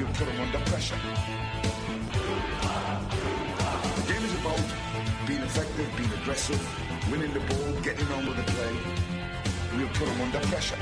We'll put them under pressure. The game is about being effective, being aggressive, winning the ball, getting on with the play. We'll put them under pressure.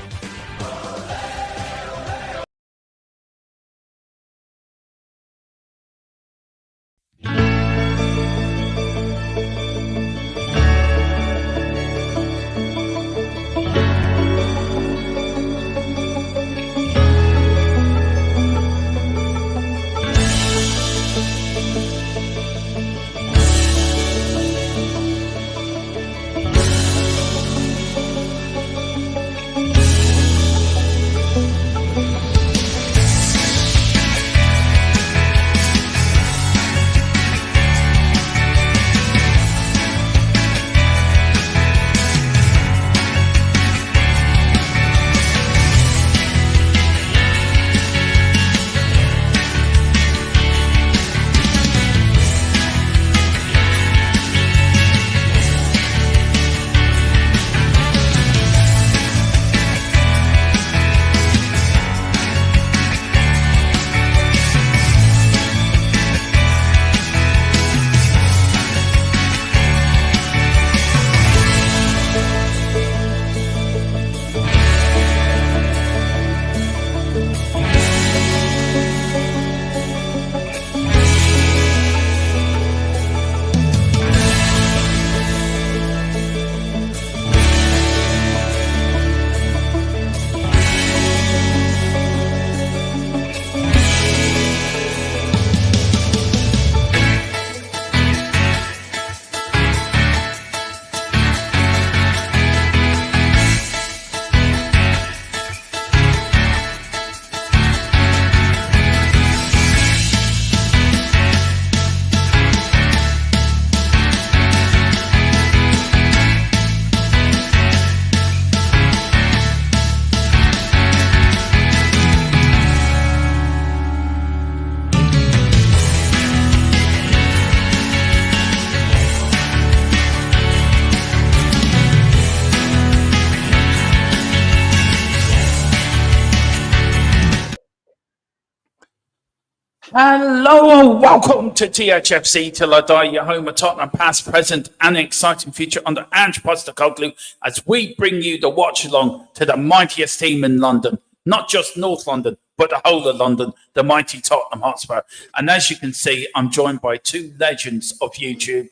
Hello and welcome to THFC Till I Die, your home of Tottenham past, present and exciting future under Ange Postecoglou as we bring you the watch-along to the mightiest team in London. Not just North London, but the whole of London, the mighty Tottenham Hotspur. And as you can see, I'm joined by two legends of YouTube.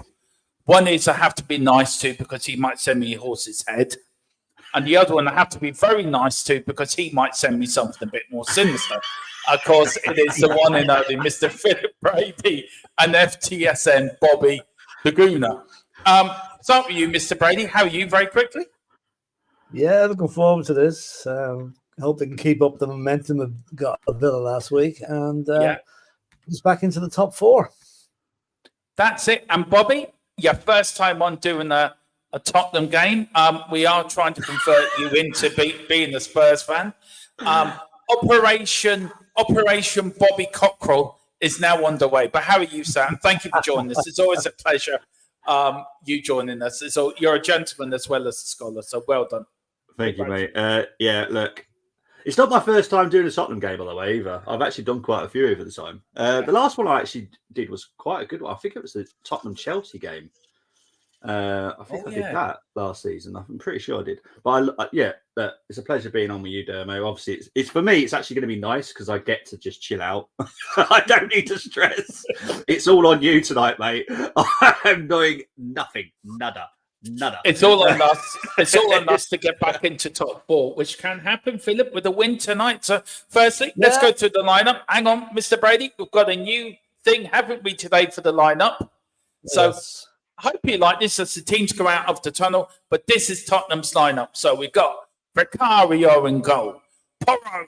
One is I have to be nice to because he might send me a horse's head. And the other one I have to be very nice to because he might send me something a bit more sinister. Of course, it is the one and only Mr. Philip Brady and FTSN Bobby Laguna. Start with you, Mr. Brady. How are you, very quickly? Yeah, looking forward to this. Hope they can keep up the momentum of got a Villa last week and it's back into the top four. That's it. And Bobby, your first time on doing a Tottenham game. We are trying to convert you into being a Spurs fan. Operation Bobby Cockrell is now underway. But how are you, Sam? Thank you for joining us. It's always a pleasure you joining us. You're a gentleman as well as a scholar, so well done. Thank you, mate. Look, it's not my first time doing a Tottenham game, by the way, either. I've actually done quite a few over the time. The last one I actually did was quite a good one. I think it was the Tottenham-Chelsea game. I think I did that last season. I'm pretty sure I did. But it's a pleasure being on with you, Dermo. Obviously, it's for me. It's actually going to be nice because I get to just chill out. I don't need to stress. It's all on you tonight, mate. I'm doing nothing, nada. It's all on us. It's all on us to get back into top four, which can happen, Philip, with a win tonight. So, firstly, let's go to the lineup. Hang on, Mr. Brady. We've got a new thing, haven't we, today for the lineup? So. Yes. I hope you like this as the teams go out of the tunnel, but this is Tottenham's lineup. So we've got Vicario in goal, Porro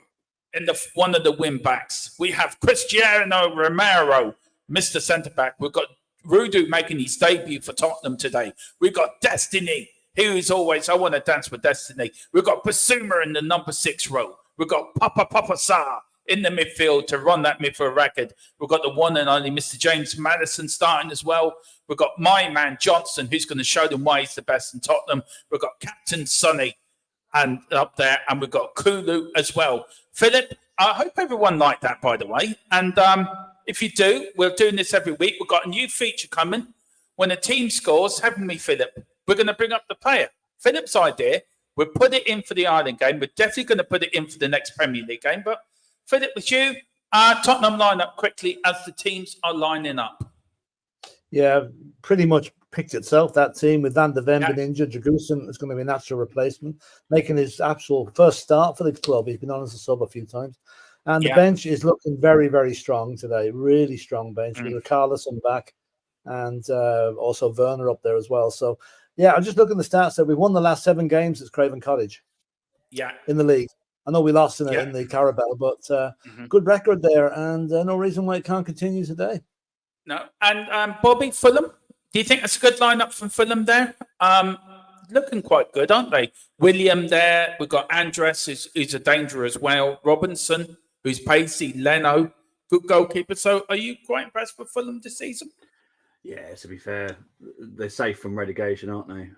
in one of the wing backs. We have Cristiano Romero, Mr. Centre back. We've got Rudu making his debut for Tottenham today. We've got Destiny, who is always, I want to dance with Destiny. We've got Basuma in the number 6 role. We've got Papa Sarr in the midfield to run that midfield record. We've got the one and only Mr. James Maddison starting as well. We've got my man Johnson, who's going to show them why he's the best in Tottenham. We've got Captain Sonny and up there, and we've got Kulu as well. Philip, I hope everyone liked that, by the way. And if you do, we're doing this every week. We've got a new feature coming. When a team scores, haven't we, Philip? We're going to bring up the player. Philip's idea, we'll put it in for the Ireland game. We're definitely going to put it in for the next Premier League game. But Philip, with you, Tottenham line up quickly as the teams are lining up. Yeah, pretty much picked itself, that team, with Van der Ven being injured. Dragusin is going to be a natural replacement, making his actual first start for the club. He's been on as a sub a few times. And the bench is looking very, very strong today. Really strong bench with Carlson back and also Werner up there as well. So, yeah, I'm just looking at the stats there. We've won the last 7 games at Craven Cottage in the league. I know we lost in the Carabao, but good record there, and no reason why it can't continue today. No. And Bobby, Fulham, do you think that's a good lineup from Fulham there? Looking quite good, aren't they? William there. We've got Andres, who's a danger as well. Robinson, who's pacey. Leno, good goalkeeper. So are you quite impressed with Fulham this season? Yeah, to be fair, they're safe from relegation, aren't they?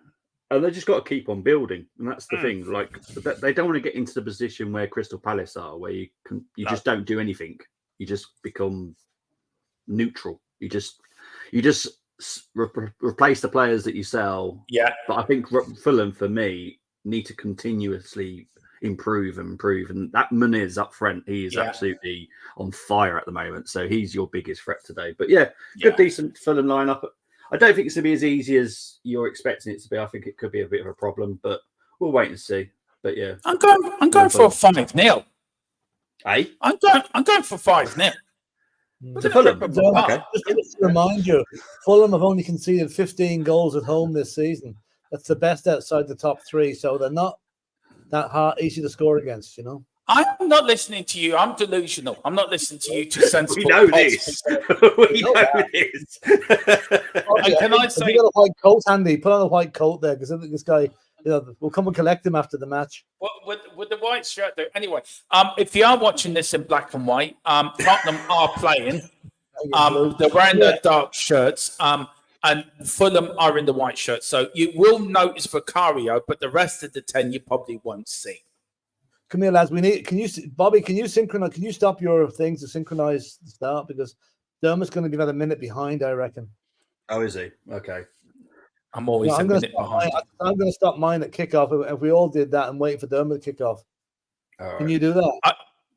And they just got to keep on building, and that's the thing. Like, they don't want to get into the position where Crystal Palace are, where you just don't do anything. You just become neutral. You just replace the players that you sell. Yeah. But I think Fulham, for me, need to continuously improve, and that Muniz up front, he is absolutely on fire at the moment. So he's your biggest threat today. But good, decent Fulham lineup. I don't think it's going to be as easy as you're expecting it to be. I think it could be a bit of a problem, but we'll wait and see. But yeah, I'm going for a 5-0. Hey, I'm going for 5-0. To Fulham. Okay. Just to remind you, Fulham have only conceded 15 goals at home this season. That's the best outside the top 3, so they're not that easy to score against, you know. I'm not listening to you. I'm delusional. I'm not listening to you. Too sensible. We know this. We know this. And can I say, if you got a white coat, Andy, put on a white coat there, because I think this guy, we'll come and collect him after the match. Well, with the white shirt there. Anyway, if you are watching this in black and white, Tottenham are playing. They're wearing their dark shirts. And Fulham are in the white shirts. So you will notice Vicario, but the rest of the 10 you probably won't see. Come here, lads. Bobby, can you synchronize? Can you stop your things to synchronize the start? Because Dermot's going to be about a minute behind, I reckon. Oh, is he? Okay. I'm always a minute behind. I'm going to stop mine at kickoff. If we all did that and wait for Dermot to kick off. Can you do that?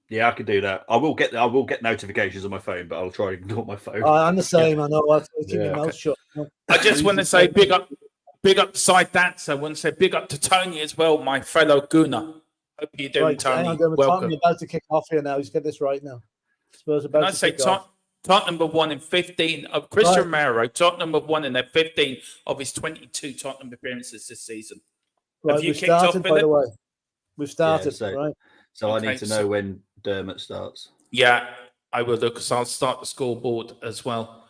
Yeah, I could do that. I will get notifications on my phone, but I'll try to ignore my phone. I'm the same. I know. I'll keep my mouth shut. I just want to say big up to Side Dance. I want to say big up to Tony as well, my fellow Gooner. Hope you're doing, Tony. Welcome. You're about to kick off here now. Just get this right now. Spurs about to kick off. Tottenham have won in 15 of Christian Romero. Tottenham have won in their 15 of his 22 Tottenham appearances this season. Right, we've started, by the way. We've started, right? So I need to know when Dermot starts. Yeah, I will look, because I'll start the scoreboard as well.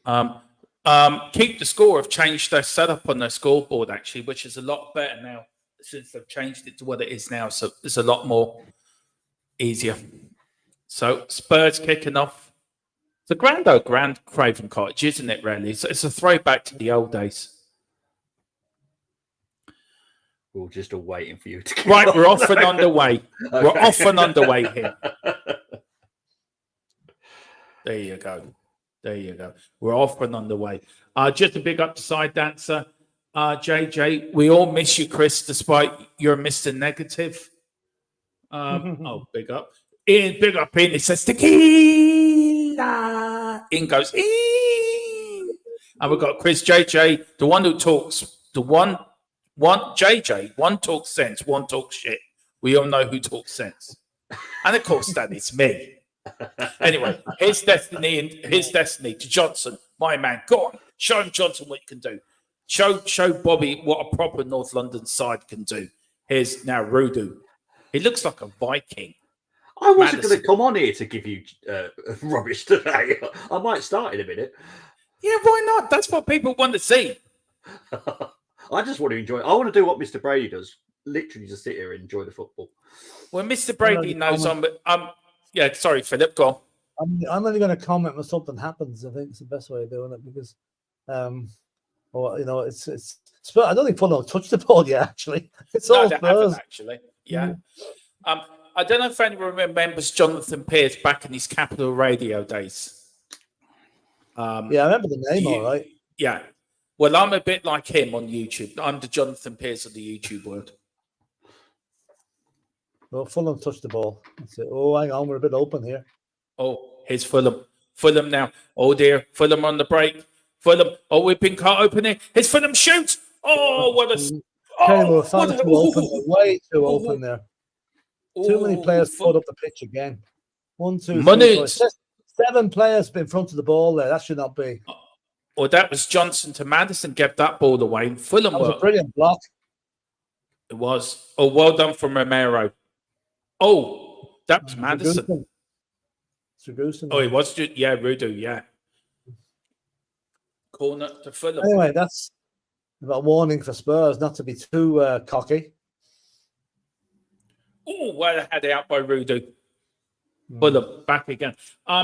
Keep the Score have changed their setup on their scoreboard, actually, which is a lot better now since they've changed it to what it is now. So it's a lot more easier. So Spurs kicking off. It's a grand Craven Cottage, isn't it, really? It's a throwback to the old days. We're just all waiting for you to Right, we're off and underway. Okay. We're off and underway here. There you go. We're off and underway. Just a big up to Side Dancer. JJ, we all miss you, Chris, despite you're Mr. Negative. Big up. Ian, big up Ian. It says tequila. In goes Ian. And we've got Chris JJ, the one who talks, JJ, one talks sense, one talks shit. We all know who talks sense. And of course, that is me. Anyway, his destiny to Johnson, my man. Go on, show him, Johnson, what you can do. Show Bobby what a proper North London side can do. Here's now Rudu. He looks like a Viking. I wasn't going to come on here to give you rubbish today. I might start in a minute. Yeah, why not? That's what people want to see. I just want to enjoy it. I want to do what Mr. Brady does. Literally just sit here and enjoy the football. Well, Mr. Brady knows yeah, sorry, Philip, go on. I'm only going to comment when something happens. I think it's the best way of doing it, because it's I don't think Fulham touched the ball yet, actually. It's all Spurs. actually. Yeah. I don't know if anyone remembers Jonathan Pearce back in his Capital Radio days. Yeah, I remember the name, all right. Yeah. Well, I'm a bit like him on YouTube. I'm the Jonathan Pearce of the YouTube world. Well, Fulham touched the ball. That's it. Oh, hang on, we're a bit open here. Oh, here's Fulham. Fulham now. Oh, dear. Fulham on the break. Fulham. Oh, we've been cut open here. Here's Fulham shoot. Oh, what a... Kenny, we're far too open. Way too open there. Too many players put up the pitch again. 1, 2, 3, 4, 6, 7 players in front of the ball there. That should not be. Well, that was Johnson to Madison, kept that ball away. Fulham that was a brilliant block. It was. Oh, well done from Romero. Oh, that was Madison. Oh, it was. Yeah, Rudu, yeah. Corner to Fulham. Anyway, that's about warning for Spurs not to be too cocky. Oh, well had it out by Rudu. Fulham back again.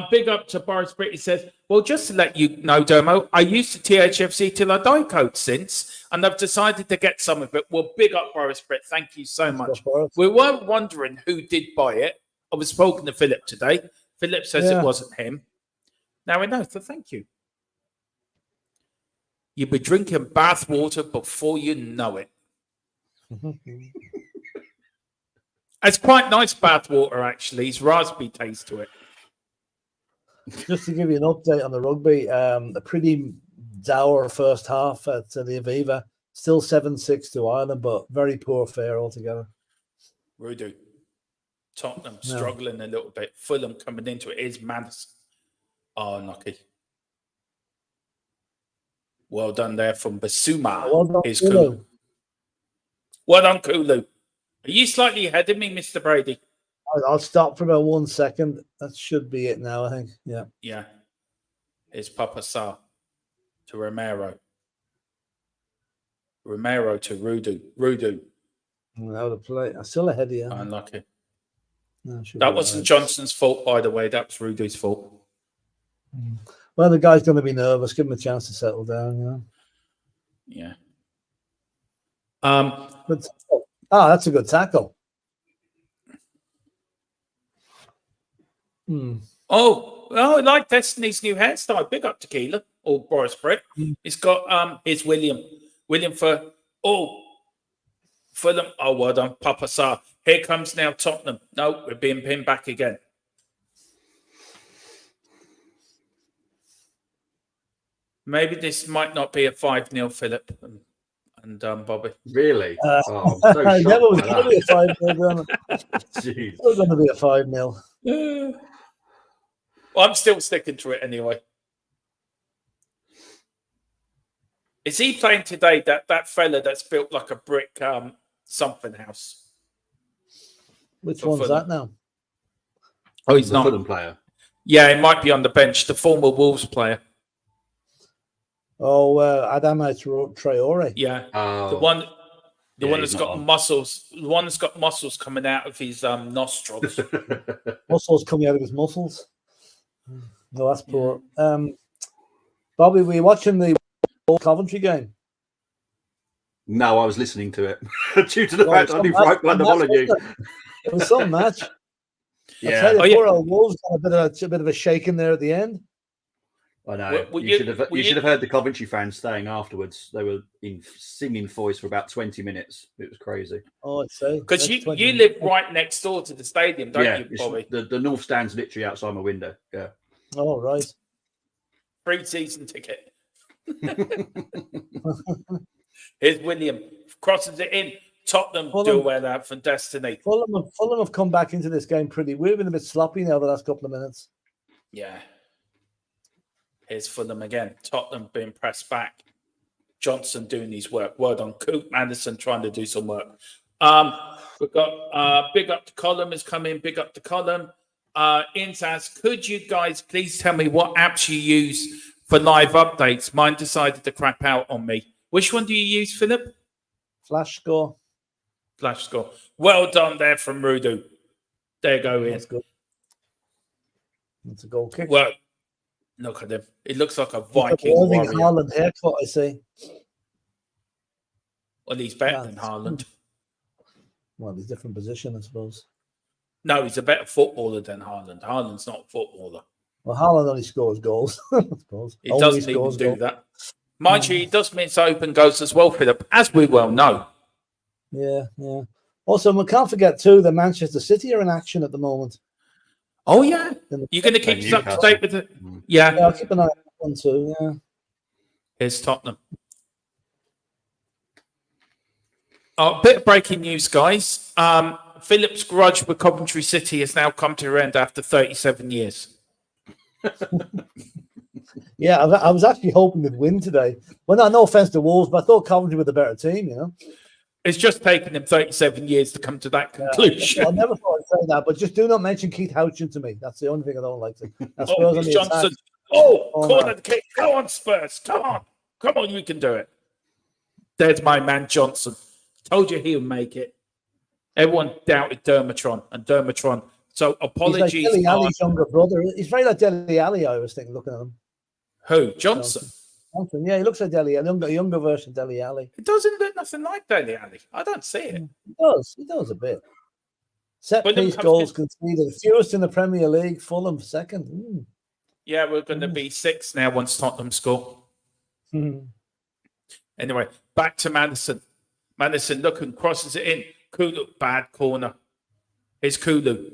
Big up to Boris Britt. He says, well, just to let you know, Domo, I used to THFC till I die code since, and I've decided to get some of it. Well, big up Boris Britt. Thank you so much. We were wondering who did buy it. I was spoken to Philip today. Philip says it wasn't him. Now we know, so thank you. You'll be drinking bath water before you know it. It's quite nice bath water, actually. It's raspberry taste to it. Just to give you an update on the rugby, a pretty dour first half at the Aviva. Still 7-6 to Ireland, but very poor fare altogether. Rudu. Tottenham struggling a little bit. Fulham coming into it is Madison. Oh, lucky. Well done there from Basuma. Well done, Kulu. Well done, Kulu. Are you slightly ahead of me, Mr. Brady? I'll stop for about 1 second. That should be it now, I think. Yeah. Yeah. It's Papa Sa to Romero. Romero to Rudu. Rudu. Out of play. I'm still ahead of you. Unlucky. No, that wasn't Johnson's fault, by the way. That was Rudu's fault. Well, the guy's going to be nervous. Give him a chance to settle down, you know. Yeah. That's a good tackle. Oh, I like Destiny's new hairstyle. Big up Tequila or Boris Britt. He's got here's William. William for Fulham. Oh, well done, Papa Sa. Here comes now Tottenham. No, we're being pinned back again. Maybe this might not be a 5-0, Philip and Bobby. Really? I'm so shocked was by going to be a 5-0. Jeez. It was going to be a 5-0. Well, I'm still sticking to it anyway. Is he playing today? That fella that's built like a brick something house. Which one's Fulham. That now? Oh, he's the not. Fulham player. Yeah, he might be on the bench. The former Wolves player. Oh, Adama Traore. Yeah, the one that's got muscles. The one that's got muscles coming out of his nostrils. Muscles coming out of his muscles. No, that's poor. Bobby, were you watching the Coventry game? No, I was listening to it due to the fact I knew right behind the Molyneux. It was some match. Yeah. Poor old Wolves got a bit of a shake in there at the end. I know. You should have heard the Coventry fans staying afterwards. They were in singing voice for about 20 minutes. It was crazy. Oh, I'd say. Because you live right next door to the stadium, don't you, Bobby? The North Stand's literally outside my window. Yeah. Oh, right. Free season ticket. Here's William. Crosses it in. Tottenham do well out for Destiny. Fulham have come back into this game we've been a bit sloppy now the last couple of minutes. Yeah. Here's Fulham again. Tottenham being pressed back. Johnson doing his work. Well done. Coop Madison trying to do some work. We've got big up to Column is coming. Big up to Column. Inzaz, could you guys please tell me what apps you use for live updates? Mine decided to crap out on me. Which one do you use, Philip? Flash score. Flash score. Well done there from Rudu. There you go in. That's good. That's a goal kick. Well, look at him. It looks like a Viking warrior. Haaland haircut, I see. Well, he's better than Haaland. Well, he's different position, I suppose. No, he's a better footballer than Haaland. Haaland's not a footballer. Well, Haaland only scores goals. I suppose. He Only doesn't even scores do goals. that. Mind you, he does miss open goals as well, Philip, as we well know. Yeah, yeah. Also, we can't forget too that Manchester City are in action at the moment. Oh yeah, you're going to keep us up to date with it. Yeah, I'll keep an eye on that one too. Yeah. here's Tottenham. A bit of breaking news, guys. Philip's grudge with Coventry City has now come to an end after 37 years. Yeah, I was actually hoping they'd win today. Well, no offense to Wolves, but I thought Coventry were the better team, you know. It's just taken him 37 years to come to that conclusion. I never thought I'd say that, but just do not mention Keith Houchin to me. That's the only thing I don't like to. Here's Johnson. Corner kick. Go on, Spurs. Come on, you can do it. There's my man Johnson. Told you he'll make it. Everyone doubted Dermatron and Dermatron. So apologies. He's like Dele Alli's younger brother. He's very like Dele Alli, I was thinking, looking at him. Who? Johnson? Yeah, he looks like Dele Alli, a younger version of Dele Alli. It doesn't look nothing like Dele Alli. I don't see it. He does a bit. Set-piece goals conceded. Fewest in the Premier League, Fulham second. Yeah, we're going to be 6 now once Tottenham score. Anyway, back to Maddison. Maddison looking, crosses it in. Kulu, bad corner. Here's Kulu.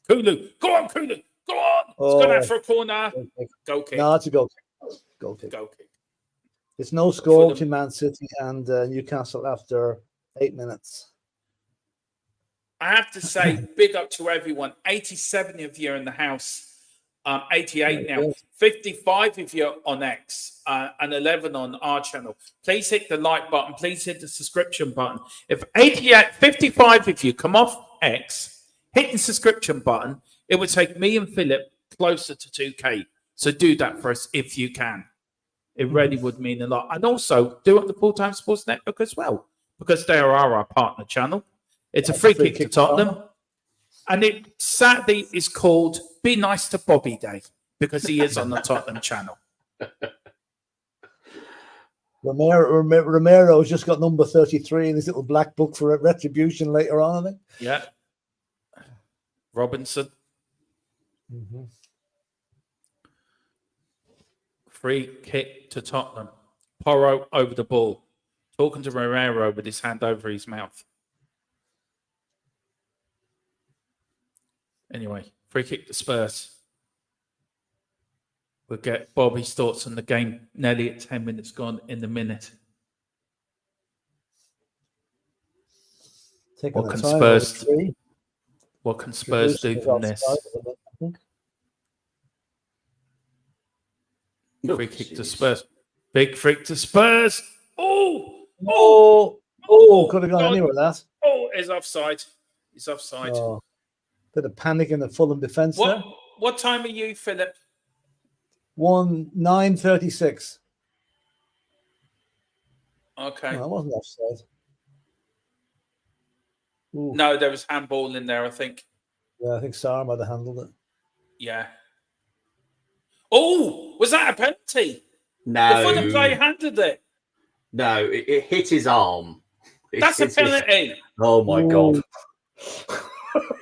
Kulu, go on, Kulu. Go on. It's gone out for a corner. Go kick. No, it's a goal kick. Goal kick. It's no score between Man City and Newcastle after 8 minutes. I have to say, big up to everyone. 87 of you in the house. 88 now. 55 of you on X and 11 on our channel. Please hit the like button. Please hit the subscription button. If 55 of you come off X, hit the subscription button, it would take me and Philip closer to 2K. So do that for us if you can. It really would mean a lot. And also do it on the Full-Time Sports Network as well, because they are our partner channel. It's a free kick to Tottenham. And Saturday is called Be Nice to Bobby Day because he is on the Tottenham channel. Romero's just got number 33 in his little black book for retribution later on, I think. Yeah. Robinson. Free kick to Tottenham. Porro over the ball. Talking to Romero with his hand over his mouth. Anyway, free kick to Spurs. We'll get Bobby's thoughts on the game nearly at 10 minutes gone in the minute. What can Spurs do from this? Free kick to Spurs. Big freak to Spurs. Oh, could have gone anywhere, that. Oh, he's offside. He's offside. Oh. Bit of panic in the Fulham defence there. What time are you, Philip? 9:36. Okay. No, I wasn't offside. Ooh. No, there was handball in there, I think. Yeah, I think Sarr might have handled it. Yeah. Oh, was that a penalty? No. The Fulham player handled it. No, it hit his arm. That's a penalty. Oh my God.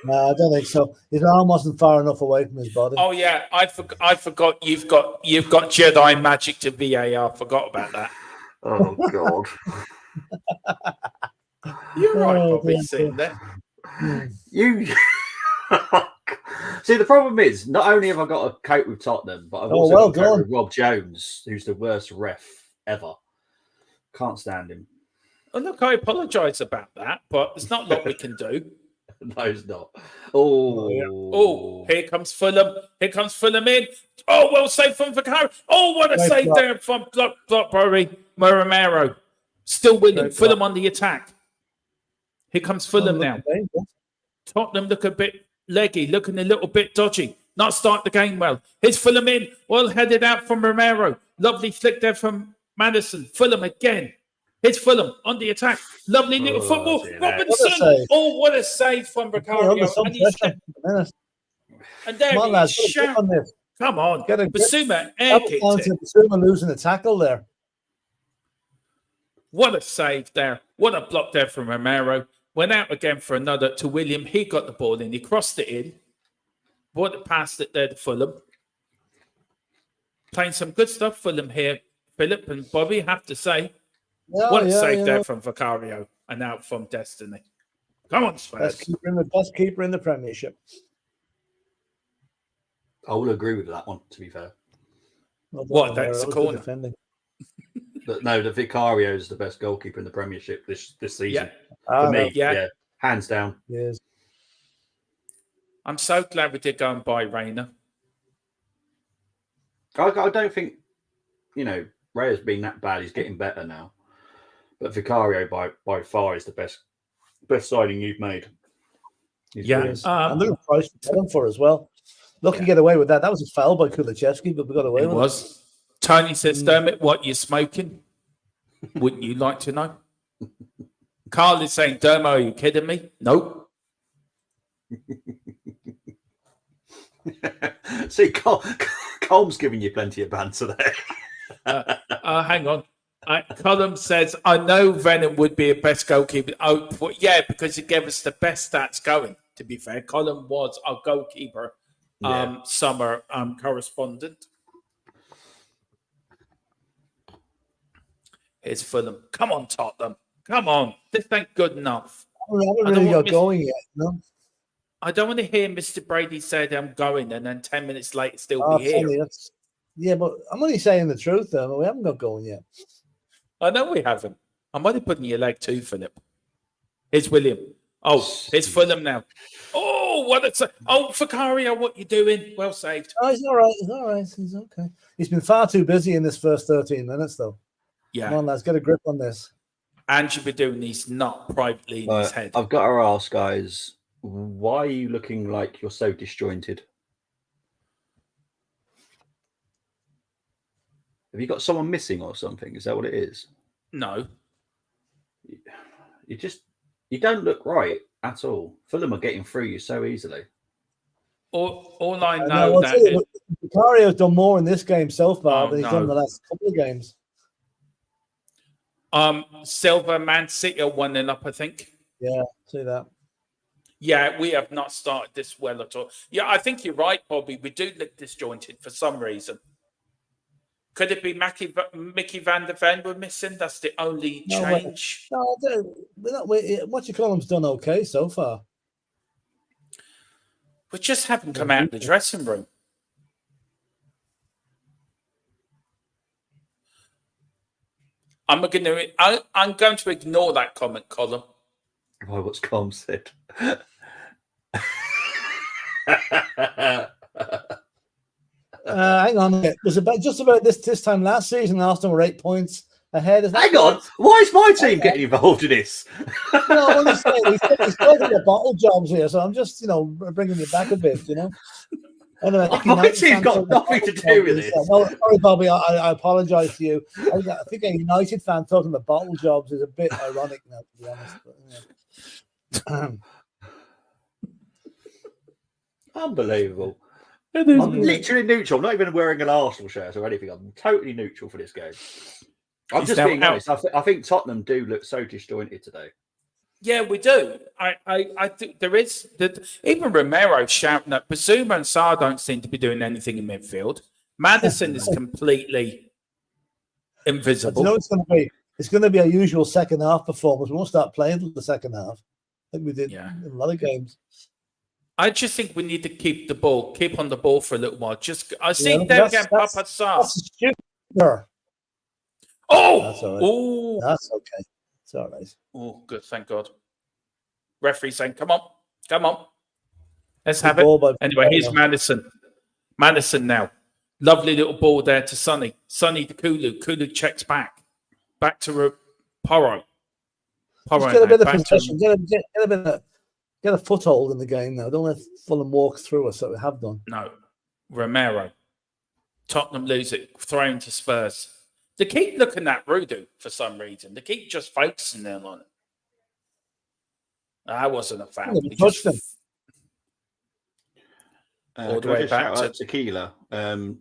No, I don't think so. His arm wasn't far enough away from his body. Oh yeah, I forgot. You've got Jedi magic to VAR. Forgot about that. Oh God. You're right, Bobby. Sitting there. You. See, the problem is, not only have I got to cope with Tottenham, but I've also got to cope with Rob Jones, who's the worst ref ever. Can't stand him. Oh, look, I apologise about that, but there's not a lot we can do. No, it's not. Oh, here comes Fulham. Here comes Fulham in. Oh, well saved from Vicario. Oh, what a save there from Blockberry Romero. Still winning. Fulham on the attack. Here comes Fulham now. Tottenham look a bit leggy, looking a little bit dodgy. Not start the game well. Here's Fulham in. Well headed out from Romero. Lovely flick there from Maddison. Fulham again. Here's Fulham on the attack. Lovely little football. Robinson. What a save from Vicario. And there he is. Come on. Basuma air kicked it. Basuma losing the tackle there. What a save there. What a block there from Romero. Went out again for another to William. He got the ball in. He crossed it in. Brought it past it there to Fulham. Playing some good stuff, Fulham here. Philip and Bobby, have to say. What a save there from Vicario and out from Destiny. Come on, Spurs. Best keeper in the Premiership. I will agree with that one, to be fair. What? That's the corner. No, the Vicario is the best goalkeeper in the Premiership this season. Yeah. For me, yeah. Hands down. Yes. I'm so glad we did go and buy Rayner. I don't think, Raya's been that bad. He's getting better now. But Vicario, by far, is the best signing you've made. And look at price we got him for as well. Lucky to get away with that. That was a foul by Kulichevsky, but we got away with it. It was. Tony says, Dermot, what you smoking? Wouldn't you like to know? Carl is saying, Dermo, are you kidding me? Nope. See, Colm's giving you plenty of banter there. Hang on. Colm says, I know Venom would be a best goalkeeper. Oh, yeah, because he gave us the best stats going, to be fair. Colm was our goalkeeper summer correspondent. Here's Fulham. Come on, Tottenham. Come on. This ain't good enough. I haven't really got going yet, no? I don't want to hear Mr. Brady say that I'm going and then 10 minutes later still be here. Yeah, but I'm only saying the truth, though. We haven't got going yet. I know we haven't. I'm only putting your leg too, Philip. Here's William. Oh, here's Fulham now. Oh, what it's Vicario, what you doing? Well saved. Oh, he's all right. He's all right. He's okay. He's been far too busy in this first 13 minutes, though. Yeah. Come on, lads, get a grip on this. And should be doing these not privately in his head. I've got to ask, guys, why are you looking like you're so disjointed? Have you got someone missing or something? Is that what it is? No. You don't look right at all. Fulham are getting through you so easily. All I know that Vicario's done more in this game so far than he's done in the last couple of games. Silva, Man City are 1-0 up, I think. Yeah, see that. Yeah, we have not started this well at all. Yeah, I think you're right, Bobby. We do look disjointed for some reason. Could it be Mickey van der Ven we're missing? That's the only change. Watchalong's done okay so far. We just haven't come out of the dressing room. I'm going to ignore that comment, Colin. Why? What's Colm said? Hang on. It was just about this time last season. Arsenal were 8 points ahead. Hang on. Why is my team getting involved in this? No, I'm only saying he's talking about bottle jobs here, so I'm just bringing it back a bit. Anyway, my team's got nothing to do with this. No, sorry, Bobby. I apologise to you. I think a United fan talking about bottle jobs is a bit ironic now, to be honest. But, Unbelievable. I'm literally neutral. I'm not even wearing an Arsenal shirt or anything. I'm totally neutral for this game. I'm just being honest. I think Tottenham do look so disjointed today. Yeah, we do. I think there is even Romero shouting at Bazuma and Sarr don't seem to be doing anything in midfield. Madison is completely invisible. It's going to be a usual second half performance. We won't start playing the second half. I think we did in a lot of games. I just think we need to keep on the ball for a little while. I see them again, Papa Sarr. Oh, that's all right. That's okay. It's all right. Oh, good. Thank God. Referee saying, come on. Let's have it. Anyway, here's Madison. Madison now. Lovely little ball there to Sonny. Sonny to Kulu. Kulu checks back. Back to Porro. Just get a bit of possession. Get a foothold in the game now. Don't let Fulham walk through us that we have done. No. Romero. Tottenham lose it. Thrown to Spurs. They keep looking at Rudu for some reason. They keep just focusing in on it. That wasn't a foul. Touched them. All the way back to Tequila.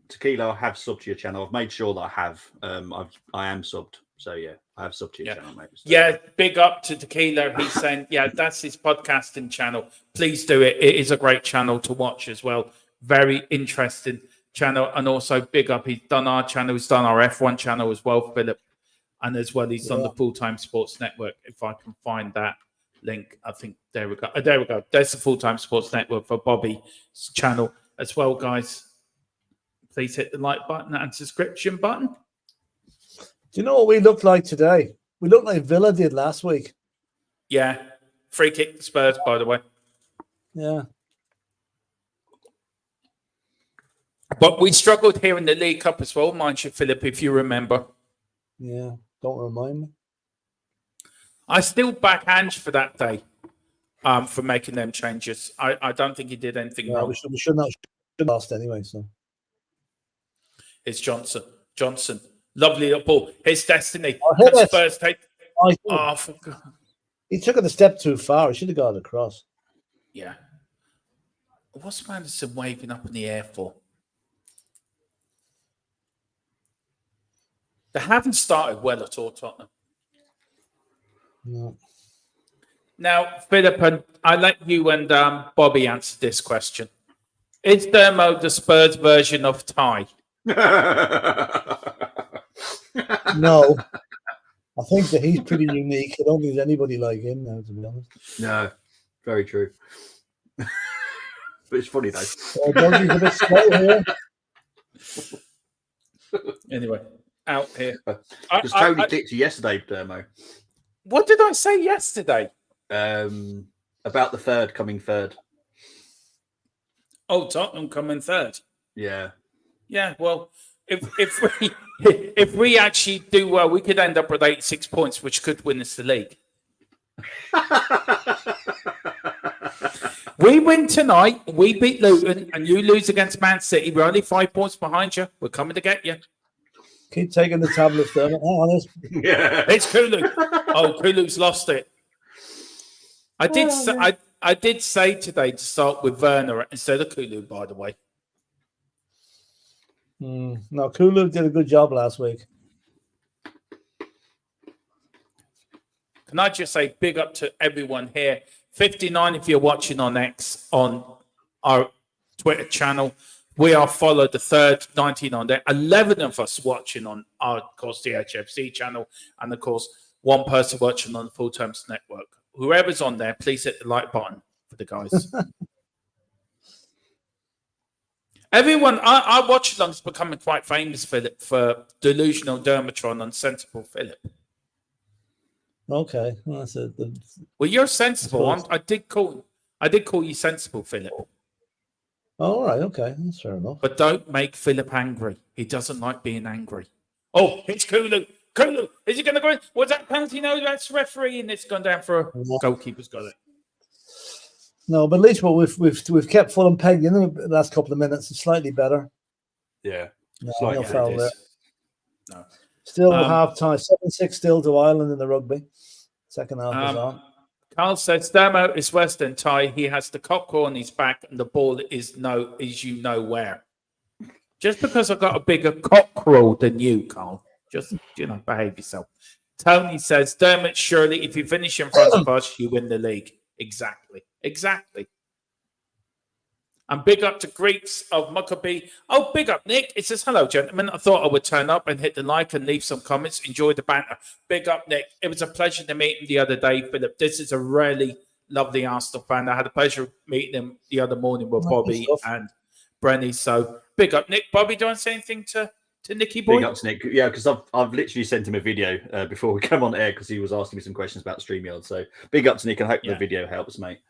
Tequila, I have subbed to your channel. I've made sure that I have. I am subbed. So yeah, I have sub to your channel, mate. So. Yeah, big up to Tequila. He's saying, yeah, that's his podcasting channel. Please do it. It is a great channel to watch as well. Very interesting channel. And also big up. He's done our channel. He's done our F1 channel as well, Philip. And as well, he's done the Full-Time Sports Network. If I can find that link, I think there we go. There we go. There's the Full-Time Sports Network for Bobby's channel as well, guys. Please hit the like button and subscription button. Do you know what we looked like today? We looked like Villa did last week. Yeah. Free kick to Spurs, by the way. Yeah. But we struggled here in the League Cup as well, mind you, Philip, if you remember. Yeah. Don't remind me. I still back Ange for that day for making them changes. I don't think he did anything wrong. We should not have lost anyway. So It's Johnson. Lovely little ball. His destiny. Spurs take. Oh, for God. He took it a step too far. He should have got it across. Yeah. What's Madison waving up in the air for? They haven't started well at all, Tottenham. No. Now, Philip, and I let you and Bobby answer this question. Is Dermo the Spurs version of Ty? No. I think that he's pretty unique. I don't think there's anybody like him now, to be honest. No, very true. But it's funny, though. He's a bit slow here. Anyway, out here. Because Tony kicked you yesterday, Dermo. What did I say yesterday? About the third coming third. Oh, Tottenham coming third. Yeah. Yeah, well, if we actually do well, we could end up with 86 points, which could win us the league. We win tonight, we beat Luton, and you lose against Man City. We're only 5 points behind you. We're coming to get you. Keep taking the tablets, Dermot. Yeah. It's Kulu. Oh, Kulu's lost it. I did say today to start with Werner instead of Kulu, by the way. No, Kulu did a good job last week. Can I just say big up to everyone here? 59 if you're watching on X, on our Twitter channel. We are followed the third, 19 on there. 11 of us watching on our, of course, the HFC channel. And, of course, one person watching on the Full Terms Network. Whoever's on there, please hit the like button for the guys. Everyone, our Watchalong is becoming quite famous, Philip, for delusional Dermatron and sensible Philip. Okay, well, that's it. Well, you're sensible. I did call you sensible, Philip. All right, okay, that's fair enough. But don't make Philip angry. He doesn't like being angry. Oh, it's Kulu. Kulu, is he going to go in? Was that penalty? No, that's referee, and it's gone down for a goalkeeper's got it. No, but at least we've kept Fulham pegged in the last couple of minutes. It's slightly better. Yeah. No foul there. No. Still half time. 7-6 still to Ireland in the rugby. Second half is on. Carl says Dermo is worse than Ty. He has the cockcrow on his back and the ball is you know where. Just because I've got a bigger cockerel than you, Carl. Just, behave yourself. Tony says, Dermot, surely if you finish in front of us, you win the league. Exactly. And big up to Greeks of Muckaby. Oh, big up, Nick. It says, hello, gentlemen. I thought I would turn up and hit the like and leave some comments. Enjoy the banter. Big up, Nick. It was a pleasure to meet him the other day, Philip. This is a really lovely Arsenal fan. I had the pleasure of meeting him the other morning with Bobby and Brenny. So big up, Nick. Bobby, do you want to say anything to Nicky boy? Big up to Nick. Yeah, because I've literally sent him a video before we come on air because he was asking me some questions about StreamYard. So big up to Nick and I hope the video helps, mate.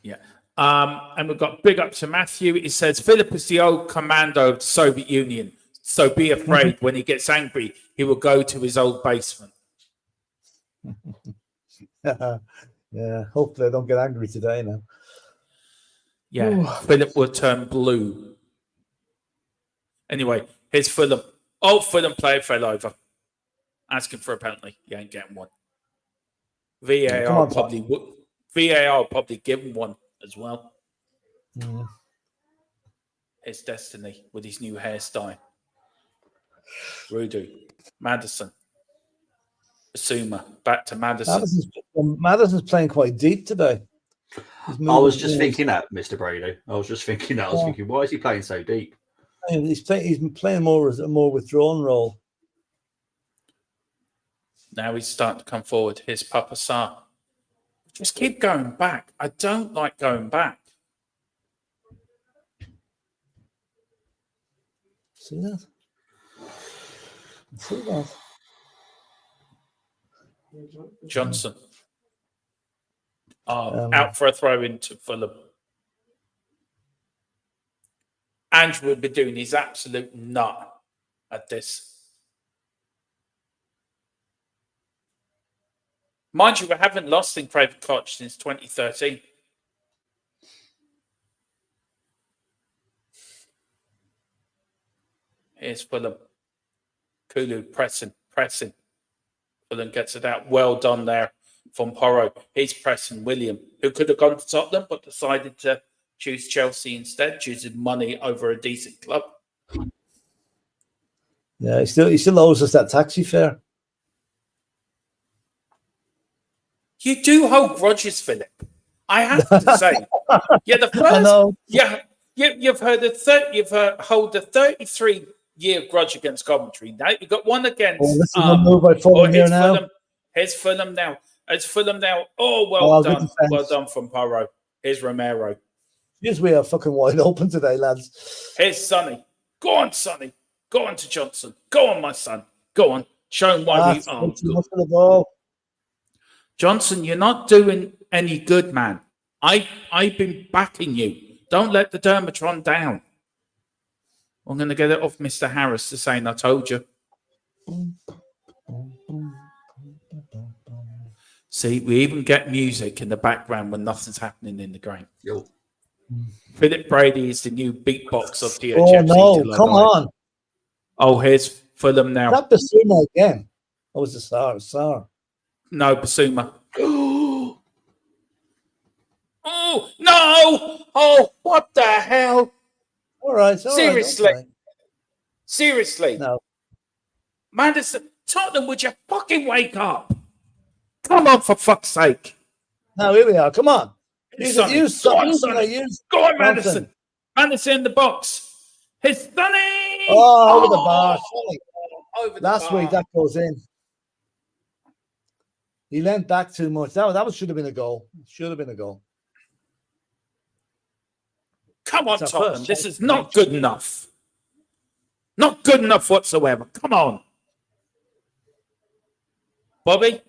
Yeah. And we've got big up to Matthew. It says, Philip is the old commando of the Soviet Union. So be afraid when he gets angry, he will go to his old basement. Yeah, hopefully I don't get angry today now. Yeah, Philip will turn blue. Anyway, here's Fulham. Oh, Fulham player fell over. Asking for a penalty. You ain't getting one. VAR probably give him one as well. It's Destiny with his new hairstyle. Rudy, Madison. Basuma back to Maddison. Maddison's playing quite deep today. I was just thinking that, Mr. Brady. I was just thinking that. I was thinking, why is he playing so deep? He's playing more as a more withdrawn role. Now he's starting to come forward. Here's Papa Sarr. Just keep going back. I don't like going back. See that? See that? Johnson. Out for a throw into Fulham. Andrew will be doing his absolute nut at this. Mind you, we haven't lost in Craven Cottage since 2013. Here's Fulham. Kulu pressing. Fulham gets it out. Well done there from Porro. He's pressing William, who could have gone to Tottenham, but decided to choose Chelsea instead, choosing money over a decent club. Yeah, he still owes us that taxi fare. You do hold grudges, Philip. I have to say, yeah, the first, I know. Yeah, you've hold a 33-year grudge against Coventry. Now you've got one against. This is a move by Fulham here now. Here's Fulham now. Oh, well done from Porro. Here's Romero. Yes, we are fucking wide open today, lads. Here's Sonny. Go on, Sonny. Go on to Johnson. Go on, my son. Go on. Show him why we are good. Johnson, you're not doing any good, man. I've been backing you. Don't let the Dermatron down. I'm going to get it off Mr. Harris to saying I told you. See, we even get music in the background when nothing's happening in the game. Yo. Philip Brady is the new beatbox of DHFC. Oh, no. Come on. Oh, here's Fulham now. That Basuma again. That was the Sarr. No, Basuma. Oh, no! Oh, what the hell? All right. Seriously. No. Madison, Tottenham, would you fucking wake up? Come on, for fuck's sake. No, here we are. Come on. Go on, Madison. Madison in the box. Here's Sonny. Oh, over the bar. Last week, that goes in. He leant back too much. That should have been a goal. Should have been a goal. Come on, Tottenham. This is not good enough. Not good enough whatsoever. Come on. Bobby,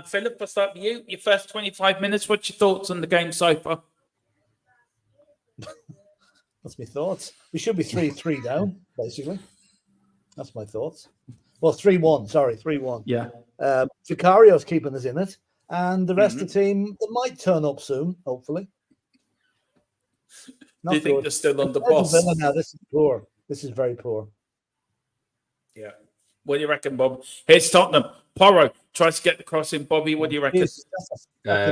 Philip, I'll start with you. Your first 25 minutes. What's your thoughts on the game so far? That's my thoughts. We should be 3-3 down, basically. That's my thoughts. Well, 3-1. Sorry, 3-1. Yeah. Vicario's keeping us in it. And the rest of the team, they might turn up soon, hopefully. Do you think they're still on the boss? Now, this is poor. This is very poor. Yeah. What do you reckon, Bob? Here's Tottenham. Porro tries to get the cross in. Bobby, what do you reckon?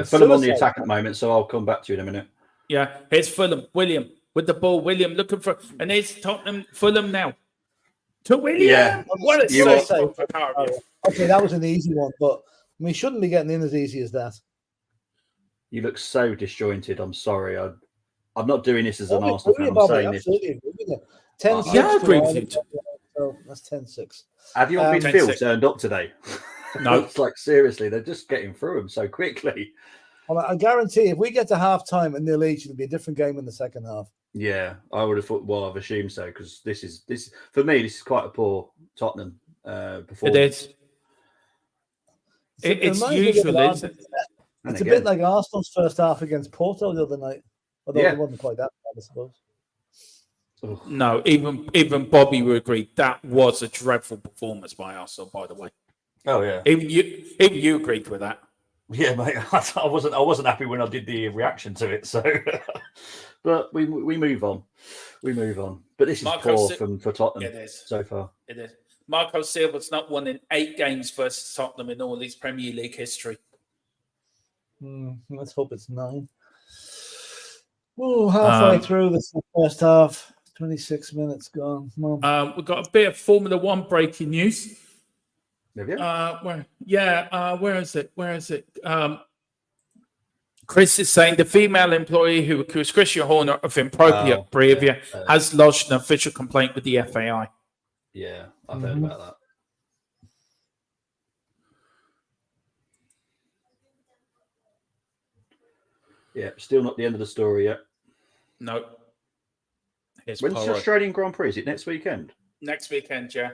Fulham on the attack at the moment, so I'll come back to you in a minute. Yeah. Here's Fulham. William with the ball. William looking for... And here's Tottenham. Fulham now. To William. Yeah. What a save for Vicario. Okay, that was an easy one, but we shouldn't be getting in as easy as that. You look so disjointed. I'm sorry. I'm not doing this as an Arsenal fan. I'm saying this. 10-6. Yeah, I agree with you. So that's 10-6. Have you all been Phil turned up today? No. It's like, seriously, they're just getting through them so quickly. Well, I guarantee if we get to half time and nil each, it'll be a different game in the second half. Yeah, I would have thought. Well, I've assumed so because this is for me. This is quite a poor Tottenham performance. It is. It's usually. It's a bit like Arsenal's first half against Porto the other night. Although it wasn't quite that bad, I suppose. No, even Bobby would agree that was a dreadful performance by Arsenal. By the way. Oh yeah. Even you agreed with that. Yeah, mate. I wasn't happy when I did the reaction to it. So, but we move on. We move on. But this is poor for Tottenham. It is so far. It is. Marco Silva's not won in 8 games versus Tottenham in all his Premier League history. Let's hope it's 9. Oh, halfway through this first half. 26 minutes gone. We've got a bit of Formula 1 breaking news. Have you? Where is it? Chris is saying the female employee who accused Christian Horner of inappropriate behaviour has lodged an official complaint with the FAI. Yeah, I've heard about that. Yeah, still not the end of the story yet. No. When's the Australian Grand Prix? Is it next weekend? Next weekend, yeah.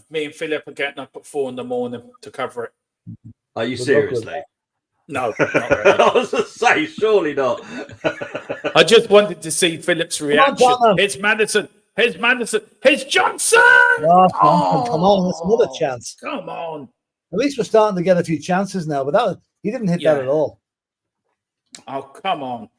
Me and Philip are getting up at 4 a.m. to cover it. Are you seriously? No, not really. I was going to say, surely not. I just wanted to see Philip's reaction. Here's Madison. Here's Johnson. Oh, come on, that's another chance. Come on. At least we're starting to get a few chances now, but he didn't hit that at all. Oh, come on.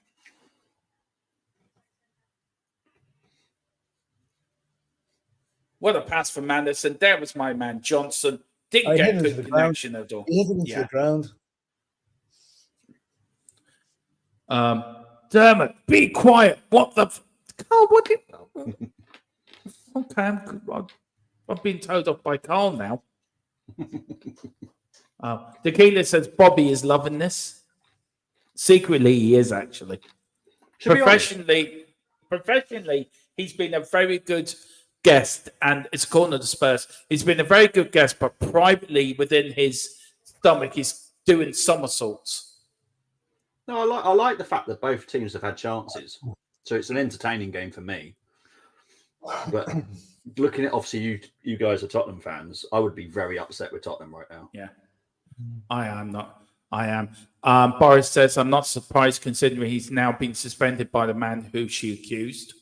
What a pass for Madison. There was my man, Johnson. Didn't get good connection at all. He hit it into the ground. Dermot, be quiet. What the... Carl, what did... Okay, I've been told off by Carl now. Tequila says Bobby is loving this. Secretly, he is actually. Professionally, he's been a very good guest, and it's according to the Spurs. He's been a very good guest, but privately within his stomach, he's doing somersaults. No, I like the fact that both teams have had chances, so it's an entertaining game for me. But looking at obviously you guys are Tottenham fans, I would be very upset with Tottenham right now. Yeah, I am not. I am. Boris says, I'm not surprised considering he's now been suspended by the man who she accused.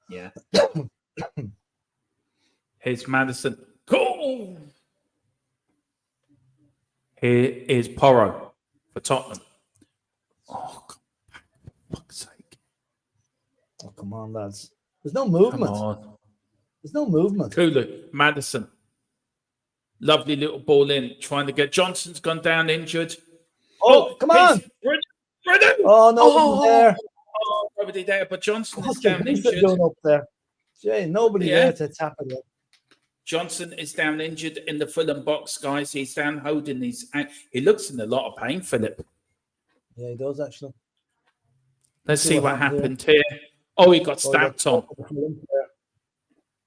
Yeah. Here's Madison. Cool. Here is Porro for Tottenham. Oh, for fuck's sake. Oh, come on, lads. There's no movement. There's no movement. Kulu, Madison. Lovely little ball in, trying to get... Johnson's gone down injured. Oh, come on. Oh, nobody there. Oh, nobody there, but Johnson is down injured. Going up there? Jay, nobody there to tap it in. Johnson is down injured in the Fulham box, guys. He's down holding his... He looks in a lot of pain, Philip. Yeah, he does, actually. Let's see what happened here. Oh, he got stamped on.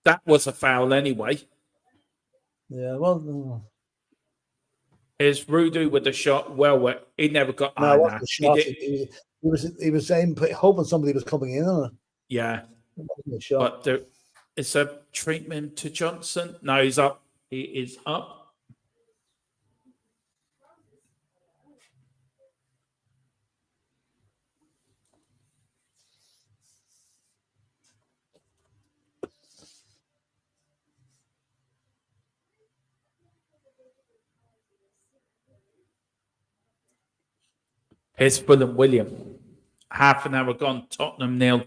That was a foul anyway. Yeah, well... Here's Rudu with the shot. Well, he never got... No, it wasn't the shot. He was saying, hoping somebody was coming in on it. Yeah. But there is a treatment to Johnson. No, he's up. He is up. Here's Fulham William. Half an hour gone. Tottenham 0.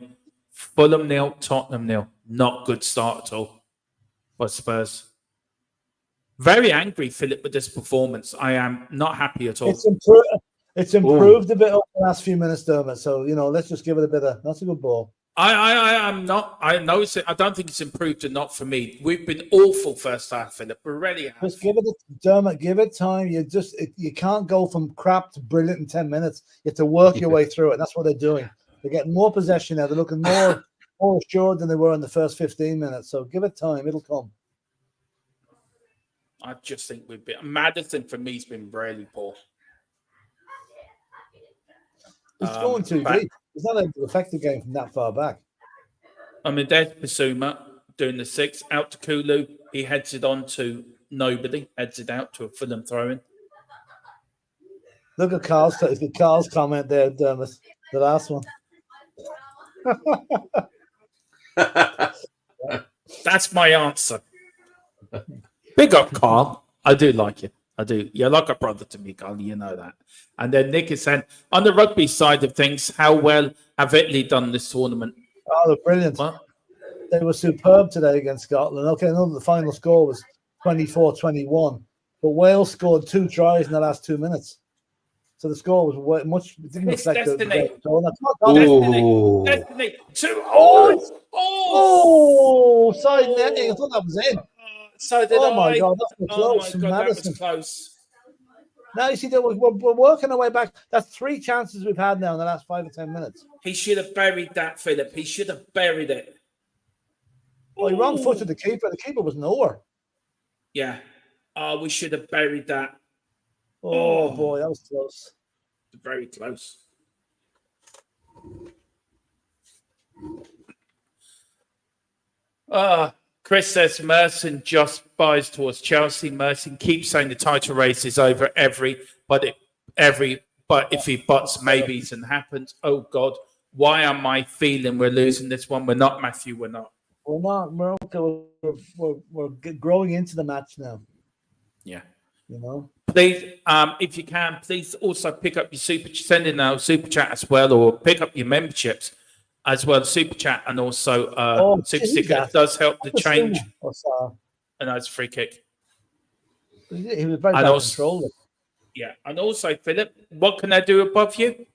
Fulham 0. Tottenham 0. Not good start at all for Spurs. Very angry, Philip, with this performance. I am not happy at all. It's improved a bit over the last few minutes, Dermot. So, let's just give it a bit of... That's a good ball. I'm not... I know I don't think it's improved enough for me. We've been awful first half, Philip. We really have. Just give it, Dermot. Give it time. You can't go from crap to brilliant in 10 minutes. You have to work your way through it. That's what they're doing. They're getting more possession now. They're looking more assured than they were in the first 15 minutes. So give it time. It'll come. I just think we've been... Madison, for me, has been really poor. It's going too deep. It's not able to affect the game from that far back. I mean, there's Basuma doing the 6. Out to Kulu. He heads it on to nobody. Heads it out to a Fulham throw-in. Look at Carl's comment there, Dermot. The last one. That's my answer. Big up, Carl. I do like you. I do. You're like a brother to me, Carl. You know that. And then Nick is saying, on the rugby side of things, how well have Italy done this tournament? Oh, they're brilliant. What? They were superb today against Scotland. Okay, I know the final score was 24-21, but Wales scored 2 tries in the last 2 minutes. So the score was much... It didn't affect Destiny. Destiny. 2. Oh, side netting. I thought that was in. So did Oh my I. God, that's Oh close my from God, that Madison. was close. Now you see that we're working our way back. That's 3 chances we've had now in the last 5 or 10 minutes. He should have buried that, Philip. He should have buried it. Oh, he wrong Ooh. footed the keeper. The keeper was nowhere. Yeah. Oh, we should have buried that. Oh boy, that was close. Very close. Chris says Merson just buys towards Chelsea. Merson keeps saying the title race is over but if he butts maybes and happens, oh God, why am I feeling we're losing this one? We're not, Matthew. We're not. We're not. We're okay. We're growing into the match now. Yeah. You know. Please, if you can, please also pick up your send in our super chat as well, or pick up your memberships as well. Super chat and also super sticker. It does help the change. And that's free kick. He was very bad control. Yeah, and also Philip, what can they do above you?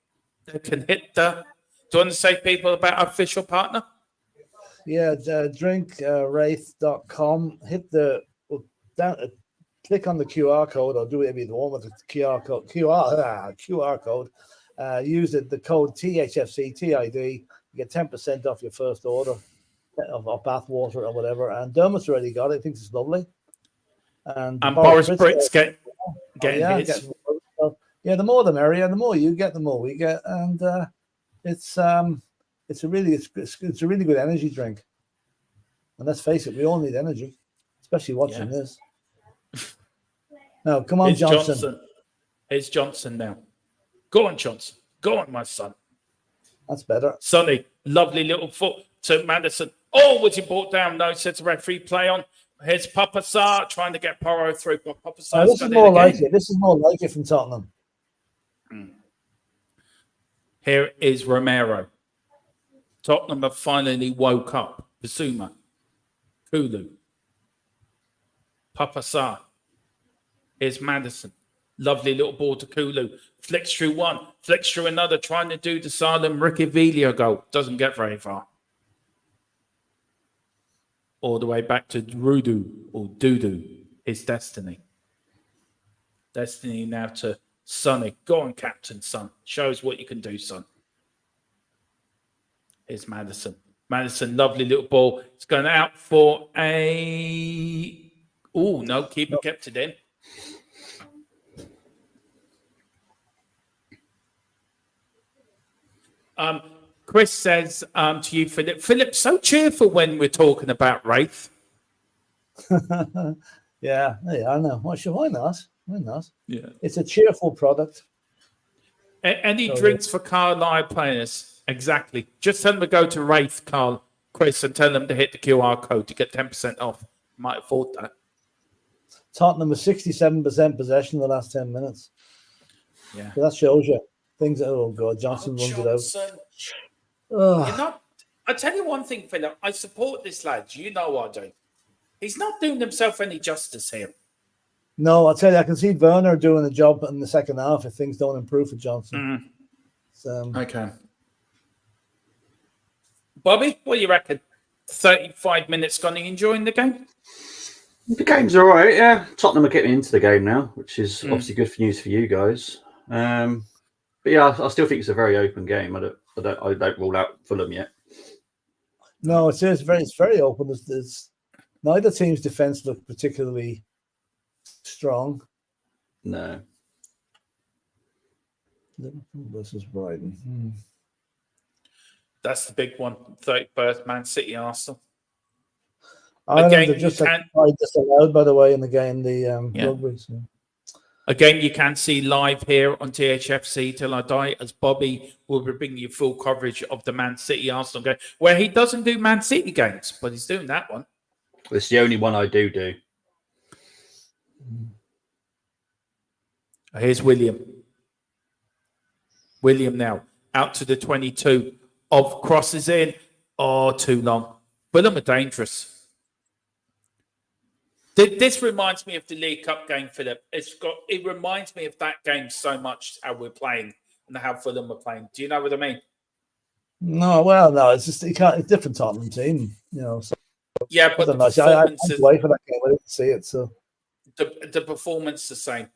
They can hit the. Do you want to say people about our official partner? Yeah, drinkwraith.com. Hit the down. Click on the QR code, or do whatever you want with the QR code. QR code. Use the code THFCTID. You get 10% off your first order of bath water or whatever. And Dermot's already got it. I think it's lovely. And Boris Britt's getting his. The more the merrier. The more you get, the more we get. And it's a really good energy drink. And let's face it, we all need energy, especially watching this. Now, come on, Johnson. Here's Johnson now. Go on, Johnson. Go on, my son. That's better. Sonny, lovely little foot to Madison. Oh, was he brought down? No, says the referee, play on. Here's Papa Sarr trying to get Porro through, but Papa Sarr. This is more like it. This is more like it from Tottenham. Here is Romero. Tottenham have finally woke up. Basuma. Kulu. Papa Sarr. Here's Madison. Lovely little ball to Kulu. Flicks through one. Flicks through another. Trying to do the Salem Riccaviglia goal. Doesn't get very far. All the way back to Rudu or Dudu. His Destiny. Destiny now to Sonny. Go on, Captain, son. Show us what you can do, son. Here's Madison. Madison, lovely little ball. It's going out for a... Oh, no, keeper kept it in. Chris says to you, Philip. Philip, so cheerful when we're talking about Wraith. yeah, I know. Why not? Why not? Yeah, it's a cheerful product. Any drinks for Carlisle players? Exactly. Just tell them to go to Wraith, Chris, and tell them to hit the QR code to get 10% off. Might afford that. Tottenham with 67% possession in the last 10 minutes. Yeah, so that shows you things. Oh God, Johnson runs it out. You're not. I tell you one thing, Philip. I support this lad. You know I do. He's not doing himself any justice here. No, I'll tell you, I can see Werner doing the job in the second half if things don't improve for Johnson. Okay. Bobby, what do you reckon? 35 minutes gone. Are you enjoying the game? The game's all right, yeah. Tottenham are getting into the game now, which is obviously good news for you guys. But yeah, I still think it's a very open game. I don't rule out Fulham yet. No, it's very open. There's neither team's defense look particularly strong. No. Liverpool versus Brighton. That's the big one. 31st, Man City, Arsenal. Ireland just disallowed, by the way, in the game, rugby. So. Again, you can see live here on THFC Till I Die, as Bobby will be bringing you full coverage of the Man City Arsenal game, where he doesn't do Man City games, but he's doing that one. It's the only one I do. Here's William. William now out to the 22 of crosses in. Oh, too long. Fulham are dangerous. This reminds me of the League Cup game, Philip. It reminds me of that game so much, how we're playing and how Fulham are playing. Do you know what I mean? No, well, no, it's just it's a different Tottenham team, So Yeah, but I the don't know. See, I performance, went away for that game. I didn't see it, so. the performance the same.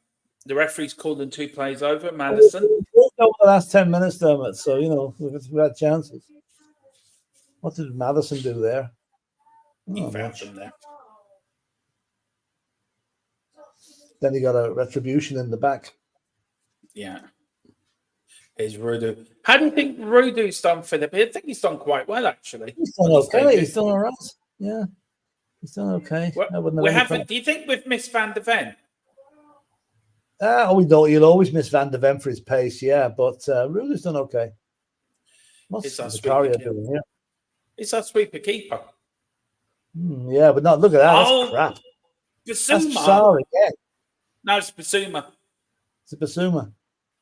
The referee's calling 2 plays over. Madison. We'll go the last 10 minutes, Dermot. So we've had chances. What did Madison do there? He Not found much. them there. Then he got a retribution in the back. Yeah. Here's Rudu. How do you think Rudu's done, Philip? I think he's done quite well, actually. He's done okay. He's done all right. Yeah, he's done okay. Do you think we've missed Van de Ven? We don't. You'll always miss Van de Ven for his pace, yeah. But Rudu's done okay. What's Zakaria doing here? It's our sweeper keeper. Yeah, but not look at that. That's crap. Basuma. That's sorry, yeah. No, it's Basuma. It's Basuma.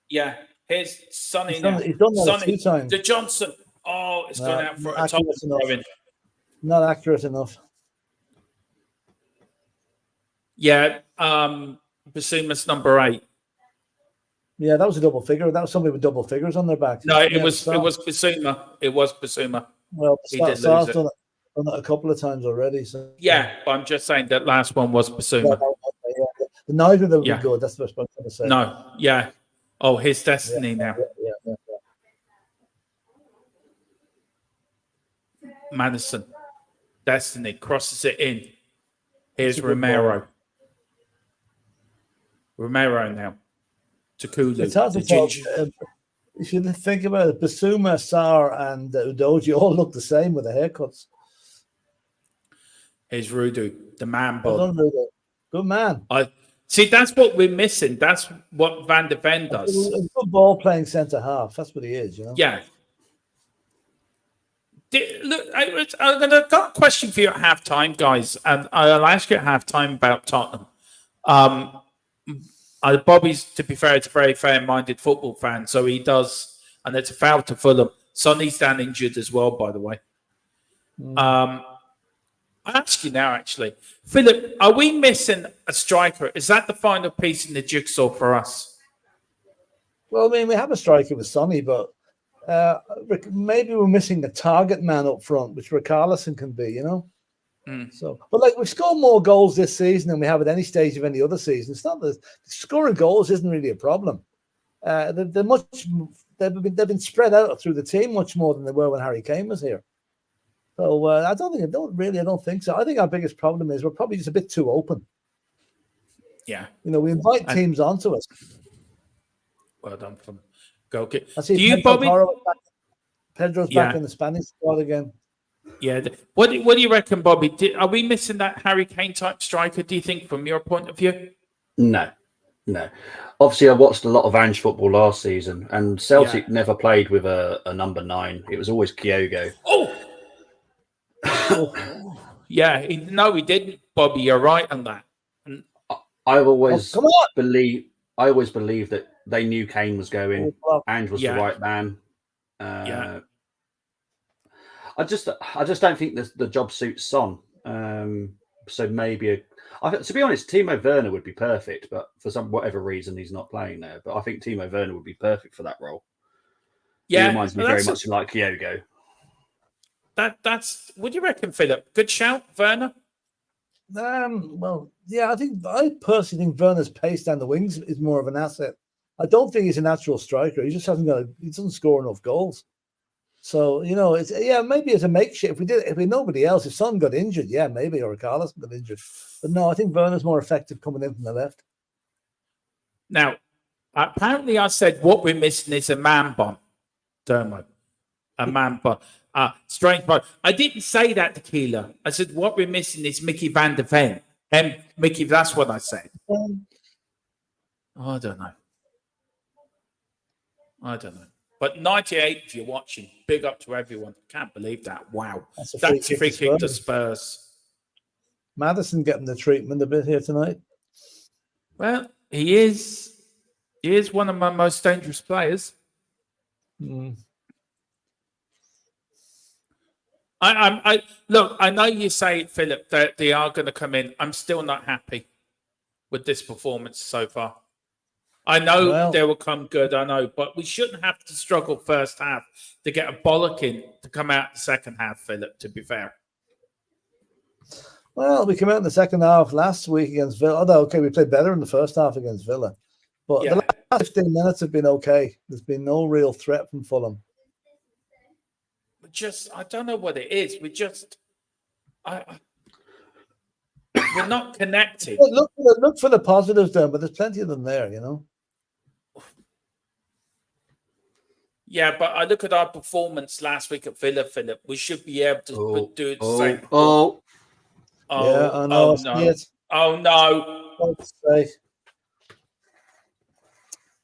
Yeah. Here's Sonny He's now. Done that 2 times. The Johnson. Oh, it's gone out for a top. Not accurate enough. Yeah. Basuma's number 8. Yeah, that was a double figure. That was somebody with double figures on their back. No, it was Basuma. It was Basuma. Well, Sar's done it a couple of times already. So yeah, but I'm just saying that last one was Basuma. Yeah. Neither of them were good. That's what I was going to say. No, yeah. Oh, his destiny now. Yeah. Madison. Destiny crosses it in. Here's Romero. Romero now. Takulu. It's hard to tell. If you think about it, Basuma, Sar, and Udoji all look the same with the haircuts. Here's Rudu, the man bod. Good man. See, that's what we're missing. That's what Van de Ven does. A good ball playing centre half. That's what he is, you know. Yeah. Look, I've got a question for you at halftime, guys, and I'll ask you at halftime about Tottenham. Bobby's, to be fair, it's a very fair-minded football fan, so he does, and it's a foul to Fulham. Sonny's down injured as well, by the way. I'll ask you now, actually. Philip, are we missing a striker? Is that the final piece in the jigsaw for us? Well, I mean, we have a striker with Sonny, but maybe we're missing a target man up front, which Richarlison can be, you know? So, but like we've scored more goals this season than we have at any stage of any other season. It's not that scoring goals isn't really a problem. They've been spread out through the team much more than they were when Harry Kane was here. So I don't think so. I think our biggest problem is we're probably just a bit too open. Yeah, we invite teams onto us. Well done from go. Do you, Bobby? Pedro's back in the Spanish squad again. Yeah. What do you reckon, Bobby? Are we missing that Harry Kane type striker, do you think, from your point of view? No. Obviously, I watched a lot of Ange football last season, and Celtic never played with a number 9. It was always Kyogo. Oh! Yeah. No, we didn't, Bobby. You're right on that. I always believe that they knew Kane was going. Ange was the right man. I just don't think the job suits Son. So maybe to be honest, Timo Werner would be perfect, but for whatever reason he's not playing there. But I think Timo Werner would be perfect for that role. Yeah, he reminds me very much like Kyogo. That's. What do you reckon, Philip? Good shout, Werner. Well, yeah, I personally think Werner's pace down the wings is more of an asset. I don't think he's a natural striker. He just he doesn't score enough goals. So, it's maybe as a makeshift. If nobody else, if Son got injured, maybe, or Carlos got injured. But no, I think Werner's more effective coming in from the left. Now, apparently I said what we're missing is a man bomb, Dermot. A man bomb. Strange bomb. I didn't say that to Keeler. I said what we're missing is Mickey Van de Ven. And Mickey, that's what I said. I don't know. But 98, if you're watching, big up to everyone. Can't believe that. Wow. That's a free kick to Spurs. Maddison getting the treatment a bit here tonight. Well, he is one of my most dangerous players. Look, I know you say, Philip, that they are going to come in. I'm still not happy with this performance so far. I know they will come good, I know, but we shouldn't have to struggle first half to get a bollocking to come out the second half, Philip, to be fair. Well, we came out in the second half last week against Villa. Although, okay, we played better in the first half against Villa. But the last 15 minutes have been okay. There's been no real threat from Fulham. I don't know what it is. We're not connected. Look for the positives there, but there's plenty of them there, you know. Yeah, but I look at our performance last week at Villa, Philip. We should be able to do the same. Yeah, I know. Oh no!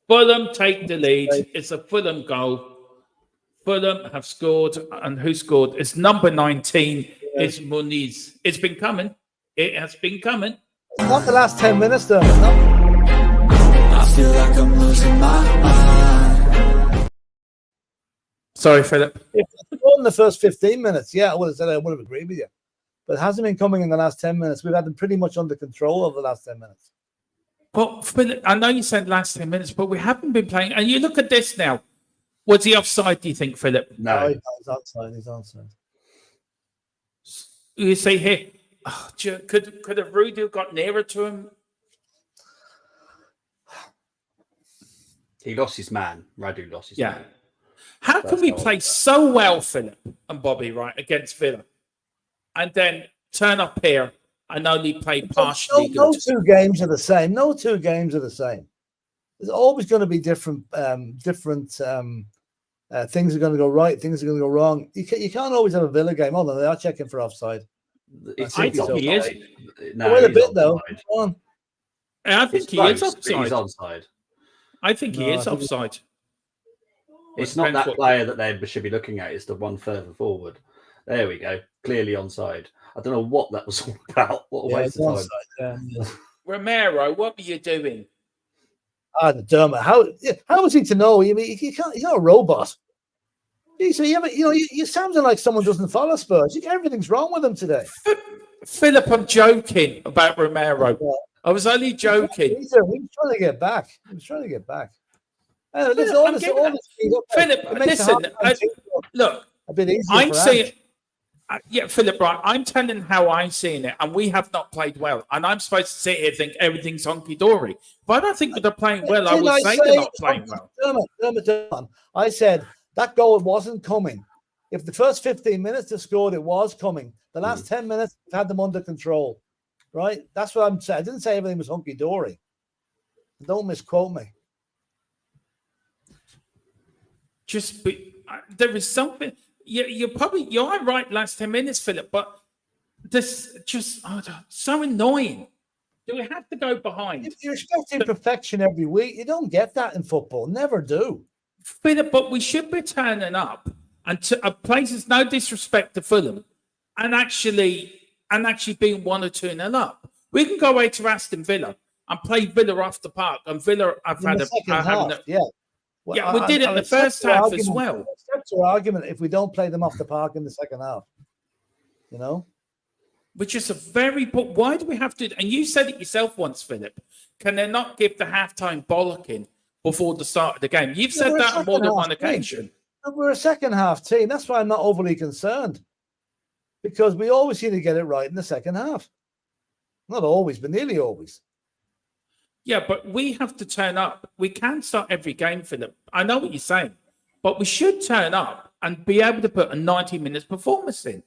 Fulham take the lead. It's a Fulham goal. Fulham have scored, and who scored? It's number 19. Yeah. It's Muniz. It's been coming. It has been coming. Not the last 10 minutes, though. No. I feel like I'm losing my mind. Sorry, Philip. If it's in the first 15 minutes, yeah, I would have said I would have agreed with you. But it hasn't been coming in the last 10 minutes. We've had them pretty much under control over the last 10 minutes. Well, Philip, I know you said last 10 minutes, but we haven't been playing. And you look at this now. Was he offside, do you think, Philip? No, he's outside. He's outside. You say here, could have Rudy got nearer to him? He lost his man. Radu lost his man. How can we play so well, Philip and Bobby, right, against Villa, and then turn up here and only play partially good? No two games are the same. No two games are the same. There's always going to be different things are going to go right, things are going to go wrong. You can't always have a Villa game. Hold on, they are checking for offside. I think he is. No, wait a bit though. Come on. I think he is offside. He's onside. I think he is offside. It's not that player that they should be looking at. It's the one further forward. There we go. Clearly onside. I don't know what that was all about. What a waste of time. Yeah. Romero, what were you doing? Dermot, how is he to know? You mean he can't? He's not a robot. So you sounding like someone doesn't follow Spurs. Everything's wrong with him today. Philip, I'm joking about Romero. Yeah. I was only joking. He was trying to get back. Philip, listen. Look, I'm saying. Philip, right? I'm telling how I'm seeing it, and we have not played well. And I'm supposed to sit here and think everything's honky dory. If I don't think they're playing well, I would say they're not playing well. Dermot, I said that goal wasn't coming. If the first 15 minutes they scored, it was coming. The last 10 minutes, we've had them under control. Right? That's what I'm saying. I didn't say everything was hunky dory. Don't misquote me. There is something. You're right last 10 minutes, Philip, but this just so annoying. Do we have to go behind? If you're expecting perfection every week, you don't get that in football. Never do. Philip, but we should be turning up and to places, no disrespect to Fulham, and actually being 1 or 2-0 up. We can go away to Aston Villa and play Villa off the park, and Villa have had we did it in the first half as well. Accept your argument if we don't play them off the park in the second half. You know? Which is but why do we have to? And you said it yourself once, Philip. Can they not give the halftime bollocking before the start of the game? You've said that on more than one occasion. We're a second half team. That's why I'm not overly concerned. Because we always seem to get it right in the second half. Not always, but nearly always. Yeah, but we have to turn up. We can't start every game, Philip. I know what you're saying. But we should turn up and be able to put a 90 minutes performance in.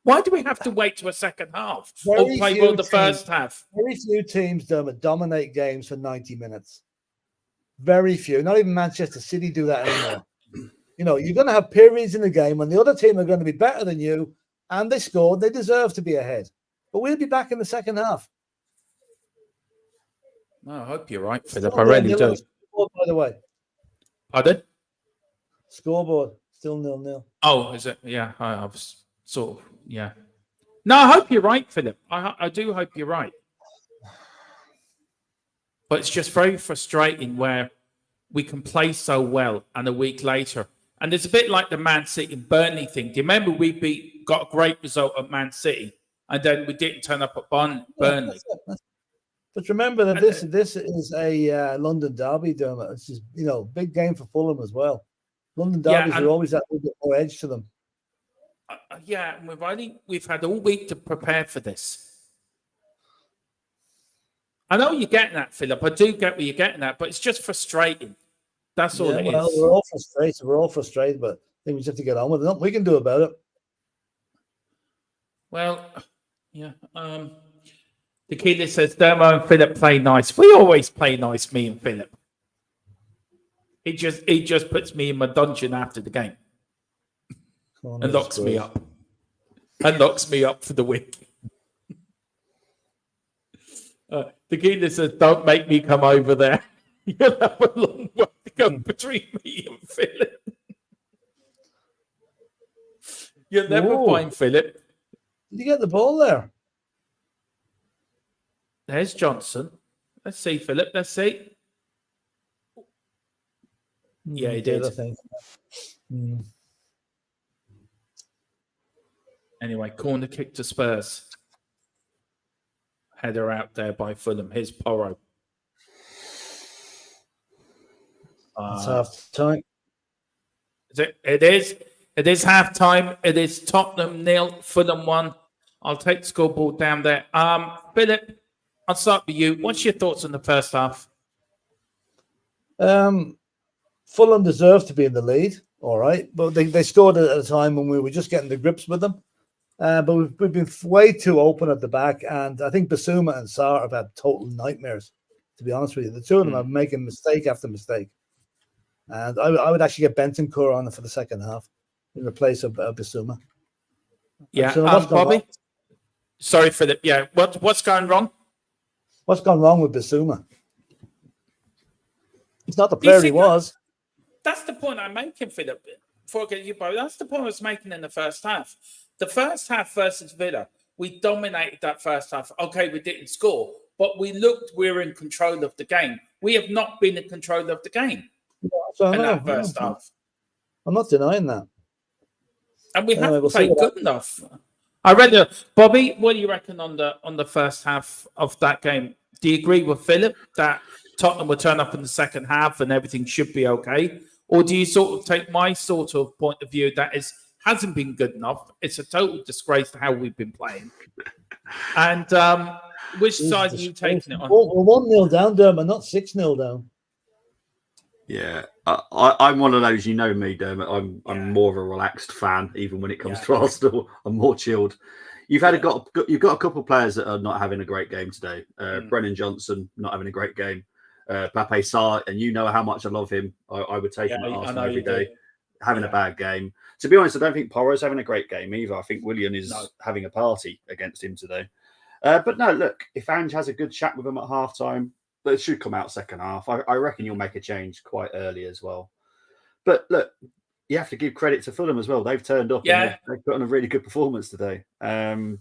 Why do we have to wait to a second half or play well the first half? Very few teams, Dermot, dominate games for 90 minutes. Very few. Not even Manchester City do that anymore. You're going to have periods in the game when the other team are going to be better than you, and they scored. They deserve to be ahead. But we'll be back in the second half. No, I hope you're right, Philip. I really do. Scoreboard, by the way. Pardon? Scoreboard, still 0-0. Oh, is it? Yeah, I was sort of, yeah. No, I hope you're right, Philip. I do hope you're right. But it's just very frustrating where we can play so well and a week later. And it's a bit like the Man City and Burnley thing. Do you remember we got a great result at Man City and then we didn't turn up at Burnley? But remember that this is a London derby, Dermot. It's just, big game for Fulham as well. London derbies are always that little bit more edge to them. Yeah, and we've had all week to prepare for this. I know you're getting that, Philip. I do get where you're getting at, but it's just frustrating. That's all it is. We're all frustrated. We're all frustrated, but I think we just have to get on with it. Nothing we can do about it. Well, yeah. The kid says Dermo and Philip play nice. We always play nice, me and Philip. He just puts me in my dungeon after the game and locks me up. And locks me up for the week. The kid says, "Don't make me come over there. You'll have a long way to go between me and Philip." You'll never find Philip. Did you get the ball there? There's Johnson. Let's see, Philip. Let's see. Yeah, he did. I think. Anyway, corner kick to Spurs. Header out there by Fulham. Here's Porro. It's half time. It is. It is half time. It is Tottenham 0, Fulham 1. I'll take the scoreboard down there. Philip, I'll start with you. What's your thoughts on the first half? Fulham deserved to be in the lead, all right, but they scored at a time when we were just getting the grips with them. But we've been way too open at the back, and I think Basuma and Sarr have had total nightmares, to be honest with you. The two of them are making mistake after mistake. And I would actually get Bentancur on for the second half in place of Basuma. Yeah, so Bobby? Wrong? Sorry, Philip. Yeah, what's going wrong? What's gone wrong with Basuma? It's not the player he was. That's the point I'm making, Philip. Before I get you, Bobby, that's the point I was making in the first half. The first half versus Villa, we dominated that first half. Okay, we didn't score, but we were in control of the game. We have not been in control of the game in that first half. I'm not denying that. And we haven't played good enough. I read Bobby, what do you reckon on the first half of that game? Do you agree with Philip that Tottenham will turn up in the second half and everything should be okay? Or do you sort of take my sort of point of view that hasn't been good enough? It's a total disgrace to how we've been playing. And which side are you taking it on? We're 1-0 down, Dermot, not 6-0 down. Yeah, I'm one of those. You know me, Dermot. I'm more of a relaxed fan, even when it comes to Arsenal. I'm more chilled. You've got a couple of players that are not having a great game today. Brennan Johnson not having a great game. Pape Sarr, and you know how much I love him. I would take him at Arsenal every day. Having a bad game. To be honest, I don't think Porro's having a great game either. I think Willian is having a party against him today. But no, look, if Ange has a good chat with him at halftime, it should come out second half. I reckon you'll make a change quite early as well. But look, you have to give credit to Fulham as well. They've turned up and they've put on a really good performance today. And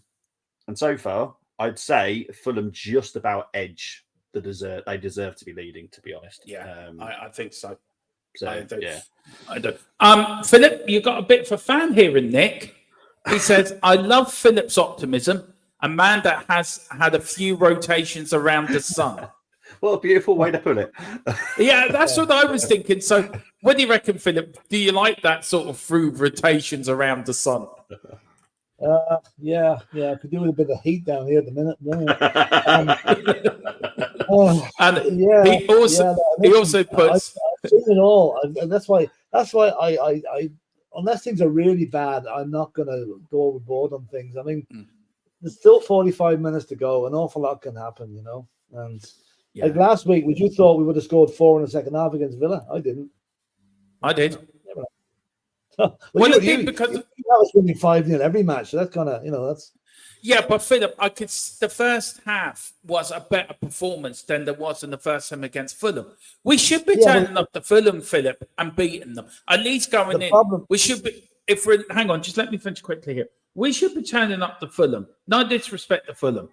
so far, I'd say Fulham just about edge the dessert. They deserve to be leading, to be honest. Yeah, I think so. So, I do. Philip, you got a bit of a fan here in Nick. He says, I love Philip's optimism. A man that has had a few rotations around the sun. What a beautiful way to put it. Yeah, that's what I was thinking. So what do you reckon, Philip? Do you like that sort of through rotations around the sun? Yeah. I could do with a bit of heat down here at the minute. He also puts. I've seen it all, and that's why I unless things are really bad, I'm not going to go overboard on things. I mean, there's still 45 minutes to go. An awful lot can happen, you know. And like last week, would you thought we would have scored 4 in the second half against Villa? I didn't. I did. Well, you did because I was winning 5-0 every match. So that's kind of, that's. Yeah, but Philip, the first half was a better performance than there was in the first time against Fulham. We should be turning up the Fulham, Philip, and beating them. At least going in. We should be. Hang on, just let me finish quickly here. We should be turning up the Fulham. No disrespect to Fulham.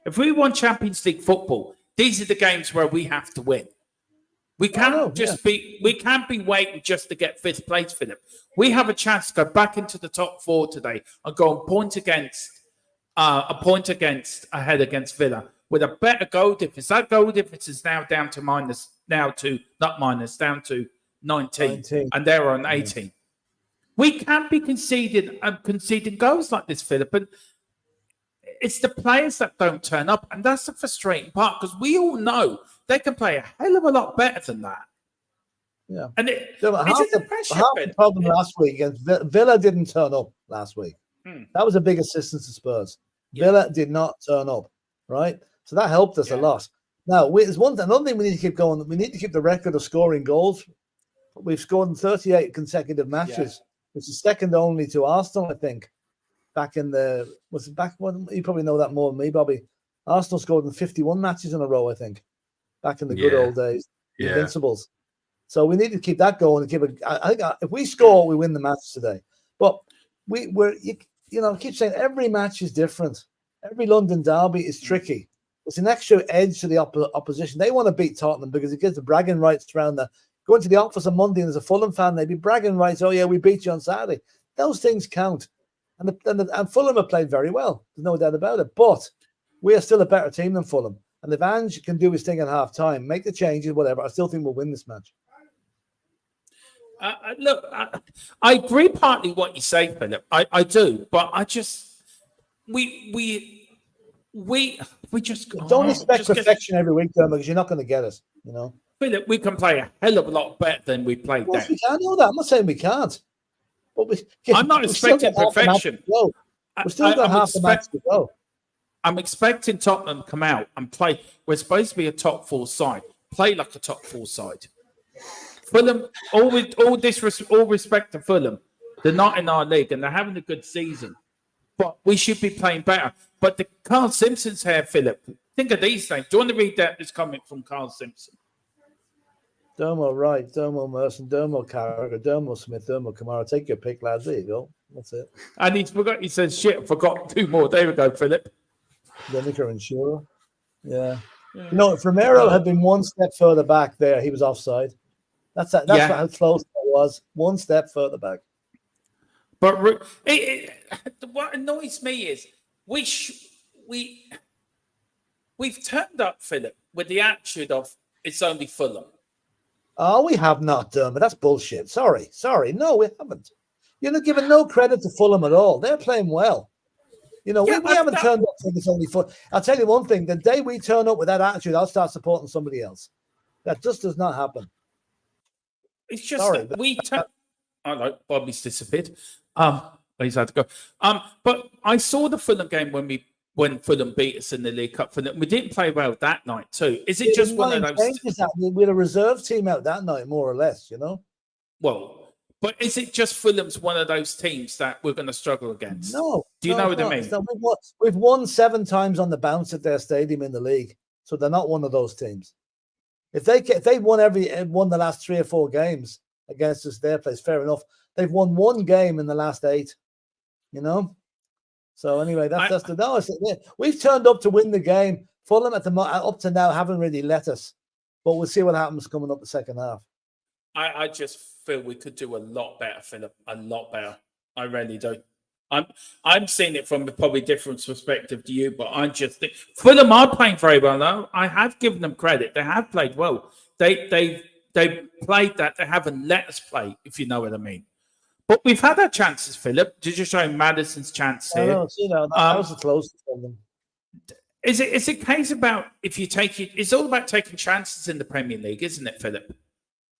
If we want Champions League football, these are the games where we have to win. We can't we can't be waiting just to get fifth place, Philip. We have a chance to go back into the top 4 today and go and point against ahead against Villa with a better goal difference. That goal difference is now down to down to 19, and they're on 18. We can't be conceding goals like this, Philip. And it's the players that don't turn up, and that's the frustrating part because we all know they can play a hell of a lot better than that. Yeah, and half the problem last week against Villa didn't turn up last week. That was a big assistance to Spurs. Villa did not turn up, right? So that helped us a lot. Now, there's another thing we need to keep going. We need to keep the record of scoring goals. We've scored in 38 consecutive matches, which is second only to Arsenal, I think. You probably know that more than me, Bobby. Arsenal scored in 51 matches in a row, I think, back in the good old days, the Invincibles. So we need to keep that going and I think if we score, we win the match today. But I keep saying every match is different. Every London derby is tricky. It's an extra edge to the opposition. They want to beat Tottenham because it gives the bragging rights around that. Going to the office on Monday and there's a Fulham fan, they'd be bragging rights. Oh yeah, we beat you on Saturday. Those things count. And Fulham have played very well. There's no doubt about it. But we are still a better team than Fulham. And if Ange can do his thing at half time, make the changes, whatever, I still think we'll win this match. Look, I agree partly what you say, Philip. I do, but I just we just don't expect perfection every week, though, because you're not going to get us. Philip, we can play a hell of a lot better than we played. Yes, we can do that. I'm not saying we can't, but I'm not expecting perfection. We're still got half the match to go. I'm expecting Tottenham to come out and play. We're supposed to be a top 4 side. Play like a top 4 side. Fulham, all respect to Fulham, they're not in our league and they're having a good season. But we should be playing better. But the Carl Simpson's here, Philip. Think of these things. Do you want to read that? This comment from Carl Simpson. Dermo Wright, Dermo Merson, Dermo Carragher, Dermo Smith, Dermo Kamara. Take your pick, lads. There you go. That's it. And he says, shit, I forgot 2 more. There we go, Philip. Lineker and Shearer. Yeah. If Romero had been 1 step further back there, he was offside. That's how close it was. 1 step further back. But what annoys me is we've turned up, Philip, with the attitude of it's only Fulham. Oh, we have not, Dermot. That's bullshit. Sorry. No, we haven't. You're not giving no credit to Fulham at all. They're playing well. We haven't turned up saying it's only Fulham. I'll tell you one thing. The day we turn up with that attitude, I'll start supporting somebody else. That just does not happen. It's just that we I know Bobby's disappeared. He's had to go. But I saw the Fulham game when Fulham beat us in the League Cup. We didn't play well that night too. Is it just one of those? We had a reserve team out that night, more or less. Well, but is it just Fulham's one of those teams that we're going to struggle against? No. Do you know what I mean? We've won 7 times on the bounce at their stadium in the league, so they're not one of those teams. If they won the last 3 or 4 games against us, their place, fair enough. They've won 1 game in the last 8. So anyway, that's the no. We've turned up to win the game. Fulham up to now haven't really let us, but we'll see what happens coming up the second half. I just feel we could do a lot better, Philip. A lot better. I really do. I'm seeing it from a probably different perspective to you, but I just think Fulham are playing very well now. I have given them credit. They have played well. They played that. They haven't let us play, if you know what I mean. But we've had our chances, Philip. Did you show Maddison's chance here? That was the closest of them. Is it a case about if you take it? It's all about taking chances in the Premier League, isn't it, Philip?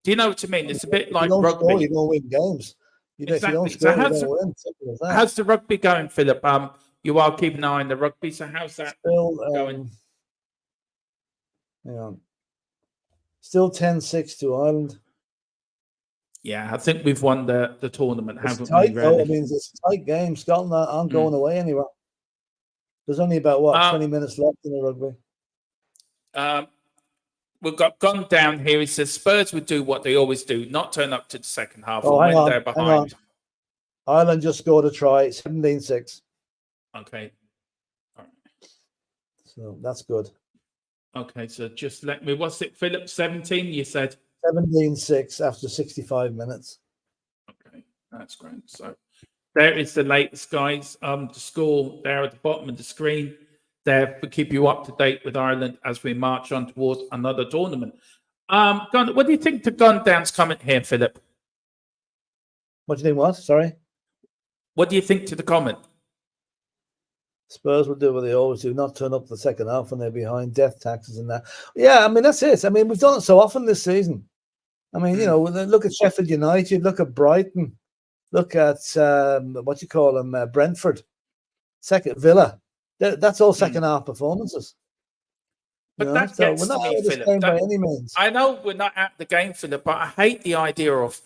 Do you know what I mean? It's a bit like rugby. Score, you don't win games. Exactly. So how's the rugby going, Philip? You are keeping an eye on the rugby. So how's that going? Hang on. Still 10-6 to Ireland. Yeah, I think we've won the tournament, haven't we? Really? I mean, it's a tight game. Scotland aren't going away anywhere. There's only about 20 minutes left in the rugby. We've got gone down here. He says Spurs would do what they always do, not turn up to the second half when they're behind. Ireland just scored a try, 17-6. Okay. All right. So that's good. Okay, so just let me, what's it, Philip? 17, you said? 17-6 after 65 minutes. Okay, that's great. So there is the latest, guys. The score there at the bottom of the screen. There to keep you up to date with Ireland as we march on towards another tournament. What do you think the gun down's coming here, Philip? What do you think? What? Sorry. What do you think to the comment? Spurs will do what they always do, not turn up the second half when they're behind, death taxes and that. Yeah, I mean, that's it. I mean, we've done it so often this season. I mean, look at Sheffield United, look at Brighton, look at, Brentford, second Villa. That's all second half performances. But that gets we're not to out me, of this Philip. game by any means. I know we're not at the game, Philip, but I hate the idea of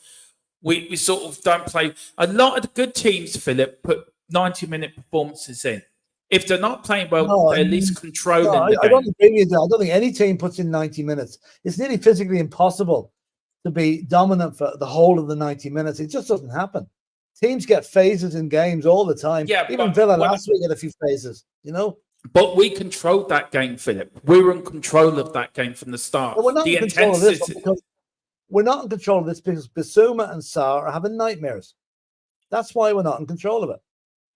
we sort of don't play. A lot of the good teams, Philip, put 90-minute performances in. If they're not playing well, they're at least controlling the game. I don't agree with you. I don't think any team puts in 90 minutes. It's nearly physically impossible to be dominant for the whole of the 90 minutes. It just doesn't happen. Teams get phases in games all the time. Yeah, even Villa last week had a few phases, But we controlled that game, Philip. We were in control of that game from the start. But we're not in control of this because we're not in control of this because Bissouma and Sarr are having nightmares. That's why we're not in control of it.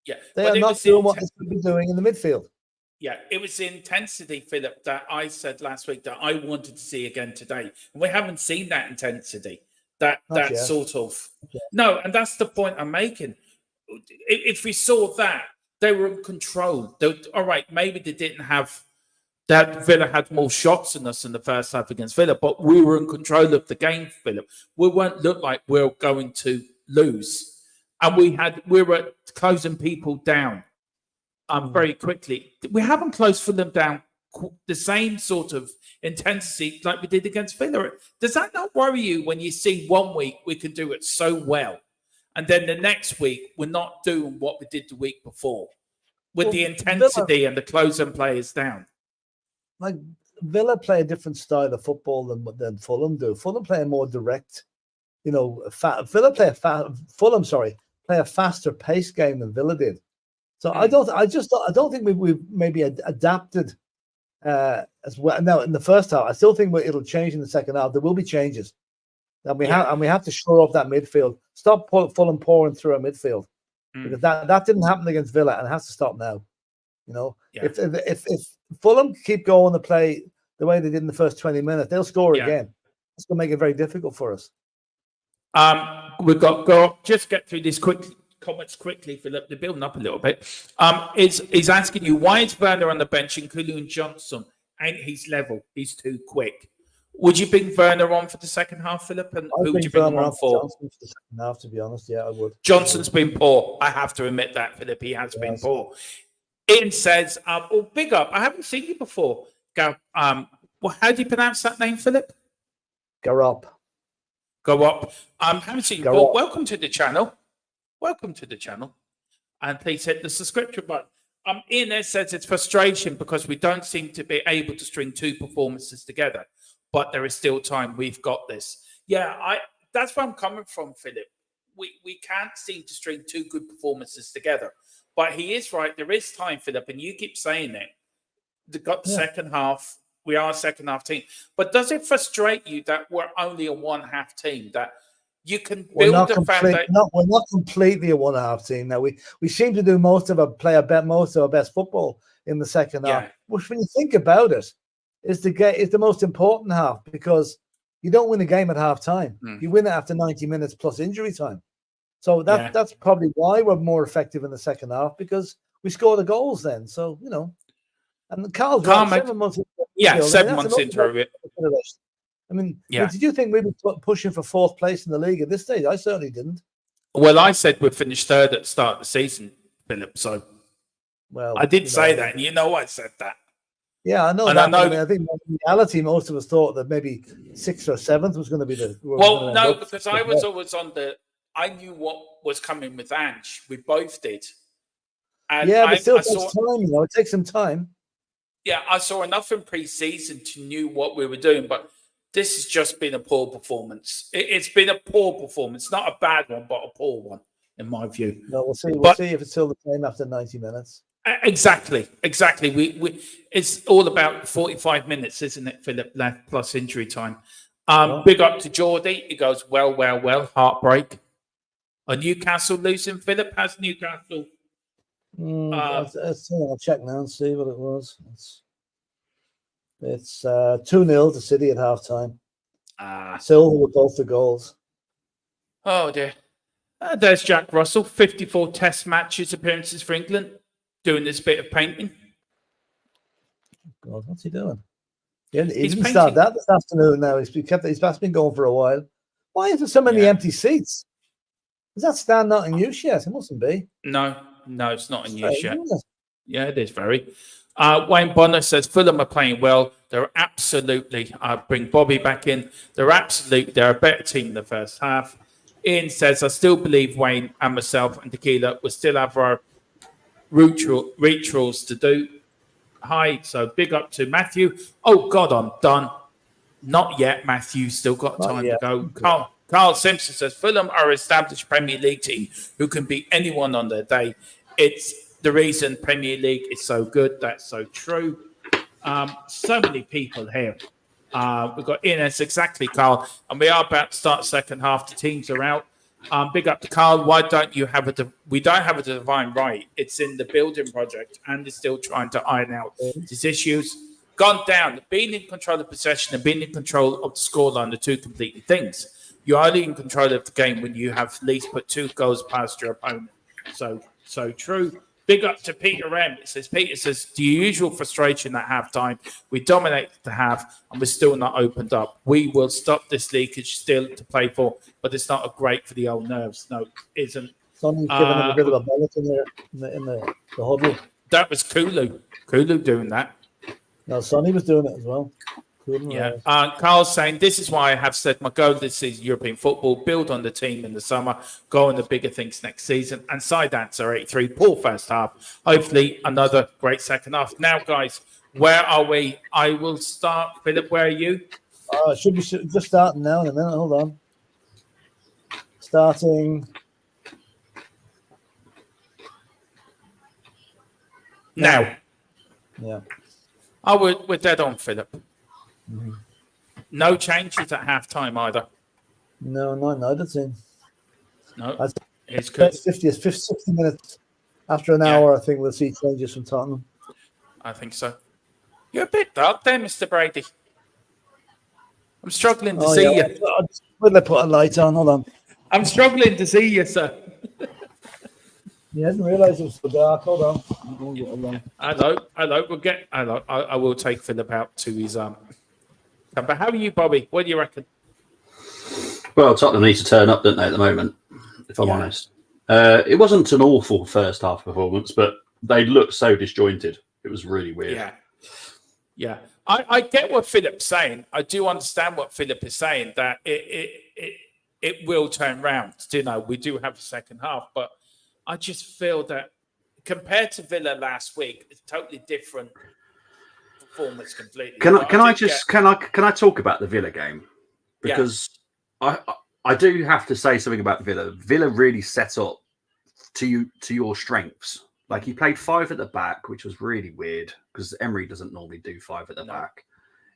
Yeah, they are not doing what they should be doing in the midfield. Yeah, it was the intensity, Philip, that I said last week that I wanted to see again today. And we haven't seen that intensity, that sort of. No, and that's the point I'm making. If we saw that, they were in control. All right, maybe they didn't have that. Villa had more shots than us in the first half against Villa, but we were in control of the game, Philip. We won't look like we're going to lose. And we were closing people down very quickly. We haven't closed Fulham down the same sort of intensity like we did against Villa. Does that not worry you when you see 1 week we can do it so well, and then the next week we're not doing what we did the week before with the intensity and the closing players down? Like Villa play a different style of football than Fulham do. Fulham play a more direct, Fulham play a faster pace game than Villa did. So I don't think we've maybe adapted as well. Now in the first half, I still think it'll change in the second half. There will be changes, and we have to shore up that midfield. Stop Fulham pouring through our midfield because that didn't happen against Villa, and it has to stop now. If Fulham keep going to play the way they did in the first 20 minutes, they'll score again. It's going to make it very difficult for us. We've got to go. Just get through these comments quickly, Philip. They're building up a little bit. He's asking you, why is Werner on the bench, including Johnson? Ain't his level? He's too quick. Would you bring Werner on for the second half, Philip? And who would you bring him on for? Johnson for the second half, to be honest. Yeah, I would. Johnson's been poor. I have to admit that, Philip. He has been poor. Ian says, big up. I haven't seen you before. How do you pronounce that name, Philip? Garop. Go up. Haven't seen you. Well, welcome to the channel. Welcome to the channel. And please hit the subscription button. Ian there says it's frustration because we don't seem to be able to string two performances together. But there is still time. We've got this. Yeah, that's where I'm coming from, Philip. We can't seem to string two good performances together. But he is right. There is time, Philip, and you keep saying it. They've got the second half. We are a second half team. But does it frustrate you that we're only a one half team? That you can build a foundation? We're not completely a one half team. Now we seem to do most of our best football in the second half. Which, when you think about it, is the most important half because you don't win a game at half time. You win it after 90 minutes plus injury time. So that's probably why we're more effective in the second half because we score the goals then. So and Carl's right, 7 months. Yeah, 7 months into it. I mean, did you think we'd be pushing for fourth place in the league at this stage? I certainly didn't. Well, I said we'd finish third at the start of the season, Philip. So, I did say that, and I said that. Yeah, I know. And that, I think in reality, most of us thought that maybe 6th or 7th was going to be the. Well, no, because I was always on the. I knew what was coming with Ange. We both did. And but it still takes time. It takes some time. Yeah, I saw enough in pre-season to knew what we were doing, but this has just been a poor performance. It's been a poor performance, not a bad one, but a poor one, in my view. No, we'll see. We'll see if it's still the same after 90 minutes. Exactly. We it's all about 45 minutes, isn't it, Philip? Left plus injury time. Big up to Geordie. He goes, well. Heartbreak. Are Newcastle losing, Philip? Has Newcastle? I'll check now and see what it was. It's 2-0 to City at half time. Silva with both the goals. Oh dear. There's Jack Russell, 54 Test matches appearances for England, doing this bit of painting. God, what's he doing? He He's didn't start painting. that this afternoon. Now he's been going for a while. Why is there so many empty seats? Is that stand not in use yet? It mustn't be. No, it's not in use yet. Isn't it? Yeah, it is very. Wayne Bonner says Fulham are playing well. They're absolutely, bring Bobby back in. They're a better team in the first half. Ian says, I still believe Wayne and myself and Tequila will still have our rituals to do. Hi, so big up to Matthew. Oh, God, I'm done. Not yet, Matthew. Still got time to go. Carl Simpson says, Fulham are an established Premier League team who can beat anyone on their day. It's the reason Premier League is so good. That's so true. So many people here. We've got Ian, that's exactly, Carl. And we are about to start second half. The teams are out. Big up to Carl. Why don't you have we don't have a divine right. It's in the building project and they're still trying to iron out these issues. Gone down. Being in control of possession and being in control of the scoreline are two completely things. You're only in control of the game when you have at least put 2 goals past your opponent. So true. Big up to Peter M. Peter says, the usual frustration at halftime. We dominated the half and we're still not opened up. We will stop this leakage still to play for, but it's not great for the old nerves. No, it isn't. Sonny's giving him a bit of a bullet in the huddle. That was Kulu. Kulu doing that. No, Sonny was doing it as well. Yeah. Carl's saying, this is why I have said my goal this season, European football, build on the team in the summer, go on the bigger things next season. And side answer 83, poor first half. Hopefully another great second half. Now, guys, where are we? I will start. Philip, where are you? It should be just starting now in a minute. Hold on. Starting now. Yeah. Oh, we're dead on, Philip. Mm-hmm. No changes at half-time either. No, not neither team. No, it's good. 60 minutes after an hour. I think we'll see changes from Tottenham. I think so. You're a bit dark there, Mr. Brady. I'm struggling to see you. Will I put a light on? Hold on. I'm struggling to see you, sir. You hadn't realised it was so dark. Hold on. Hello. We'll get. Hello. I will take Philip out to his But how are you, Bobby? What do you reckon? Well, Tottenham need to turn up, don't they, at the moment, if I'm honest. It wasn't an awful first half performance, but they looked so disjointed. It was really weird. Yeah. I get what Philip's saying. I do understand what Philip is saying, that it will turn round. You know, we do have a second half, but I just feel that compared to Villa last week, it's totally different performance completely. Can I talk about the Villa game? Because I do have to say something about Villa. Villa really set up to your strengths. Like, he played 5 at the back, which was really weird because Emery doesn't normally do 5 at the back.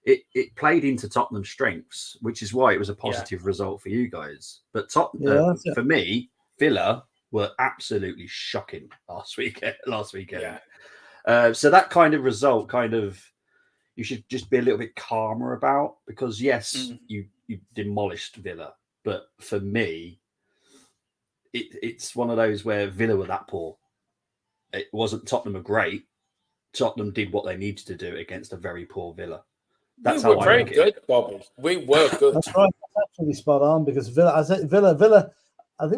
It played into Tottenham's strengths, which is why it was a positive result for you guys. But Tottenham, for me, Villa were absolutely shocking last weekend. So that kind of result, you should just be a little bit calmer about, because yes, you demolished Villa, but for me, it's one of those where Villa were that poor. It wasn't Tottenham were great. Tottenham did what they needed to do against a very poor Villa. That's we were very good, Bobby. We were good. That's right. That's actually spot on, because Villa. I think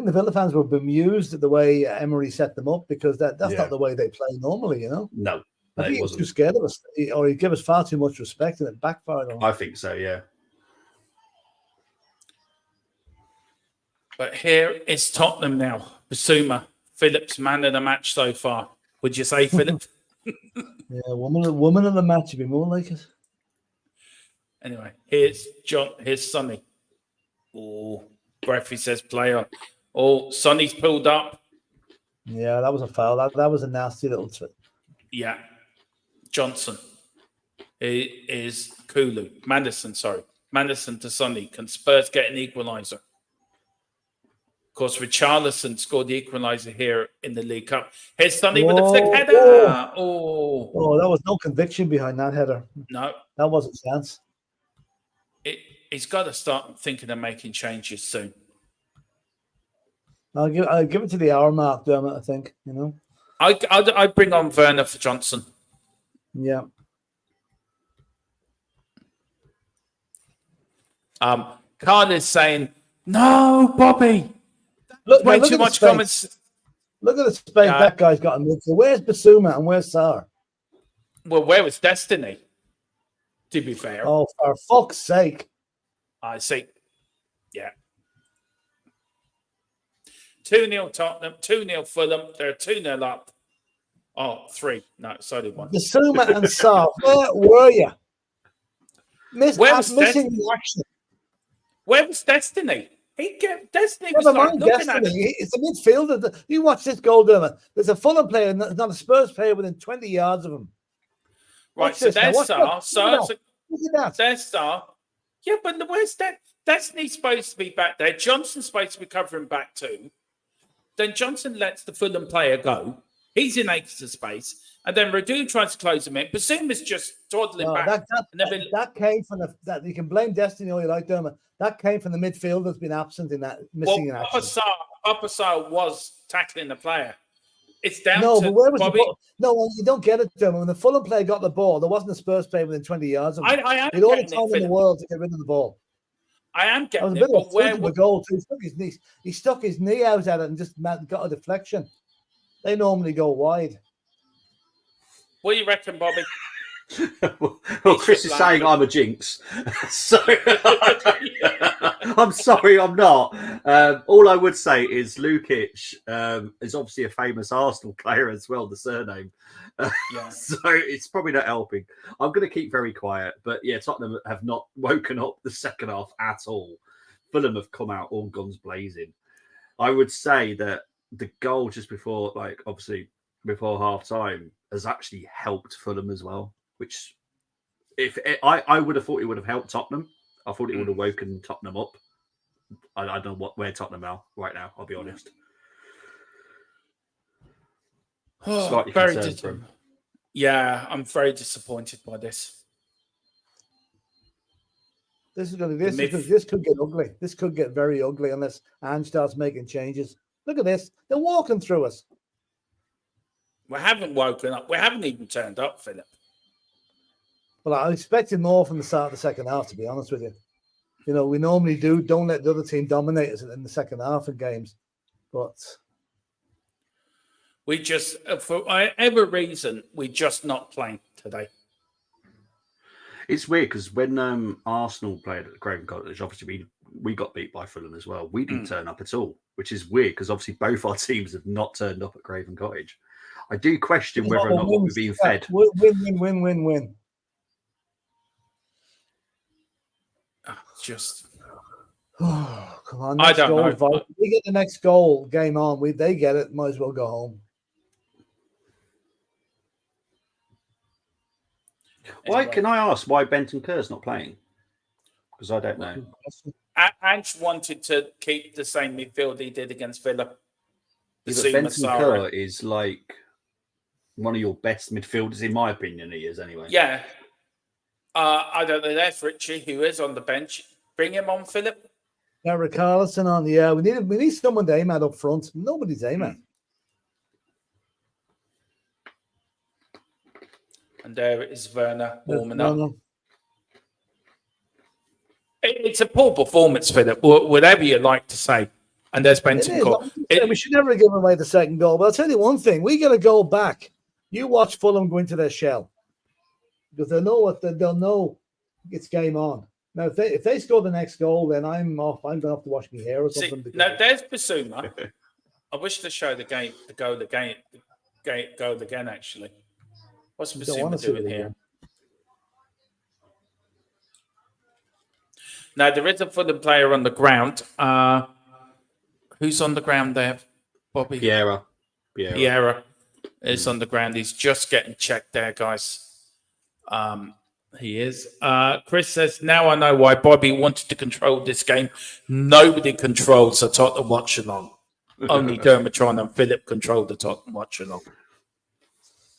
the Villa fans were bemused at the way Emery set them up, because that's not the way they play normally. You know. No, I think he was too scared of us, or he gave us far too much respect, and it backfired on him. I think so. Yeah. But here is Tottenham now. Basuma, Phillips, man of the match so far. Would you say, Philip? Yeah, woman of the match would be more like it. Anyway, here's Sonny. Oh, Breffy says play on. Oh, Sonny's pulled up. Yeah, that was a foul. That was a nasty little twist. Yeah. Johnson. It is Kulu. Madison to Sonny. Can Spurs get an equaliser? Of course, Richarlison scored the equaliser here in the League Cup. Here's Sonny with the flick header. Oh, that was no conviction behind that header. No. That wasn't a chance. He's got to start thinking of making changes soon. I'll give it to the hour mark, Dermot. I think I bring on Werner for Johnson. Yeah. Carl is saying, "No, Bobby, Look, way look too at the much space. comments." Look at the space that guy's got in midfield. Where's Basuma and where's Sarr? Well, where was Destiny? To be fair, Oh, for fuck's sake! I see. Yeah. 2-0 Tottenham, 2-0 Fulham. They're 2-0 up. Oh, 3. No, it's only 1. Basuma and Sarr, where were you? Where was missing the action. Where was Destiny? Destiny was Never like mind looking at Destiny. it. It's a midfielder. You watch this goal, Dermot. There's a Fulham player, not a Spurs player within 20 yards of him. Right, so there's Sarr. Look at that. There's Sarr. Yeah, but where's that? Destiny's supposed to be back there. Johnson's supposed to be covering back too. Then Johnson lets the Fulham player go. He's in acres of space. And then Radu tries to close him in. Basuma's just toddling back. That came from that. You can blame Destiny all you like, Dermot. That came from the midfield that's been absent in that missing in action. Upasar was tackling the player. It's down to but where was Bobby. The ball? No, you don't get it, Dermot. When the Fulham player got the ball, there wasn't a Spurs player within 20 yards of him. I am all the time in the world to get rid of the ball. I am getting it. But where the goal too? He stuck his knee out at it and just got a deflection. They normally go wide. What do you reckon, Bobby? Well, Chris is saying I'm a jinx. So I'm sorry, I'm not. All I would say is Lukic is obviously a famous Arsenal player as well, the surname. So it's probably not helping. I'm going to keep very quiet. But yeah, Tottenham have not woken up the second half at all. Fulham have come out all guns blazing. I would say that the goal just before, obviously before half time, has actually helped Fulham as well. Which, I would have thought it would have helped Tottenham. I thought it would have woken Tottenham up. I don't know where Tottenham are right now. I'll be honest. Yeah, I'm very disappointed by this. This could get ugly. This could get very ugly unless Ange starts making changes. Look at this. They're walking through us. We haven't woken up. We haven't even turned up, Philip. Well, I expected more from the start of the second half, to be honest with you. We normally don't let the other team dominate us in the second half of games. But we just, for whatever reason, we're just not playing today. It's weird because when Arsenal played at Craven Cottage, obviously we got beat by Fulham as well. We didn't turn up at all, which is weird because obviously both our teams have not turned up at Craven Cottage. I do question whether or not what we're being fed. Win. Just come on! I don't know. If we get the next goal, game on. They get it. Might as well go home. Why can I ask why Benton Kerr's not playing? Because I don't know. Ange wanted to keep the same midfield he did against Villa. Benton Kerr is like one of your best midfielders, in my opinion. He is anyway. Yeah. I don't know. There's Richie, who is on the bench. Bring him on, Philip. Yeah, Richarlison on. Yeah, we need someone to aim at up front. Nobody's aiming at. And there is Werner warming up. It's a poor performance, Philip, whatever you like to say. And there's Benton Kerr. We should never give away the second goal. But I'll tell you one thing. We get a goal back. You watch Fulham go into their shell. Because they'll know it's game on. Now, if they score the next goal, then I'm off. I'm going to have to wash my hair or something. Now, there's Basuma. I wish to show the goal again, actually. What's Basuma doing here? Now, there is a Fulham player on the ground. Who's on the ground there, Bobby? Piera is on the ground. He's just getting checked there, guys. He is. Chris says, now I know why Bobby wanted to control this game. Nobody controls the Tottenham Watchalong. Only Dermatron and Philip control the Tottenham Watchalong.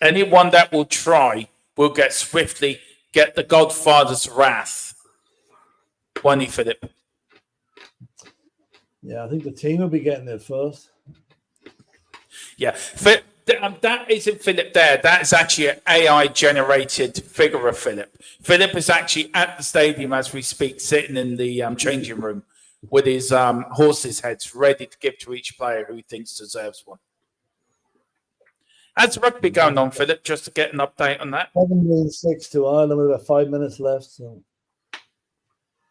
Anyone that will try will get the Godfather's wrath. Won't he, Philip? Yeah, I think the team will be getting there first. Yeah, that isn't Philip there. That's actually an AI-generated figure of Philip. Philip is actually at the stadium as we speak, sitting in the changing room with his horses' heads ready to give to each player who he thinks deserves one. How's rugby going on, Philip? Just to get an update on that. 7-6 to Ireland with about 5 minutes left. So.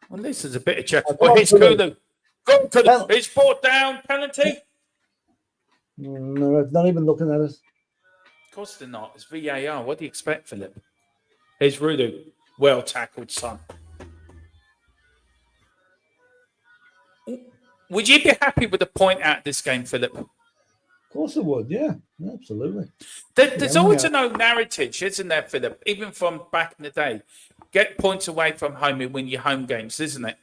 Well, this is a bit of chat. Go Well, on, here's Philip. Kulu. Go on, Kulu. It's brought down. Penalty. No, not even looking at it. Of course they're not. It's VAR. What do you expect, Philip? Here's Rudu. Well tackled, son. Would you be happy with the point out of this game, Philip? Of course it would, yeah. Absolutely. There's always an old narrative, isn't there, Philip? Even from back in the day. Get points away from home and win your home games, isn't it?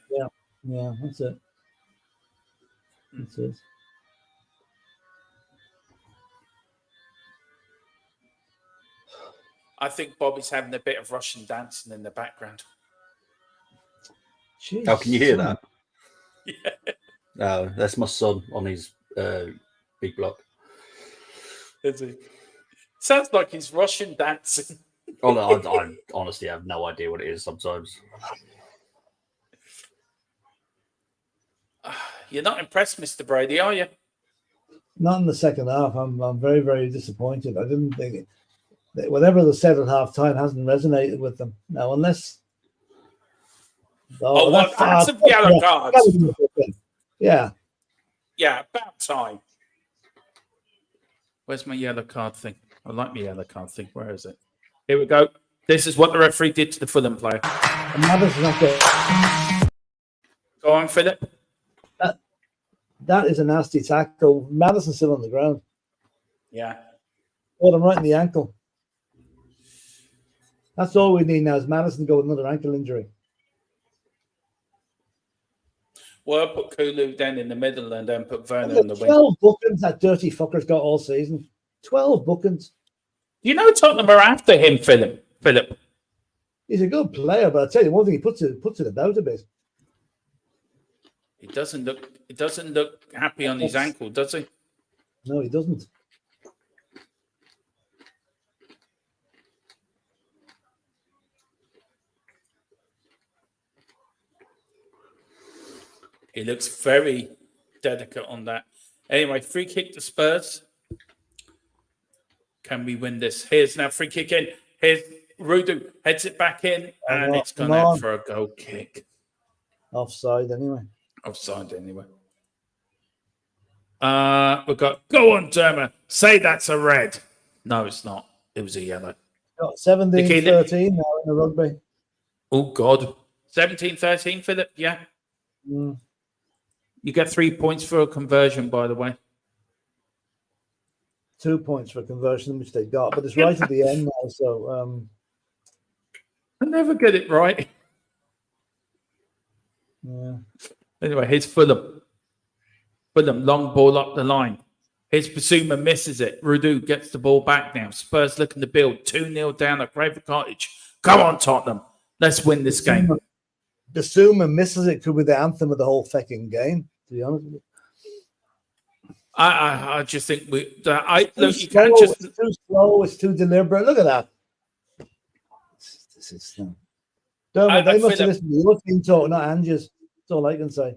Yeah, that's it. That's it. I think Bobby's having a bit of Russian dancing in the background. Jeez, How can you hear son. that? Yeah. That's my son on his big block. Is he? Sounds like he's Russian dancing. Oh, I honestly have no idea what it is sometimes. You're not impressed, Mr. Brady, are you? Not in the second half. I'm very, very disappointed. I didn't think whatever they said at half time hasn't resonated with them. Now, unless that's a yellow card. Yeah. Yeah, about time. Where's my yellow card thing? I like my yellow card thing. Where is it? Here we go. This is what the referee did to the Fulham player. Go on, Philip. That is a nasty tackle. Madison's still on the ground. Yeah. Caught him right in the ankle. That's all we need now is Madison to go with another ankle injury. Well, I'll put Kulu then in the middle and then put Werner in the wing. 12 bookings that dirty fucker's got all season. 12 bookings. You know Tottenham are after him, Philip. He's a good player, but I tell you one thing, he puts it about a bit. It doesn't look happy on his ankle, does he? No, he doesn't. He looks very delicate on that. Anyway, free kick to Spurs. Can we win this? Here's now free kick in. Here's Rudu. Heads it back in. And it's gone out for a goal kick. Offside anyway. Offside anyway. We've got, go on, Derma. Say that's a red. No, it's not. It was a yellow. Got 17-13 now in the rugby. Oh, God. 17-13, Philip? Yeah. Mm. You get 3 points for a conversion, by the way. 2 points for conversion, which they got, but it's right at the end now. So I never get it right. yeah. Anyway, here's Fulham. Fulham, long ball up the line. Here's Basuma, misses it. Rudu gets the ball back now. Spurs looking to build. 2-0 down at Craven Cottage. Come on, Tottenham. Let's win this game. Basuma misses it, could be the anthem of the whole fucking game, to be honest with you. I just think you can't it's too slow, it's too deliberate. Look at that. This is Dermot, they must have listened to your team talk, not Angie's. That's all I can say.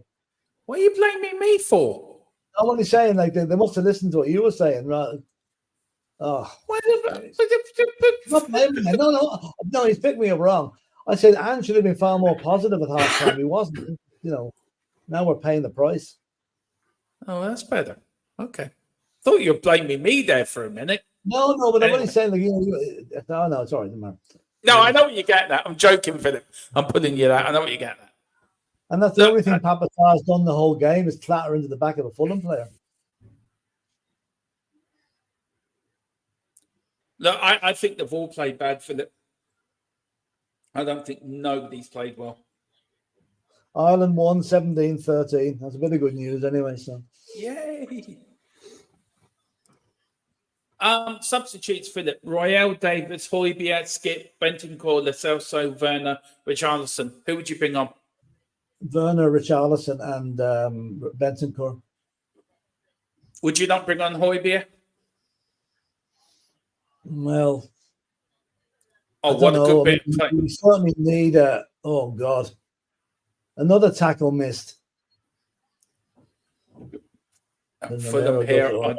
What are you blaming me for? I'm only saying, like, they must have listened to what you were saying, right? Oh. Not blaming me. No, he's picked me up wrong. I said Ange should have been far more positive at half time. He wasn't, now we're paying the price. Oh, that's better. Okay. Thought you were blaming me there for a minute. No, but I'm only saying, like, no, it's all right, man. No, I know what you're getting at. I'm joking, Philip. I'm pulling you out. I know what you're getting at. And that's the only thing Papatar's done the whole game is clatter into the back of a Fulham player. Look, I think they've all played bad, Philip. I don't think nobody's played well. Ireland won 17-13. That's a bit of good news anyway. So yay. Substitutes, Philip. Royale, Davis, Højbjerg, Skip, Bentancur, Lo Celso, Werner, Richarlison. Who would you bring on? Werner, Richarlison, and Bentancur. Would you not bring on Højbjerg? Well, Oh, I what don't a know. good bit of play. We certainly need oh God, another tackle missed. Fulham here.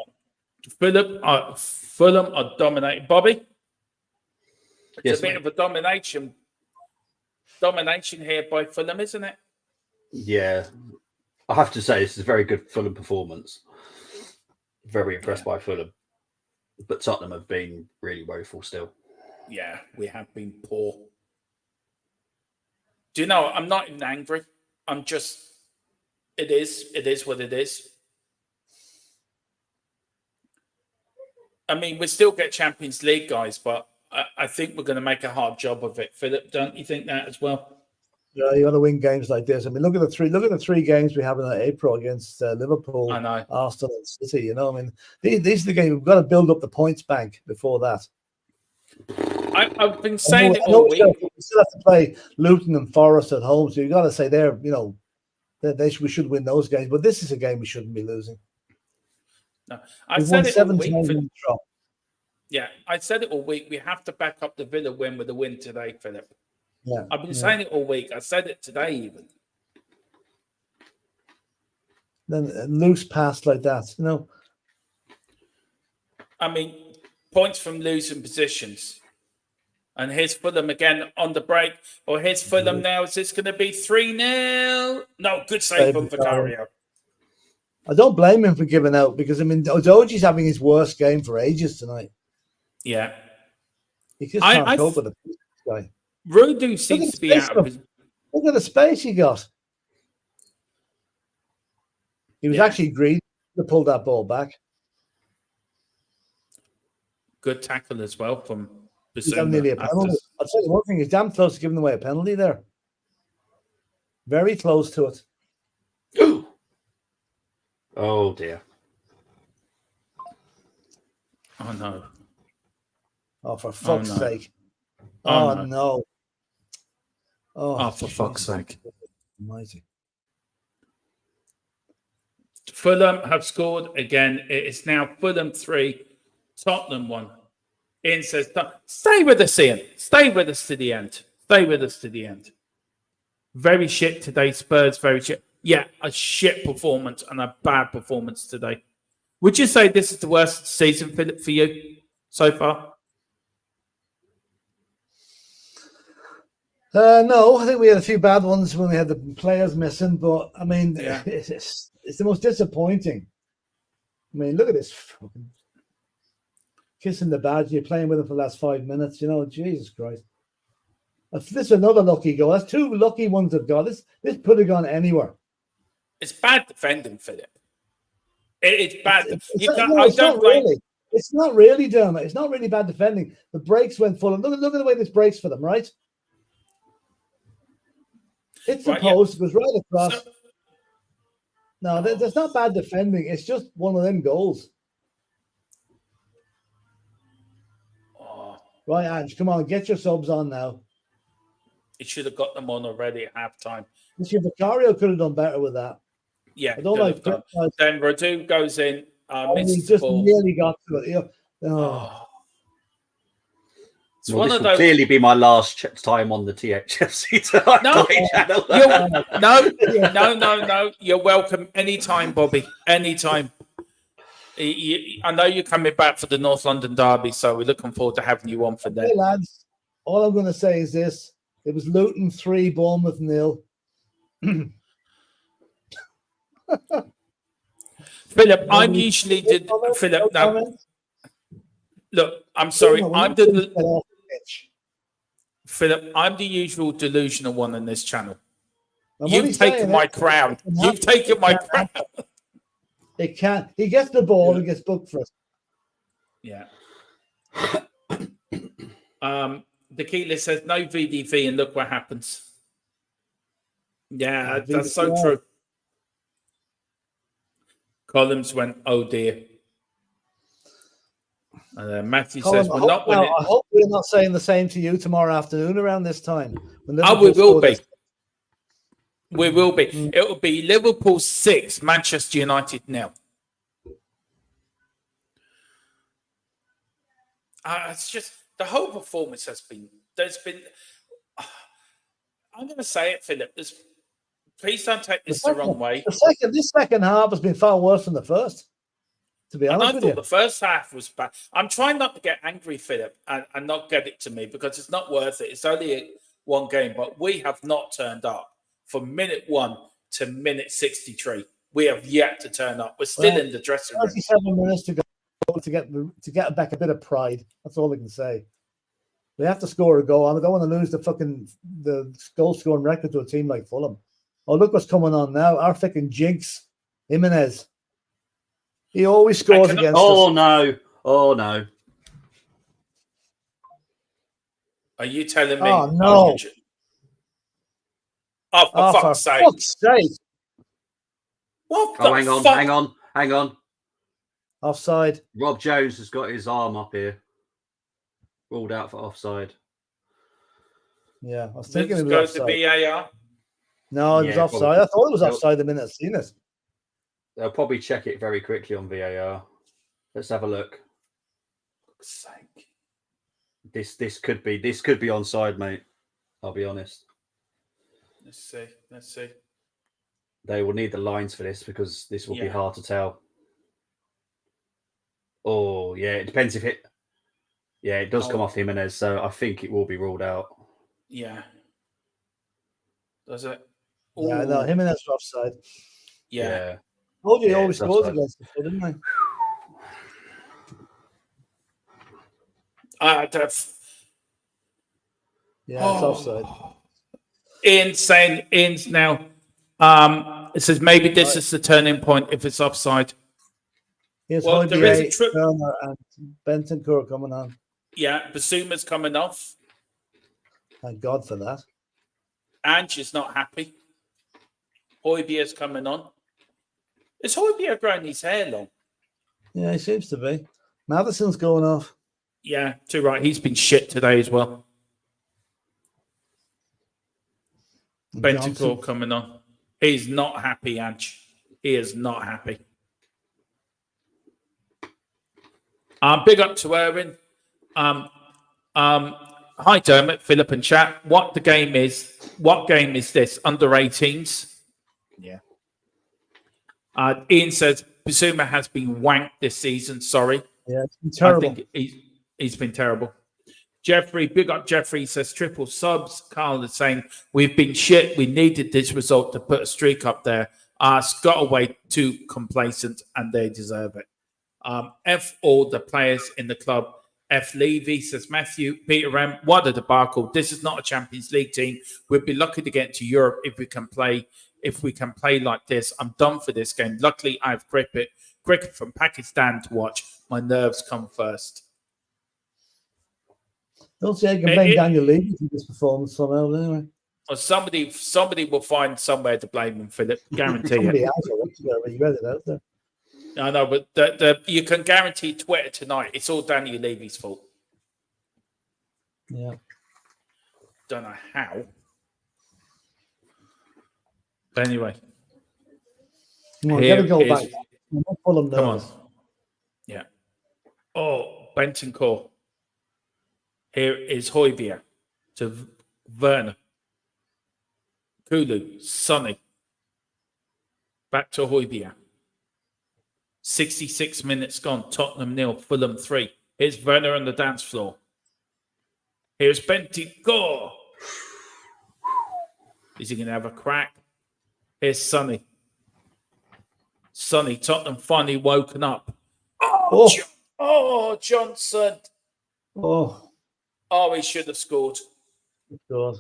Fulham are dominating. Bobby? It's Yes, a bit of a domination here by Fulham, isn't it? Yeah. I have to say, this is a very good Fulham performance. Very impressed by Fulham. But Tottenham have been really woeful still. Yeah, we have been poor. Do you know, I'm not even angry. I'm just, it is what it is. I mean, we still get Champions League, guys, but I think we're going to make a hard job of it. Philip, don't you think that as well? Yeah, you got to win games like this. I mean, look at the three games we have in April against Liverpool, I know. Arsenal, and City. You know, I mean, these are the games we've got to build up the points bank before that. I've been saying it all week. We still have to play Luton and Forest at home, so you got to say we should win those games. But this is a game we shouldn't be losing. No, We've won 7 times in a row. Yeah, I said it all week. We have to back up the Villa win with a win today, Philip. Yeah, I've been saying it all week. I said it today even. Then a loose pass like that, you know. I mean, points from losing positions. And here's Fulham again on the break. Or here's Fulham now. Is this going to be 3-0? No, good save from Vicario. I don't blame him for giving out because, I mean, Odoji's having his worst game for ages tonight. Yeah. He just can't cope with this guy. Rudu seems to be out of his... Look at the space he got. He was actually greedy to pull that ball back. Good tackle as well from nearly a penalty. I'll tell you one thing, he's damn close to giving away a penalty there. Very close to it. Oh dear. Oh no. Oh, for fuck's sake. Oh no. Oh, for fuck's sake. Almighty. Fulham have scored again. It is now Fulham 3, Tottenham 1. Ian says, stay with us, Ian. Stay with us to the end. Stay with us to the end. Very shit today, Spurs. Very shit. Yeah, a shit performance and a bad performance today. Would you say this is the worst season, Philip, for you so far? No, I think we had a few bad ones when we had the players missing, but I mean, it's the most disappointing. I mean, look at this fucking kissing the badge. You're playing with him for the last 5 minutes, you know, Jesus Christ. This is another lucky goal. That's 2 lucky ones they've got. This could have gone anywhere. It's bad defending, Philip. It's bad. It's not really, Dermot. It's not really bad defending. The breaks went full. Look at the way this breaks for them, right? It's the post. It goes right across. No, that's not bad defending. It's just one of them goals. Oh. Right, Ange, come on, get your subs on now. It should have got them on already at halftime. Vicario could have done better with that. Yeah, I don't like then Radu goes in. He just nearly got to it. It's one of those. Clearly, be my last time on the THFC tonight. No. You're welcome anytime, Bobby. Anytime. I know you're coming back for the North London derby, so we're looking forward to having you on for that. Hey, lads, all I'm going to say is this: it was Luton 3, Bournemouth 0. Philip, I'm usually Philip. No, look, I'm sorry. Philip, I'm the usual delusional one in this channel. You've taken my crown. You've taken my crown. It can't. He gets the ball and gets booked for it. Yeah. The keeler says no VDV, and look what happens. Yeah, that's so true. Collins went, oh dear. Matthew says, we're not winning. I hope we're not saying the same to you tomorrow afternoon around this time. We will be. We will be. It will be Liverpool 6, Manchester United 0. It's just the whole performance has been. There's been. I'm going to say it, Philip. Please don't take this the wrong way. This second half has been far worse than the first. To be honest with you, the first half was bad. I'm trying not to get angry, Philip, and not get it to me because it's not worth it. It's only one game, but we have not turned up from minute 1 to minute 63. We have yet to turn up. We're still in the dressing room. 37 minutes to go to get back a bit of pride. That's all I can say. We have to score a goal. I don't want to lose the goal scoring record to a team like Fulham. Oh, look what's coming on now. Our fucking jinx, Jimenez. He always scores against us. Oh, no. Are you telling me? Oh, no. Oh, for fuck's sake. What the fuck? Hang on. Offside. Rob Jones has got his arm up here. Ruled out for offside. Yeah, I was thinking it was offside. To VAR? No, it was offside. Probably. I thought it was offside the minute I seen it. They'll probably check it very quickly on VAR. Let's have a look. For fuck's sake. This could be onside, mate. I'll be honest. Let's see. They will need the lines for this because this will be hard to tell. Oh, yeah. It depends if it... Yeah, it does come off Jimenez, so I think it will be ruled out. Yeah. Does it? Ooh. Yeah, no, Jimenez is offside. Yeah. Told you he always scores against us, didn't I? It's offside. Ian's now. It says maybe this is the turning point if it's offside. Here's there is a trip. And Bentancur coming on. Yeah, Basuma's coming off. Thank God for that. Ange is not happy. Højbjerg's coming on. Is Højbjerg growing his hair long? Yeah, he seems to be. Madison's going off. Yeah, too right. He's been shit today as well. Bentancur coming on. He's not happy, Ange. He is not happy. Big up to Erwin. Hi, Dermot, Philip, and chat. What game is this? Under 18s? Yeah. Ian says Bissouma has been wanked this season. Sorry. Yeah, it's been terrible. I think he's been terrible. Jeffrey, big up Jeffrey, says triple subs. Carl is saying we've been shit. We needed this result to put a streak up there. Scott away too complacent, and they deserve it. F all the players in the club. F Levy, says Matthew. Peter M, what a debacle. This is not a Champions League team. We'd be lucky to get to Europe if we can play like this. I'm done for this game. Luckily, I have cricket from Pakistan to watch. My nerves come first. Don't say I can blame Daniel Levy for this performance somehow, anyway. Well, somebody will find somewhere to blame him, Philip. Guarantee somebody it. Somebody read it out there. I know, but you can guarantee Twitter tonight. It's all Daniel Levy's fault. Yeah. Don't know how. But anyway. Come on, get a goal back. Come on. Yeah. Oh, Bentancur. Here is Højbjerg to Werner. Kulu, Sonny. Back to Højbjerg. 66 minutes gone. Tottenham 0, Fulham 3. Here's Werner on the dance floor. Here's Bentancur. Is he going to have a crack? Here's Sonny. Tottenham finally woken up. Johnson. Oh, he should have scored. God.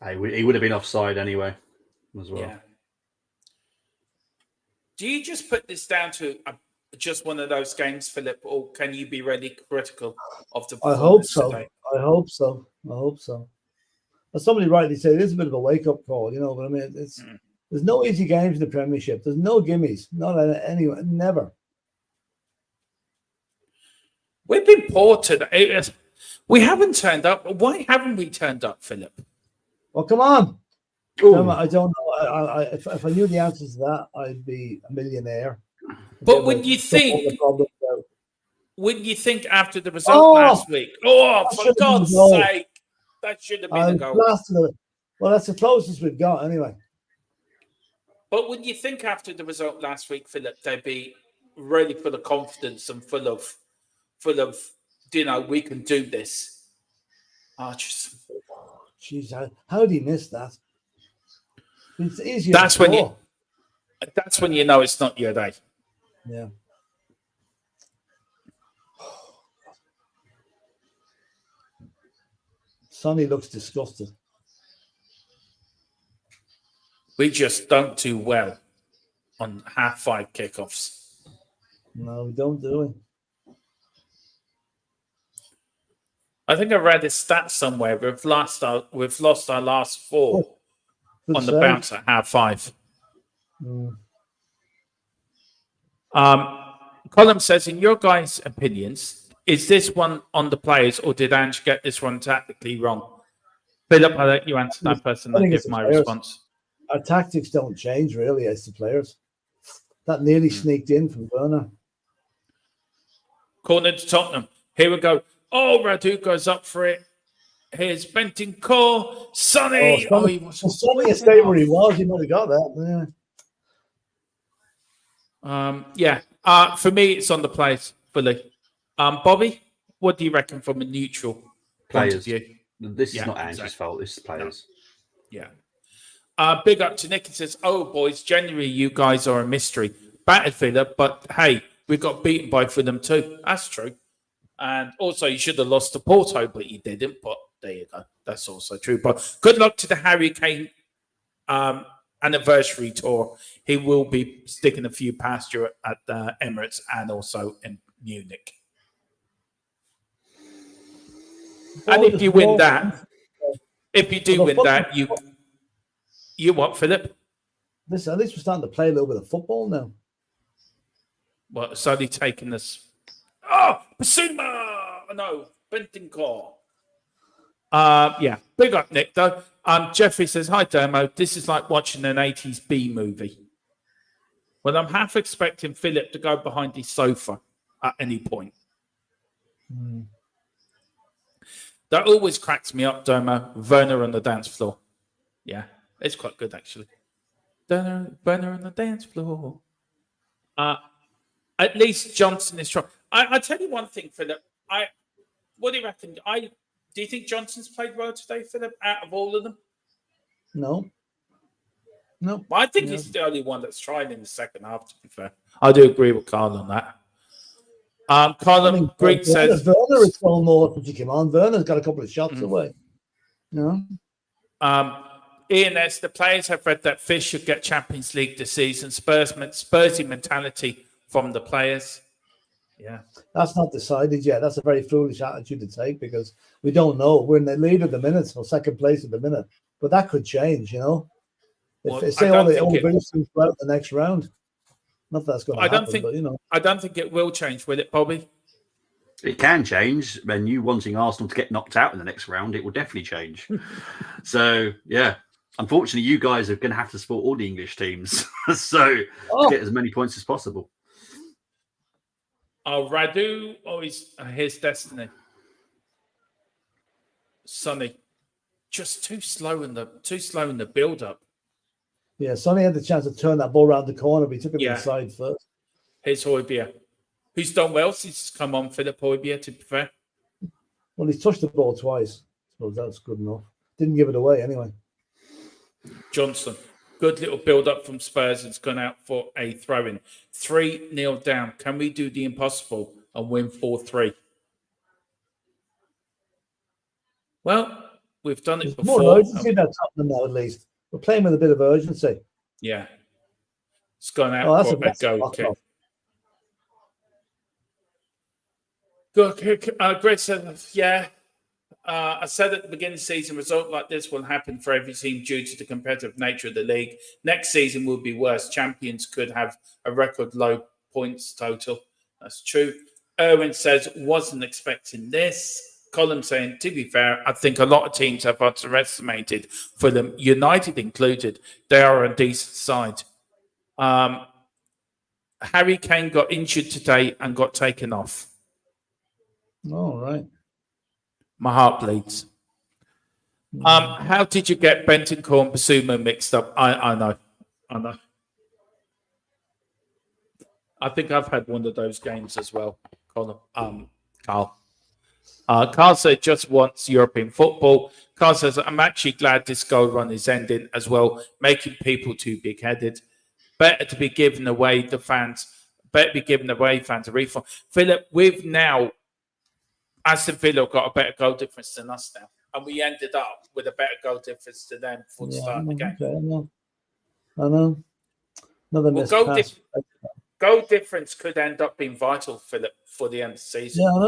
He would have been offside anyway, as well. Yeah. Do you just put this down to just one of those games, Philip, or can you be really critical of the performance today? I hope so. As somebody rightly said, it is a bit of a wake-up call, but I mean, there's no easy games in the Premiership. There's no gimmies. Not anyway, never. We've been poor today. We haven't turned up. Why haven't we turned up, Philip? Well, come on. Ooh. I don't know. If I knew the answers to that, I'd be a millionaire. But when you think after the result last week, for God's sake, that should have been a goal. Well, that's the closest we've got anyway. But when you think after the result last week, Philip, they'd be really full of confidence and full of, we can do this. Jeez, how do you miss that? It's easier. That's when you know it's not your day. Yeah. Sonny looks disgusted. We just don't do well on 5:30 kickoffs. No, we don't, do we? I think I read a stat somewhere. We've lost our last 4 on the bounce at 5:30. Colin says, in your guys' opinions, is this one on the players or did Ange get this one tactically wrong? Philip, I'll let you answer that first and then give my response. Our tactics don't change really as the players. That nearly sneaked in from Werner. Corner to Tottenham. Here we go. Oh, Radu goes up for it. Here's Bentancur. Sonny. Sonny stayed where he was. He might have got that. Yeah. For me, it's on the players, fully. Bobby, what do you reckon from a neutral point of view? This is not Ange's fault. This is players. No. Yeah. Big up to Nick. He says, oh, boys, January, you guys are a mystery. Battered Fulham, but hey, we got beaten by Fulham too. That's true. And also, you should have lost to Porto, but you didn't. But there you go. That's also true. But good luck to the Harry Kane anniversary tour. He will be sticking a few past you at the Emirates and also in Munich. And if you win that, if you do win that, you what, Philip? Listen, at least we're starting to play a little bit of football now. Well, it's only taken us. Oh, Basuma! No, Bentancur. Yeah, big up, Nick, though. Jeffrey says, hi, Dermo. This is like watching an 80s B movie. Well, I'm half expecting Philip to go behind his sofa at any point. That always cracks me up, Dermo. Werner on the dance floor. Yeah, it's quite good, actually. Werner on the dance floor. At least Johnson is strong. I tell you one thing, Philip. What do you reckon? Do you think Johnson's played well today, Philip, out of all of them? No. Well, I think he's the only one that's tried in the second half, to be fair. I do agree with Carl on that. Colin Green says... Werner is still more since he came on. Werner's got a couple of shots away. No. Ian S., the players have read that Fish should get Champions League this season. Spursy mentality from the players. Yeah. That's not decided yet. That's a very foolish attitude to take because we don't know. We're in the lead at the minute, or second place at the minute. But that could change, you know. If say all the British teams go out the next round, not that that's going to happen, but you know. I don't think it will change, will it, Bobby? It can change. When you wanting Arsenal to get knocked out in the next round, it will definitely change. So, yeah. Unfortunately, you guys are going to have to support all the English teams. So, to get as many points as possible. Radu, his destiny. Sonny, just too slow in the build up. Yeah, Sonny had the chance to turn that ball around the corner, but he took it inside first. Here's Højbjerg, who's done well since he's come on. Philip Højbjerg, to be fair. Well, he's touched the ball twice, so that's good enough. Didn't give it away anyway. Johnson. Good little build-up from Spurs. It's gone out for a throw-in. 3-0 down. Can we do the impossible and win 4-3? Well, we've done it before. More urgency about Tottenham now, at least. We're playing with a bit of urgency. Yeah. It's gone out for a goal kick. Good kick. Greg said, yeah. I said at the beginning of the season, a result like this will happen for every team due to the competitive nature of the league. Next season will be worse. Champions could have a record low points total. That's true. Erwin says, wasn't expecting this. Colin saying, to be fair, I think a lot of teams have underestimated Fulham, United included. They are a decent side. Harry Kane got injured today and got taken off. All right. My heart bleeds. How did you get Bentancur and Basuma mixed up? I know. I think I've had one of those games as well, Carl. Carl said just wants European football. Carl says, I'm actually glad this goal run is ending as well, making people too big-headed. Better to be giving away fans a refund. Philip, we've now, Aston Villa got a better goal difference than us now. And we ended up with a better goal difference than them before the start of the game. Okay, I know. Another missed pass. Goal difference could end up being vital, Philip, for the end of the season. Yeah, I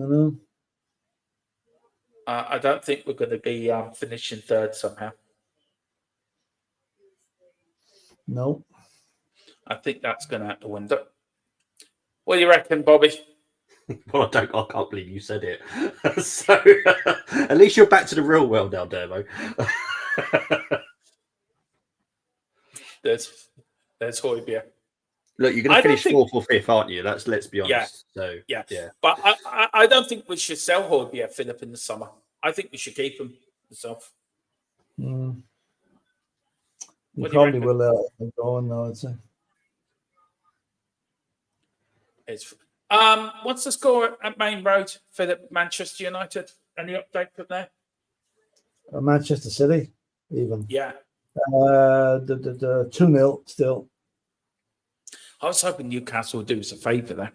know. I don't think we're going to be finishing third somehow. No. I think that's going out the window. What do you reckon, Bobby? Well, I can't believe you said it. So at least you're back to the real world now, Dermo. There's Højbjerg. Look, you're going to finish fourth or fifth, aren't you? Let's be honest. Yeah. But I don't think we should sell Højbjerg, Philip, in the summer. I think we should keep him myself. You probably will let him go on now, I'd say. What's the score at Main Road, Philip? Manchester United? Any update from there? Manchester City, even. Yeah. The 2-0 still. I was hoping Newcastle would do us a favour there.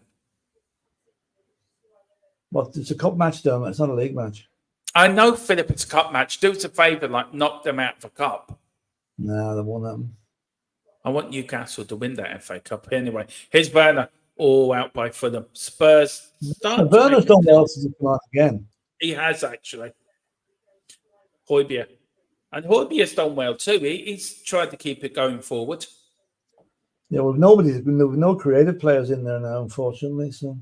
Well, it's a cup match, though. It's not a league match. I know, Philip, it's a cup match. Do us a favour, knock them out of the cup. No, that won't happen. I want Newcastle to win that FA Cup. Anyway, here's Werner, all out by Fulham. Spurs. Werner's done well since he came out again. He has, actually. Højbjerg. And Højbjerg's done well too. He's tried to keep it going forward. Yeah, well, no creative players in there now, unfortunately. So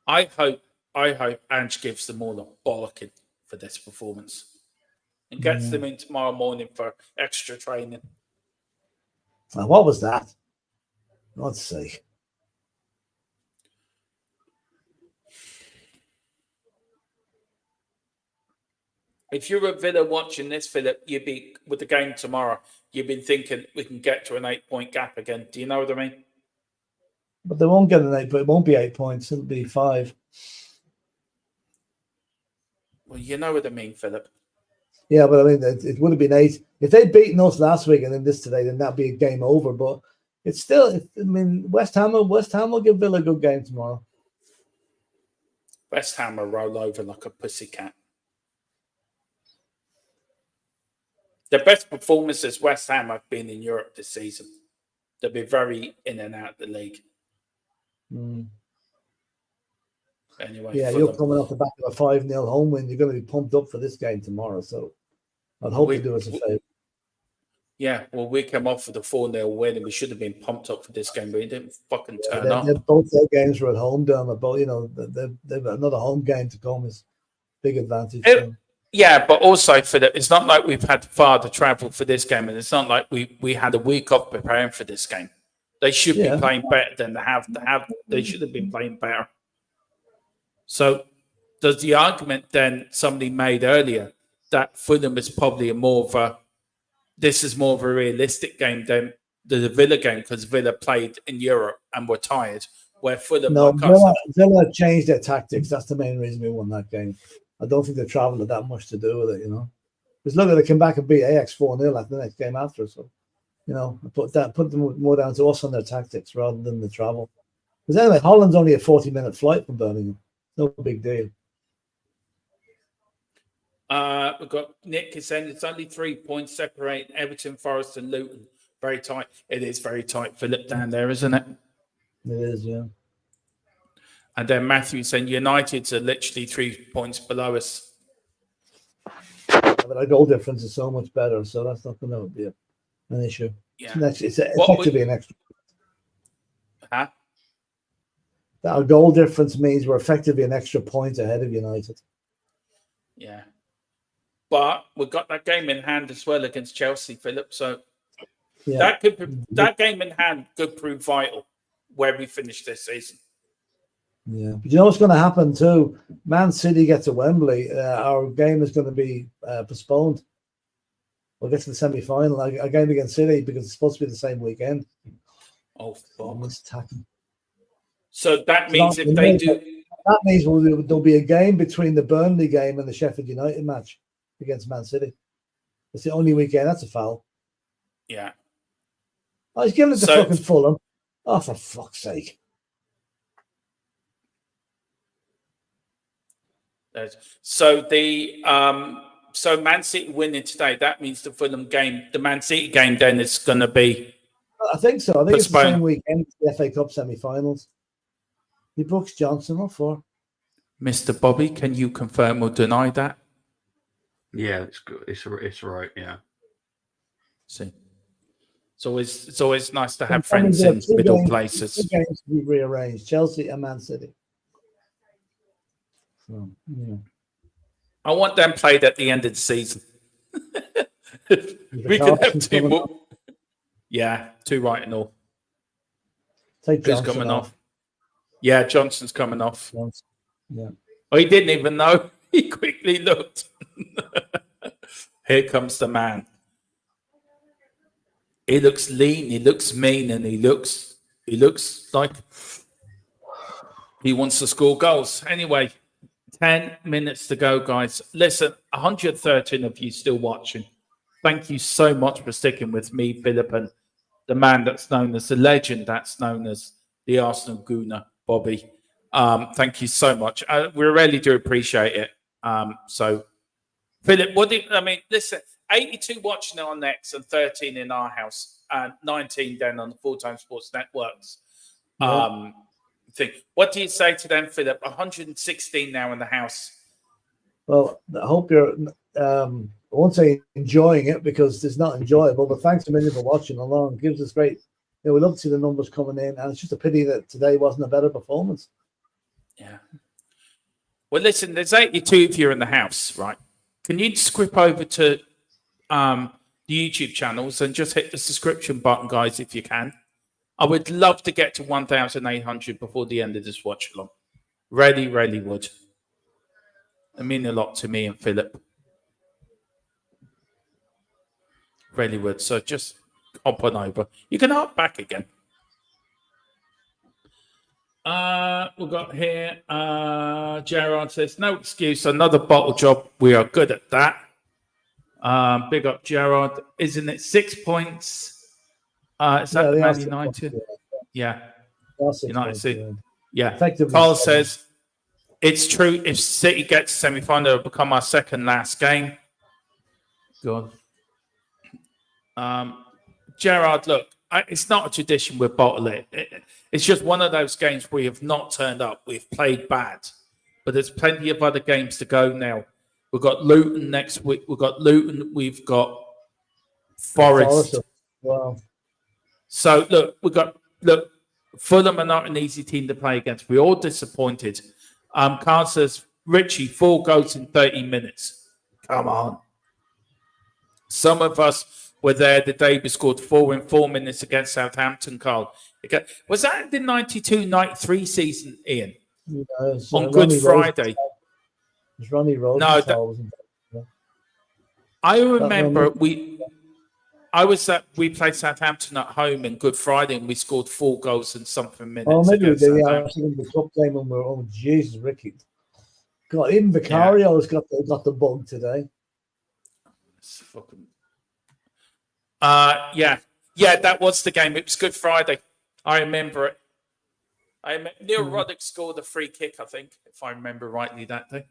I hope Ange gives them all a bollocking for this performance and gets them in tomorrow morning for extra training. Now, what was that? Let's see. If you're a Villa watching this, Philip, you'd be with the game tomorrow. You've been thinking we can get to an 8-point gap again. Do you know what I mean? But they won't get an 8, but it won't be 8 points. It'll be 5. Well, you know what I mean, Philip. Yeah, but I mean, it would have been 8 if they'd beaten us last week and then this today. Then that'd be a game over. But it's still. I mean, West Ham will give Villa a good game tomorrow. West Ham will roll over like a pussycat. The best performances West Ham have been in Europe this season. They'll be very in and out of the league. Anyway, yeah, you're coming off the back of a 5-0 home win. You're going to be pumped up for this game tomorrow. So I'd hope you do us a favour. Yeah, well, we came off with a 4-0 win and we should have been pumped up for this game, but we didn't fucking turn up. Both their games were at home, Dermot. But, they've got another home game to come is big advantage. Yeah, but also, Philip, it's not like we've had far to travel for this game, and it's not like we had a week off preparing for this game. They should be playing better than they have. They should have been playing better. So, does the argument then somebody made earlier that Fulham is probably more of a realistic game than the Villa game because Villa played in Europe and were tired, where Fulham... No, Villa changed their tactics. That's the main reason we won that game. I don't think the travel had that much to do with it, Because look, they came back and beat Ajax 4-0 after the next game after. So, I put them more down to us on their tactics rather than the travel. Because anyway, Holland's only a 40-minute flight from Birmingham. No big deal. We've got Nick is saying it's only 3 points separate Everton, Forest, and Luton. Very tight. It is very tight, Philip, down there, isn't it? It is, yeah. And then Matthew saying United's are literally 3 points below us. But our goal difference is so much better, so that's not going to be an issue. Yeah. It's effectively an extra. Huh? that our goal difference means we're effectively an extra point ahead of United. Yeah. But we've got that game in hand as well against Chelsea, Philip. So Yeah. that game in hand could prove vital where we finish this season. Yeah. But you know what's going to happen too? Man City get to Wembley. Our game is going to be postponed. We'll get to the semi-final. A game against City because it's supposed to be the same weekend. Oh, fuck. So that means if they do... That means there'll be a game between the Burnley game and the Sheffield United match against Man City. It's the only weekend. That's a foul. Yeah. Oh, he's giving it to fucking Fulham. Oh, for fuck's sake. So Man City winning today, that means the Man City game then is going to be... I think so. I think it's the postponed. same weekend, the FA Cup semi-finals. He books Johnson up for. Mr. Bobby, can you confirm or deny that? Yeah, it's good. It's right. Yeah. See, it's always nice to have friends in middle places. Two games to be rearranged: Chelsea and Man City. So, yeah. I want them played at the end of the season. We can have two more. Yeah, two right and all. Take Who's Johnson coming off? Yeah, Johnson's coming off. Johnson. Yeah. Oh, he didn't even know. He quickly looked. Here comes the man. He looks lean, he looks mean, and he looks like he wants to score goals. Anyway, 10 minutes to go, guys. Listen, 113 of you still watching. Thank you so much for sticking with me, Philip, and the man that's known as the legend that's known as the Arsenal Gooner, Bobby. Thank you so much. We really do appreciate it. So, Philip, listen, 82 watching on X and 13 in our house, and 19 then on the Full-Time Sports Networks. Thing. What do you say to them, Philip? 116 now in the house. Well, I hope you're, I won't say enjoying it because it's not enjoyable, but thanks a million for watching along. It gives us great, we love to see the numbers coming in, and it's just a pity that today wasn't a better performance. Yeah. Well, listen, there's 82 of you in the house, right? Can you script over to the YouTube channels and just hit the subscription button, guys, if you can? I would love to get to 1,800 before the end of this watch along. Really, really would. It mean a lot to me and Philip. Really would. So just hop on over. You can hop back again. We've got here, Gerard says, no excuse, another bottle job. We are good at that. Big up, Gerard. Isn't it 6 points? Is that Man United? Yeah. United City. Yeah. Carl says, it's true. If City gets semi-final, it'll become our second last game. Good. Gerard, look, it's not a tradition with bottle it. It's just one of those games we have not turned up. We've played bad. But there's plenty of other games to go now. We've got Luton next week. We've got Forest. Wow. So, look, Fulham are not an easy team to play against. We're all disappointed. Carl says, Richie, 4 goals in 30 minutes. Come on. Some of us were there the day we scored 4 in 4 minutes against Southampton, Carl. Was that the 92-93 season, Ian? On Good Friday. Was Ronnie Rosenthal? No, I remember we played Southampton at home in Good Friday and we scored 4 goals in something minutes. Oh, maybe we did. Yeah, I was thinking the cup game when we were, oh, Jesus, Ricky. God, even Vicario has got the bug today. It's fucking... Yeah, that was the game. It was Good Friday. I remember it. Neil Roddick scored a free kick, I think, if I remember rightly that day.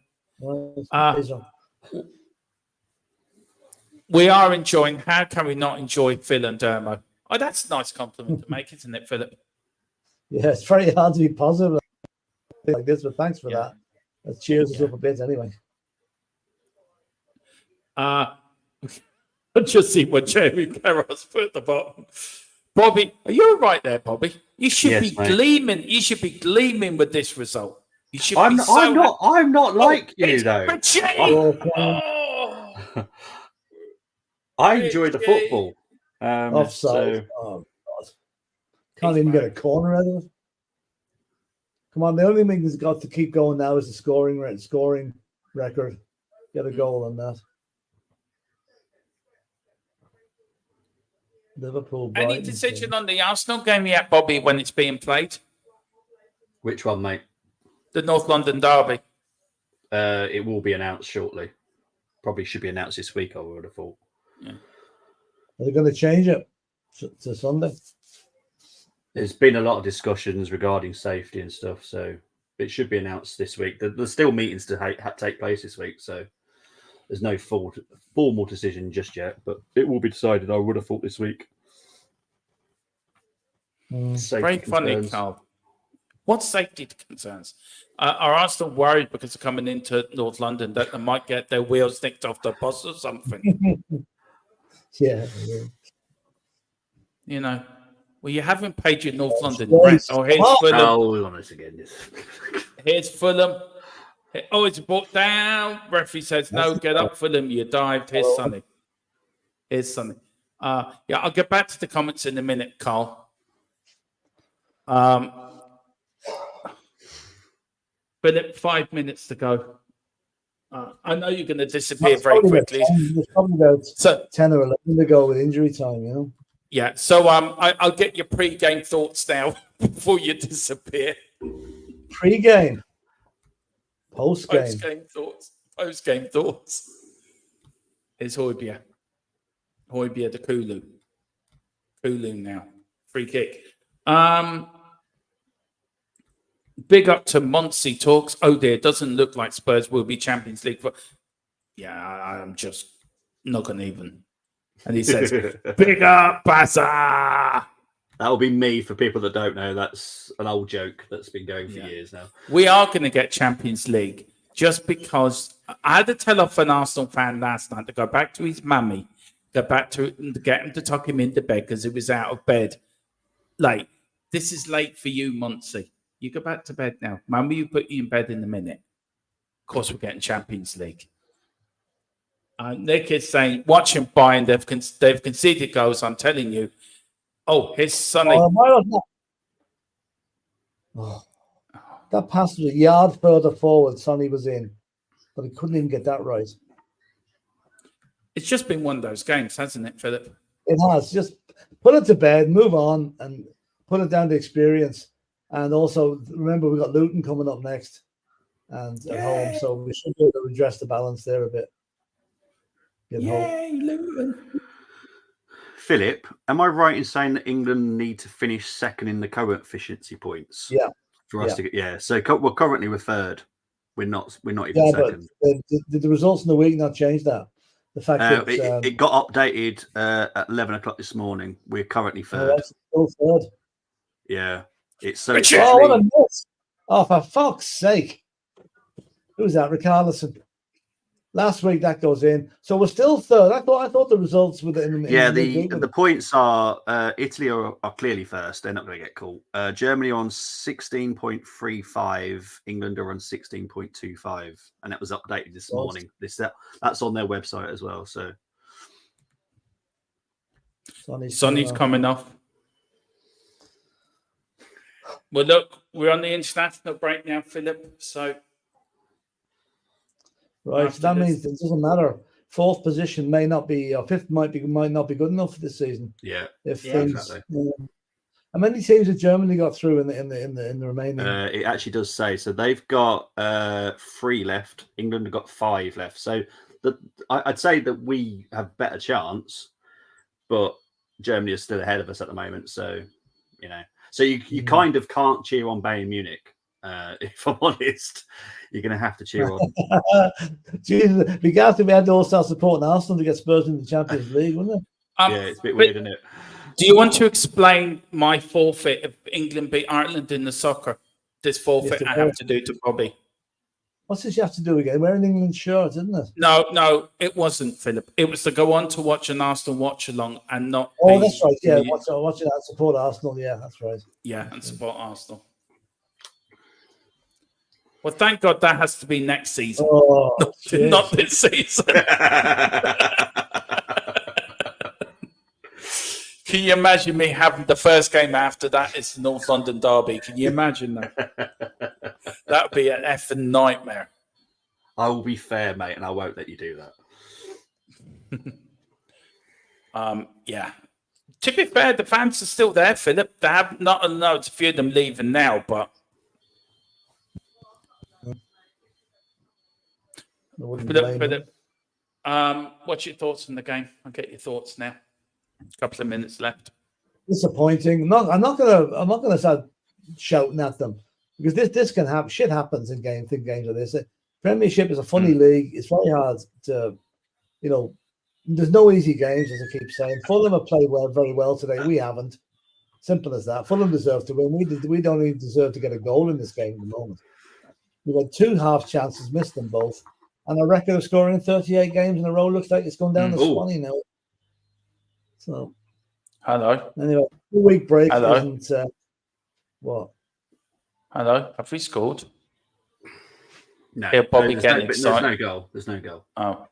We are enjoying. How can we not enjoy Phil and Dermo? Oh, that's a nice compliment to make, isn't it, Philip? Yeah, it's very hard to be positive like this, but thanks for that. That cheers us up a bit anyway. Just see what Jamie Carroll's put at the bottom. Bobby, are you all right there, Bobby? You should Yes, be mate. gleaming. You should be gleaming with this result. You should I'm be so not. I'm not like you it's though. Richie! I enjoy the Richie! football. Offside. So Oh, God. Can't even get a corner out of it. Come on, the only thing that's got to keep going now is the scoring record. Get a goal on that. Liverpool. Any Brighton, decision on the Arsenal game yet, Bobby, when it's being played? which one, mate? The North London derby. It will be announced shortly. Probably should be announced this week, I would have thought. Yeah. Are they going to change it to Sunday? There's been a lot of discussions regarding safety and stuff, so it should be announced this week. There's still meetings to take place this week, so there's no formal decision just yet, but it will be decided, I would have thought, this week. Very funny, Carl. What safety concerns? Are Arsenal worried because they're coming into North London that they might get their wheels nicked off the bus or something? Yeah. You know, well, you haven't paid your North London rent. Oh, here's Fulham. Oh, on this again. Here's Fulham. Oh, it's brought down. Referee says, no, get up, Fulham. You dived. Here's Sonny. Here's Sonny. Yeah, I'll get back to the comments in a minute, Carl. Philip, 5 minutes to go. I know you're going to disappear very quickly. There's probably about 10 or 11 to go with injury time, you know? Yeah, so I'll get your pre-game thoughts now before you disappear. Pre-game. Post-game. Post-game thoughts. Here's Højbjerg. Højbjerg to Kulu. Kulu now. Free kick. Big up to Monsi talks. Oh dear, doesn't look like Spurs will be Champions League. Yeah, I'm just not going to even. And he says, big up, Bassa. That'll be me for people that don't know. That's an old joke that's been going for years now. We are going to get Champions League just because I had to tell off an Arsenal fan last night to go back to his mummy, go back to get him to tuck him into bed because he was out of bed. Late. This is late for you, Monsi. You go back to bed now. Mummy, you put you in bed in a minute. Of course, we're getting Champions League. Nick is saying, watch him Bayern. They've conceded goals. I'm telling you. Oh, here's Sonny. That pass was a yard further forward. Sonny was in, but he couldn't even get that right. It's just been one of those games, hasn't it, Philip? It has. Just put it to bed, move on, and put it down to experience. And also, remember, we've got Luton coming up next and at home, so we should be able to redress the balance there a bit. Yay, Luton. Philip, am I right in saying that England need to finish second in the current efficiency points? Yeah. For us to get, so we're currently third. We're not even second. But did the results in the week not change that? The fact that it got updated at 11 o'clock this morning. We're currently third. Still third. Yeah. It's what a miss. Oh, for fuck's sake. Who's that? Richarlison. Last week that goes in. So we're still third. I thought the results were the points are Italy are clearly first. They're not going to get caught. Germany on 16.35. England are on 16.25. And that was updated this morning. That's on their website as well. So Sonny's coming off. Well, look, we're on the international break now, Philip. So, right, so that means it doesn't matter. Fourth position may not be, or fifth might not be good enough for this season. Yeah, exactly. How many teams have Germany got through in the remaining? It actually does say so. They've got 3 left. England have got 5 left. So I'd say that we have better chance, but Germany is still ahead of us at the moment. So So you kind of can't cheer on Bayern Munich, if I'm honest. You're going to have to cheer on. Jesus, it'd be gas if we had to all start supporting Arsenal to get Spurs in the Champions League, wouldn't it? Yeah, it's a bit weird, isn't it? Do you want to explain my forfeit if England beat Ireland in the soccer? This forfeit I have to do to Bobby. What's this you have to do again? Wearing England shirt, isn't it? No, it wasn't, Philip. It was to go on to watch an Arsenal watch-along and not Oh, be, that's right. Yeah, watching that support Arsenal. Yeah, that's right. Yeah, and support Arsenal. Well, thank God that has to be next season, Oh, not this season. Can you imagine me having the first game after that is the North London derby? Can you imagine that? That would be an effing nightmare. I will be fair, mate, and I won't let you do that. Yeah. To be fair, the fans are still there, Philip. They have not allowed a few of them leaving now, but Philip, what's your thoughts on the game? I'll get your thoughts now. A couple of minutes left. Disappointing. I'm not gonna start shouting at them because this can happen. Shit happens in games like this. Premiership is a funny league. It's very hard to, there's no easy games, as I keep saying. Fulham have played very well today. We haven't. Simple as that. Fulham deserve to win. We don't even deserve to get a goal in this game at the moment. We've had 2 half chances, missed them both, and a record of scoring 38 games in a row looks like it's gone down to 20 now. So, hello. Anyway, 2-week break hello. Isn't what? Hello. Have we scored? No. Here, Bobby there's getting excited. There's no goal. Oh.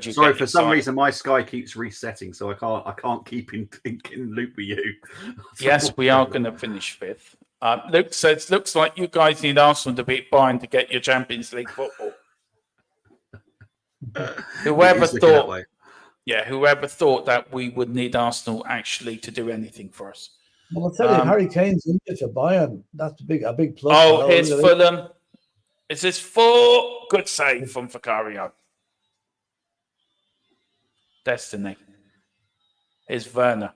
Sorry, for some reason my Sky keeps resetting, so I can't keep in loop with you. Yes, we are going to finish 5th. Luke says, looks like you guys need Arsenal to beat Bayern to get your Champions League football. Whoever thought that we would need Arsenal actually to do anything for us. Well, I'll tell you, Harry Kane's injured for Bayern. That's a big plus. Oh, here's Fulham. Is this 4? Good save from Vicario. Destiny. Here's Werner.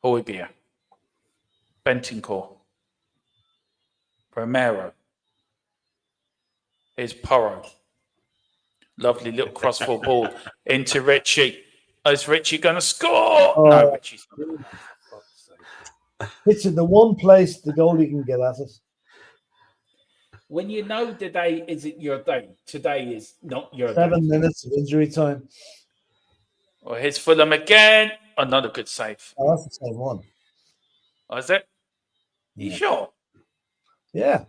Højbjerg. Bentancur. Romero. Here's Porro. Lovely little crossfield ball into Richie. Is Richie going to score? No, Richie's not. It's in the one place the goalie can get at it. When you know today isn't your day, today is not your 7 day. minutes of injury time. Well, here's Fulham again. Another good save. Oh, that's the same one. Oh, is it? You sure? Yeah.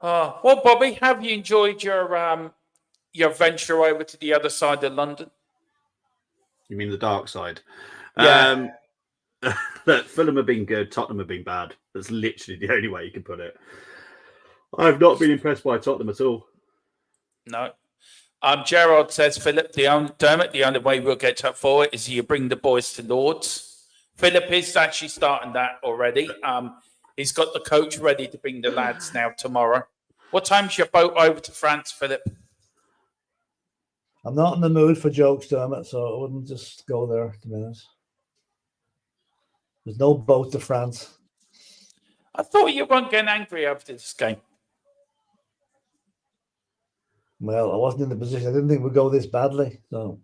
Well, Bobby, have you enjoyed your venture over to the other side of London? You mean the dark side? Yeah. Look, Fulham have been good. Tottenham have been bad. That's literally the only way you can put it. I've not been impressed by Tottenham at all. No. Gerard says, Philip, the only way we'll get top 4 is you bring the boys to Lords. Philip is actually starting that already. He's got the coach ready to bring the lads now tomorrow. What time's your boat over to France, Philip? I'm not in the mood for jokes, Dermot, so I wouldn't just go there at the minute. There's no boat to France. I thought you weren't getting angry after this game. Well, I wasn't in the position. I didn't think we'd go this badly. So,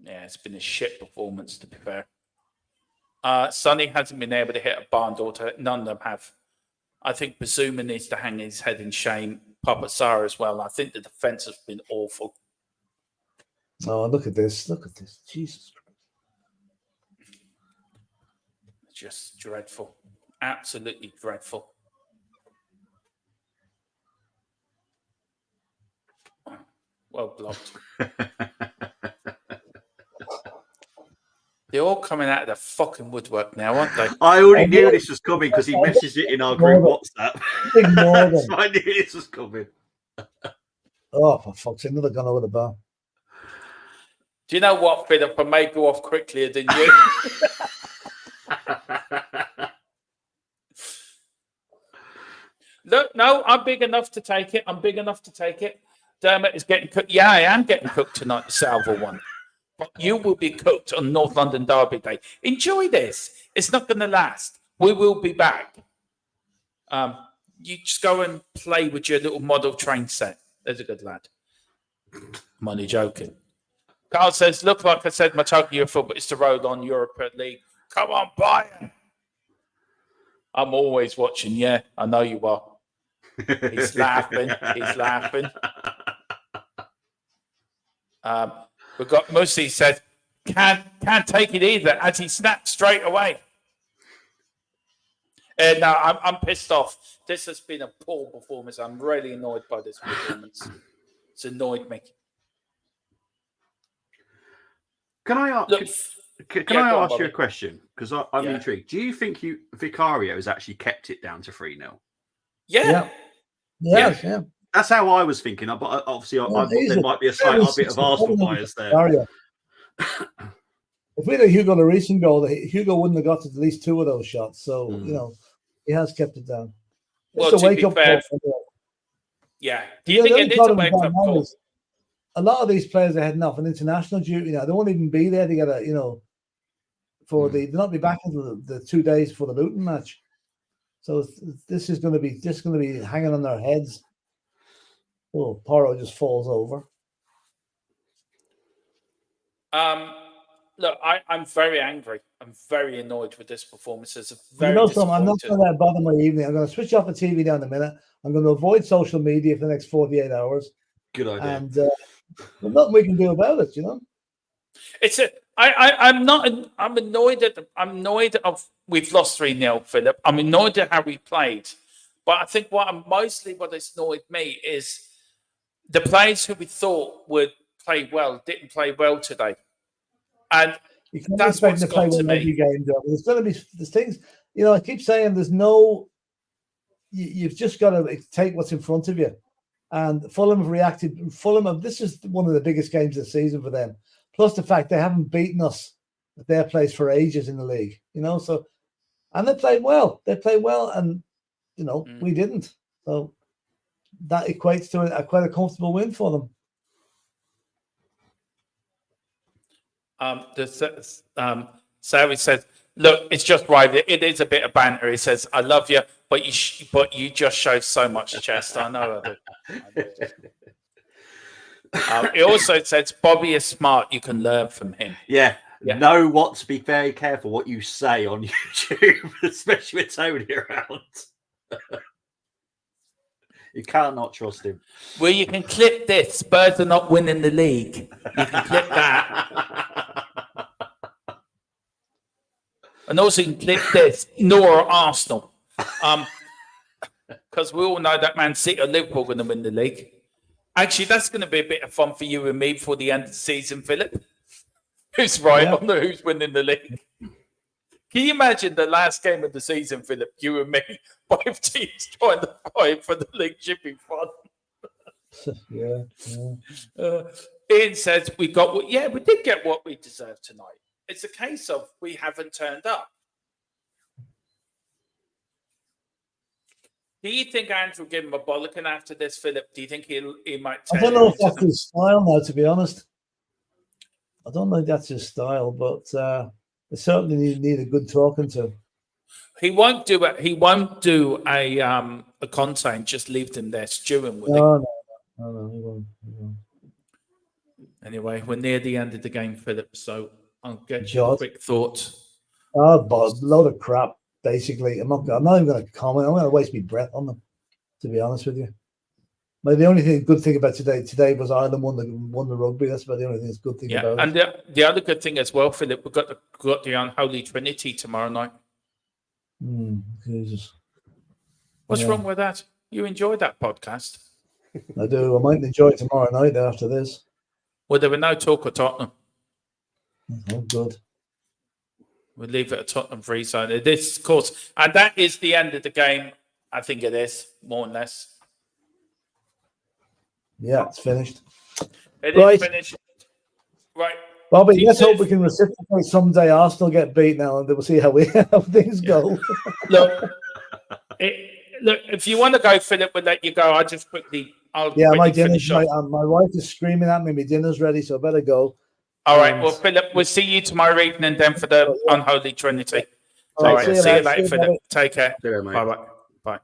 yeah, it's been a shit performance, to be fair. Sonny hasn't been able to hit a barn door. None of them have. I think Bazuma needs to hang his head in shame. Papa Sarr as well. I think the defence has been awful. Oh, look at this. Look at this. Jesus Christ. Just dreadful. Absolutely dreadful. Well blocked. They're all coming out of the fucking woodwork now, aren't they? I already knew this was coming because he messaged it in our group WhatsApp. So I knew this was coming. Oh, for fuck's sake, another gun over the bar. Do you know what, Philip? I may go off quicker than you. Look, no, I'm big enough to take it. Dermot is getting cooked. Yeah, I am getting cooked tonight, the Salvo one. But you will be cooked on North London Derby Day. Enjoy this. It's not going to last. We will be back. You just go and play with your little model train set. There's a good lad. I'm only joking. Carl says, look, like I said, my target of football is to roll on Europa League. Come on, Bayern. I'm always watching. Yeah, I know you are. He's laughing. He's laughing. We've got Musi said, can't take it either, as he snapped straight away. No, I'm pissed off. This has been a poor performance. I'm really annoyed by this performance. It's annoyed me. Can I ask? Look, Can I ask you Bobby. a question? Because I'm intrigued. Do you think Vicario has actually kept it down to 3-0? Yeah. Yeah. That's how I was thinking. But obviously, there might be a slight bit of Arsenal bias there. If we'd have Hugo Lloris goal, Hugo wouldn't have got to at least 2 of those shots. So, he has kept it down. Well, it's a to be wake-up fair, call. Yeah. Do you think it is a wake-up call? A lot of these players are heading off on international duty now. They won't even be there to get they'll not be back until the 2 days before the Luton match. So this is going to be hanging on their heads. Oh, Porro just falls over. Look, I'm very angry. I'm very annoyed with this performance. It's I'm not going to let it bother my evening. I'm going to switch off the TV now in a minute. I'm going to avoid social media for the next 48 hours. Good idea. And there's nothing we can do about it, I'm annoyed of we've lost 3-0, Philip. I'm annoyed at how we played. But I think what has annoyed me is the players who we thought would play well didn't play well today. And you can't that's expect what's to play got to well every me. game, though. There's going to be there's things, I keep saying there's no, you've just got to take what's in front of you. And Fulham have reacted. This is one of the biggest games of the season for them. Plus the fact they haven't beaten us at their place for ages in the league, So, and they played well. And we didn't. So that equates to quite a comfortable win for them. Sarah said, "Look, it's just right. It is a bit of banter." He says, "I love you, but you just show so much chest." I know I do. He also says, "Bobby is smart. You can learn from him." Yeah. Know what to be very careful what you say on YouTube, especially with Tony around. You can't not trust him. Well, you can clip this. Spurs are not winning the league. You can clip that. And also you can clip this. Nor Arsenal. Because we all know that Man City or Liverpool are going to win the league. Actually, that's going to be a bit of fun for you and me before the end of the season, Philip. Who's right on who's winning the league? Can you imagine the last game of the season, Philip? You and me, 5 teams trying to fight for the league. Should be fun. Ian says we did get what we deserved tonight. It's a case of we haven't turned up. Do you think Andrew will give him a bollocking after this, Philip? Do you think he might? I don't know if that's his style now, to be honest. I don't know if that's his style, but they certainly need a good talking to. He won't do it. He won't do a Conte and just leave them there stewing with No, he won't. Anyway, we're near the end of the game, Philip. So I'll get you a quick thought. Load of crap. Basically, I'm not even going to comment. I'm going to waste my breath on them, to be honest with you. But the only good thing about today was Ireland won the rugby. That's about the only thing that's good thing about it. And the other good thing as well, Philip, we've got the Unholy Trinity tomorrow night. Jesus. What's wrong with that? You enjoyed that podcast? I do. I might enjoy it tomorrow night after this. Well, there were no talk of Tottenham. Oh, good. We'll leave it at Tottenham free zone. It is, of course, and that is the end of the game. I think it is, more or less. Yeah, it's finished. It is finished. Right. Bobby, let's hope we can reciprocate someday. Arsenal get beat now, and we'll see how things go. Look, if you want to go, Philip, we'll let you go. I'll just quickly. My dinner's my wife is screaming at me. My dinner's ready, so I better go. All right. Well, Philip, we'll see you tomorrow evening then for the Unholy Trinity. All right. See you later, Philip. Take care. Bye. Bye.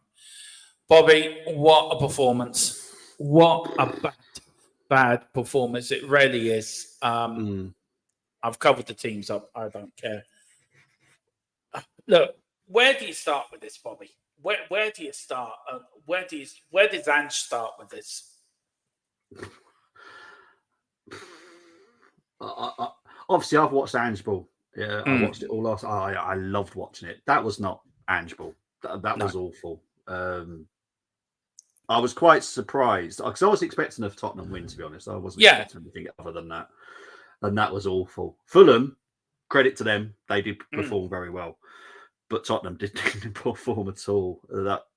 Bobby, what a performance. What a bad performance. It really is. I've covered the teams up. I don't care. Look, where do you start with this, Bobby? where do you start? Where does Ange start with this? Obviously, I've watched Ange Ball. Yeah, I watched it all last. I loved watching it. That was not Ange Ball. That was awful. I was quite surprised because I was expecting a Tottenham win. To be honest, I wasn't expecting anything other than that. And that was awful. Fulham, credit to them, they did perform very well, but Tottenham didn't perform at all.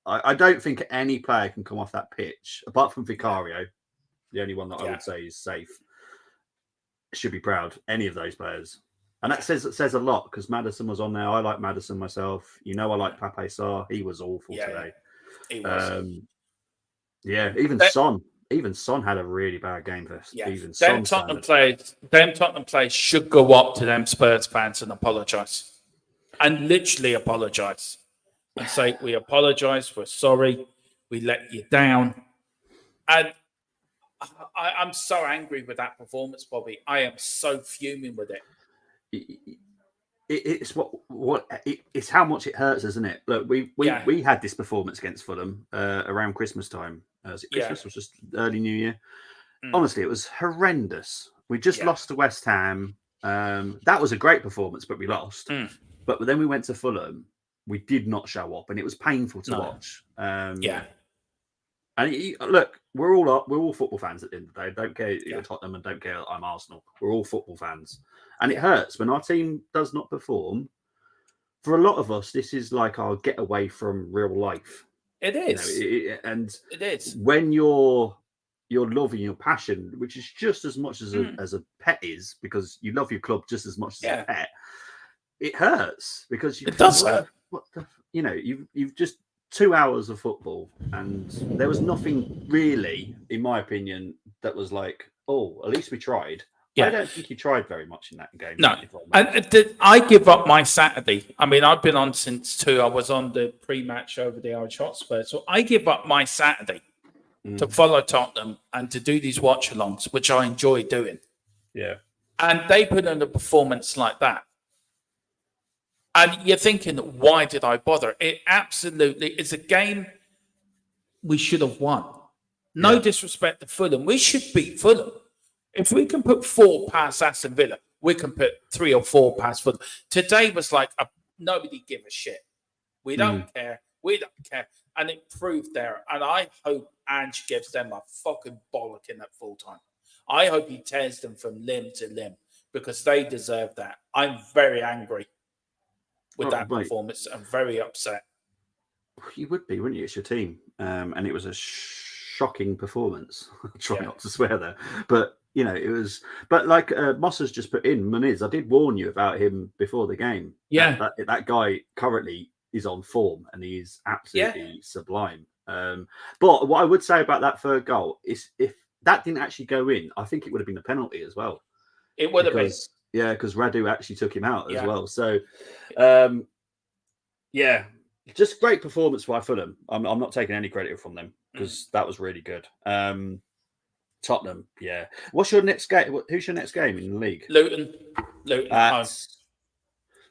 I don't think any player can come off that pitch apart from Vicario, the only one that I would say is safe. Should be proud. Any of those players. And that says a lot because Maddison was on there. I like Maddison myself. I like Pape Sarr. He was awful today. He was. Even Son. Even Son had a really bad game for even Son. Tottenham players should go up to them Spurs fans and apologise. And literally apologise. And say, we apologise, we're sorry, we let you down. And I'm so angry with that performance, Bobby. I am so fuming with it. It's it's how much it hurts, isn't it? Look, we had this performance against Fulham around Christmas time. Was it Christmas? Was just early New Year. Honestly, it was horrendous. We just lost to West Ham. That was a great performance, but we lost. But then we went to Fulham. We did not show up, and it was painful to watch. And look, we're all football fans at the end of the day. Don't care you're Tottenham and don't care I'm Arsenal. We're all football fans, and it hurts when our team does not perform. For a lot of us, this is like our getaway from real life. It is, it is when your love and your passion, which is just as much as a pet is, because you love your club just as much as a pet. It hurts because it does hurt. You've just 2 hours of football, and there was nothing really, in my opinion, that was like, oh, at least we tried. I don't think you tried very much in that game. No, I give up my Saturday. I mean, I've been on since 2. I was on the pre-match over the Irish Hotspur, so I give up my Saturday to follow Tottenham and to do these watch-alongs, which I enjoy doing. Yeah, and they put in a performance like that. And you're thinking, why did I bother? It absolutely is a game we should have won. No disrespect to Fulham. We should beat Fulham. If we can put 4 past Aston Villa, we can put 3 or 4 past Fulham. Today was like, nobody give a shit. We don't care. We don't care. And it proved there. And I hope Ange gives them a fucking bollocking at full time. I hope he tears them from limb to limb because they deserve that. I'm very angry with that performance. I'm very upset. You would be, wouldn't you? It's your team. And it was a shocking performance. Try not to swear there. But, it was... But like Moss has just put in, Muniz, I did warn you about him before the game. Yeah. That guy currently is on form and he's absolutely sublime. But what I would say about that third goal is if that didn't actually go in, I think it would have been a penalty as well. It would have been. Yeah, because Radu actually took him out as well. So, just great performance by Fulham. I'm not taking any credit from them because that was really good. Tottenham, What's your next game? Who's your next game in the league? Luton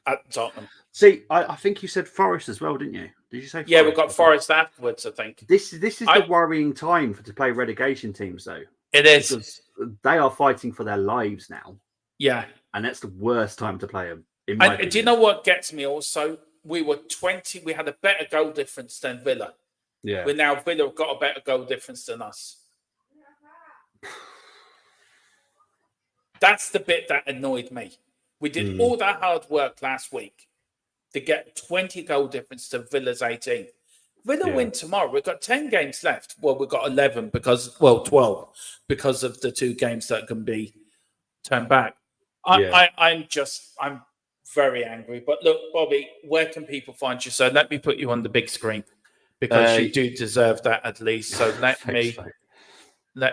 at Tottenham. See, I think you said Forest as well, didn't you? Did you say Forest? Yeah, we've got Forest afterwards, I think. This is the worrying time to play relegation teams, though. It is. Because they are fighting for their lives now. Yeah. And that's the worst time to play them. In my opinion. Do you know what gets me also? We were 20. We had a better goal difference than Villa. Yeah. Villa have got a better goal difference than us. That's the bit that annoyed me. We did all that hard work last week to get 20 goal difference to Villa's 18. Villa win tomorrow. We've got 10 games left. Well, we've got 11 12 because of the 2 games that can be turned back. I'm very angry. But look, Bobby, where can people find you? So let me put you on the big screen because you do deserve that at least. So let me...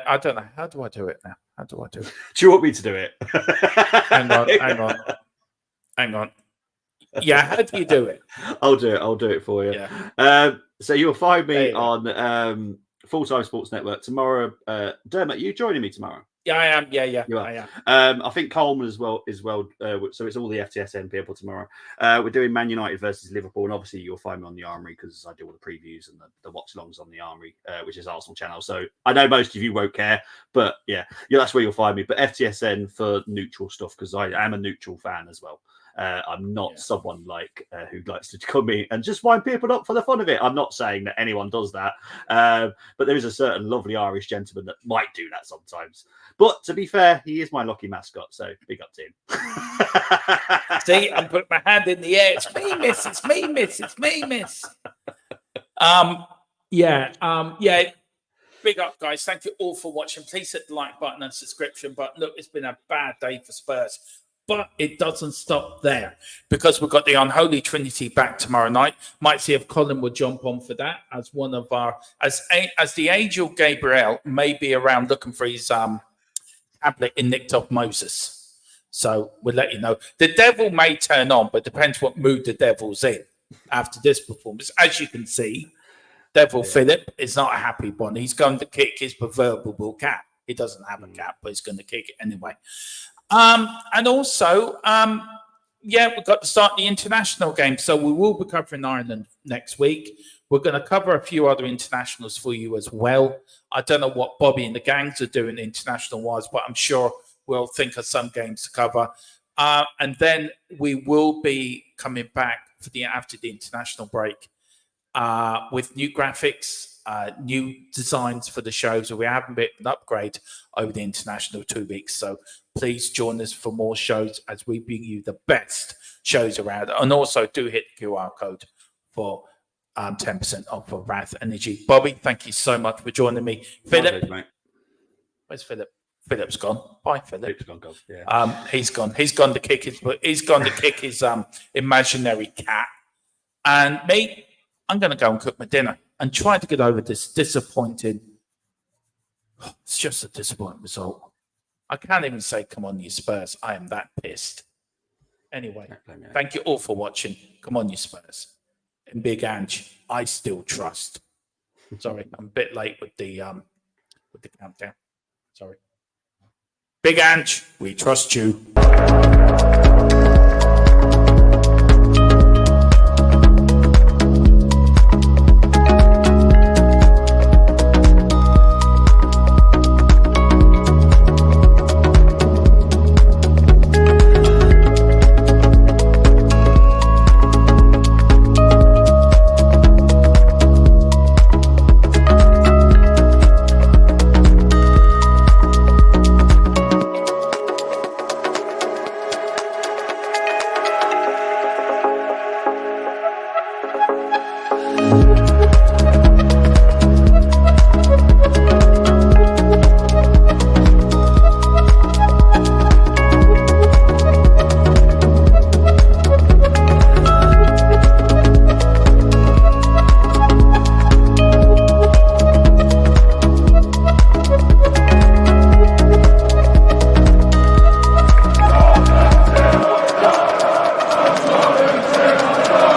I don't know. How do I do it now? How do I do it? Do you want me to do it? Hang on. Yeah, how do you do it? I'll do it for you. Yeah. So you'll find me on Full Time Sports Network tomorrow. Dermot, you joining me tomorrow? Yeah, I am. Yeah, You are. I am. I think Coleman as well. So it's all the FTSN people tomorrow. We're doing Man United versus Liverpool, and obviously you'll find me on the Armory because I do all the previews and the watch-alongs on the Armory, which is Arsenal channel. So I know most of you won't care, but yeah, that's where you'll find me. But FTSN for neutral stuff because I am a neutral fan as well. I'm not someone like who likes to come in and just wind people up for the fun of it. I'm not saying that anyone does that, but there is a certain lovely Irish gentleman that might do that sometimes. But to be fair, he is my lucky mascot, so big up to him. See, I'm putting my hand in the air. It's me, miss. It's me, miss. It's me, miss. Yeah. Big up, guys. Thank you all for watching. Please hit the like button and subscription button. Look, it's been a bad day for Spurs. But it doesn't stop there because we've got the Unholy Trinity back tomorrow night. Might see if Colin will jump on for that as one of our as the angel Gabriel may be around looking for his tablet in nicked off Moses. So we'll let you know. The devil may turn on, but depends what mood the devil's in after this performance. As you can see, Devil Philip is not a happy one. He's going to kick his proverbial cat. He doesn't have a cat, but he's going to kick it anyway. And also, we've got to start the international game. So we will be covering Ireland next week. We're going to cover a few other internationals for you as well. I don't know what Bobby and the gangs are doing international-wise, but I'm sure we'll think of some games to cover. And then we will be coming back after the international break with new graphics, new designs for the shows. So we haven't been an upgrade over the international 2 weeks. So please join us for more shows as we bring you the best shows around. And also do hit the QR code for 10% off of Wrath Energy. Bobby, thank you so much for joining me. Philip, where's Philip? Philip's gone. Bye, Philip. Philip's gone. Yeah. He's gone. He's gone to kick his imaginary cat. And me, I'm going to go and cook my dinner and try to get over this disappointing. It's just a disappointing result. I can't even say, come on, you Spurs. I am that pissed. Anyway, thank you all for watching. Come on, you Spurs. And Big Ange, I still trust. Sorry, I'm a bit late with the countdown. Sorry. Big Ange, we trust you.